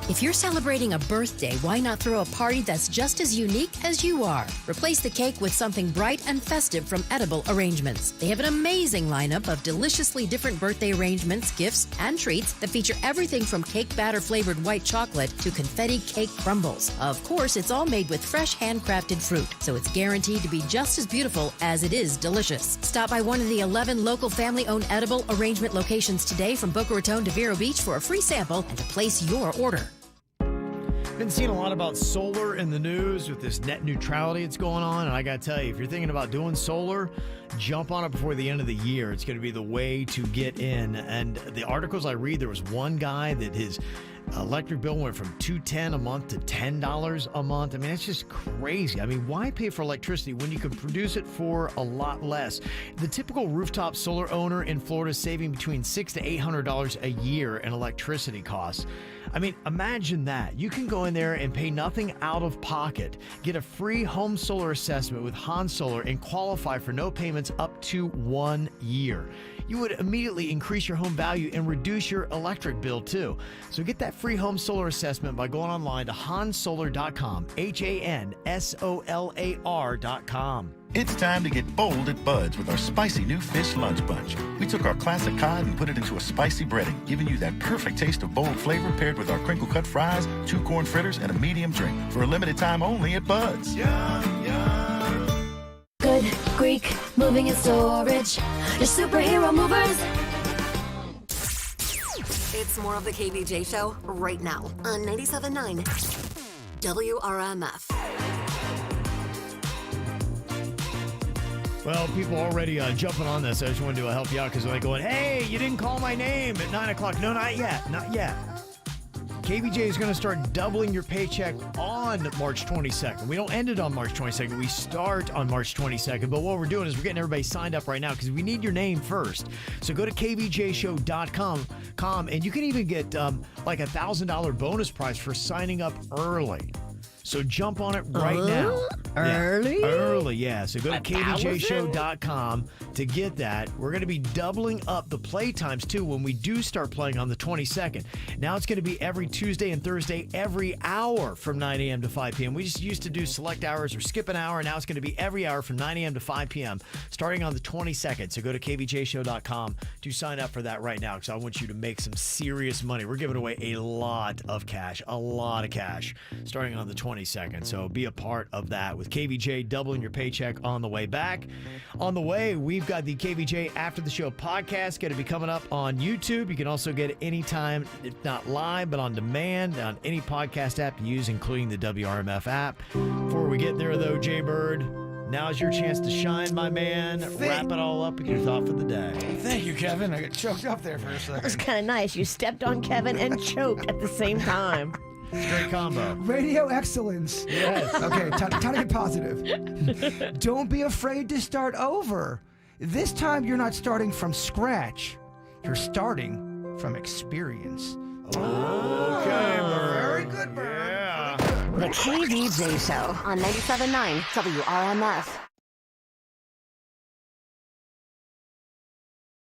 If you're celebrating a birthday, why not throw a party that's just as unique as you are? Replace the cake with something bright and festive from Edible Arrangements. They have an amazing lineup of deliciously different birthday arrangements, gifts, and treats that feature everything from cake batter flavored white chocolate to confetti cake crumbles. Of course, it's all made with fresh handcrafted fruit, so it's guaranteed to be just as beautiful as it is delicious. Stop by one of the 11 local family-owned Edible Arrangement locations today from Boca Raton to Vero Beach for a free sample and to place your order. Been seeing a lot about solar in the news with this net neutrality that's going on, and I gotta tell you, if you're thinking about doing solar, jump on it before the end of the year. It's going to be the way to get in. And the articles I read, there was one guy that his electric bill went from $210 a month to $10 a month. I mean, it's just crazy. I mean, why pay for electricity when you can produce it for a lot less? The typical rooftop solar owner in Florida is saving between $600 to $800 a year in electricity costs. I mean, imagine that. You can go in there and pay nothing out of pocket, get a free home solar assessment with Han Solar, and qualify for no payments up to 1 year. You would immediately increase your home value and reduce your electric bill too. So get that free home solar assessment by going online to hansolar.com, HANSOLAR.com. It's time to get bold at Bud's with our spicy new fish lunch bunch. We took our classic cod and put it into a spicy breading, giving you that perfect taste of bold flavor paired with our crinkle-cut fries, 2 corn fritters, and a medium drink for a limited time only at Bud's. Yum, yum. Good Greek moving and storage. Your superhero movers. It's more of the KVJ show right now on 97.9 WRMF. Well, people already jumping on this. I just wanted to help you out because they're going, hey, you didn't call my name at 9 o'clock. No, not yet. Not yet. KVJ is going to start doubling your paycheck on March 22nd. We don't end it on March 22nd. We start on March 22nd. But what we're doing is we're getting everybody signed up right now because we need your name first. So go to kvjshow.com and you can even get like a $1,000 bonus prize for signing up early. So jump on it right now. Early? Yeah, early, yeah. So go to kvjshow.com to get that. We're going to be doubling up the play times, too, when we do start playing on the 22nd. Now it's going to be every Tuesday and Thursday, every hour from 9 a.m. to 5 p.m. We just used to do select hours or skip an hour. Now it's going to be every hour from 9 a.m. to 5 p.m. starting on the 22nd. So go to kvjshow.com to sign up for that right now because I want you to make some serious money. We're giving away a lot of cash starting on the 22nd. So be a part of that with KVJ doubling your paycheck on the way back. On the way, we've we've got the KVJ After the Show podcast going to be coming up on YouTube. You can also get it anytime, if not live, but on demand on any podcast app you use, including the WRMF app. Before we get there, though, Jay Bird, now's your chance to shine, my man. Wrap it all up with your thought for the day. Thank you, Kevin. I got choked up there for a second. That was kind of nice. You stepped on Kevin and choked at the same time. Great combo. Radio excellence. Yes. Okay, time to get positive. Don't be afraid to start over. This time you're not starting from scratch. You're starting from experience. Okay, very good, Bird. Yeah. The KVJ Show on 97.9 WRMF.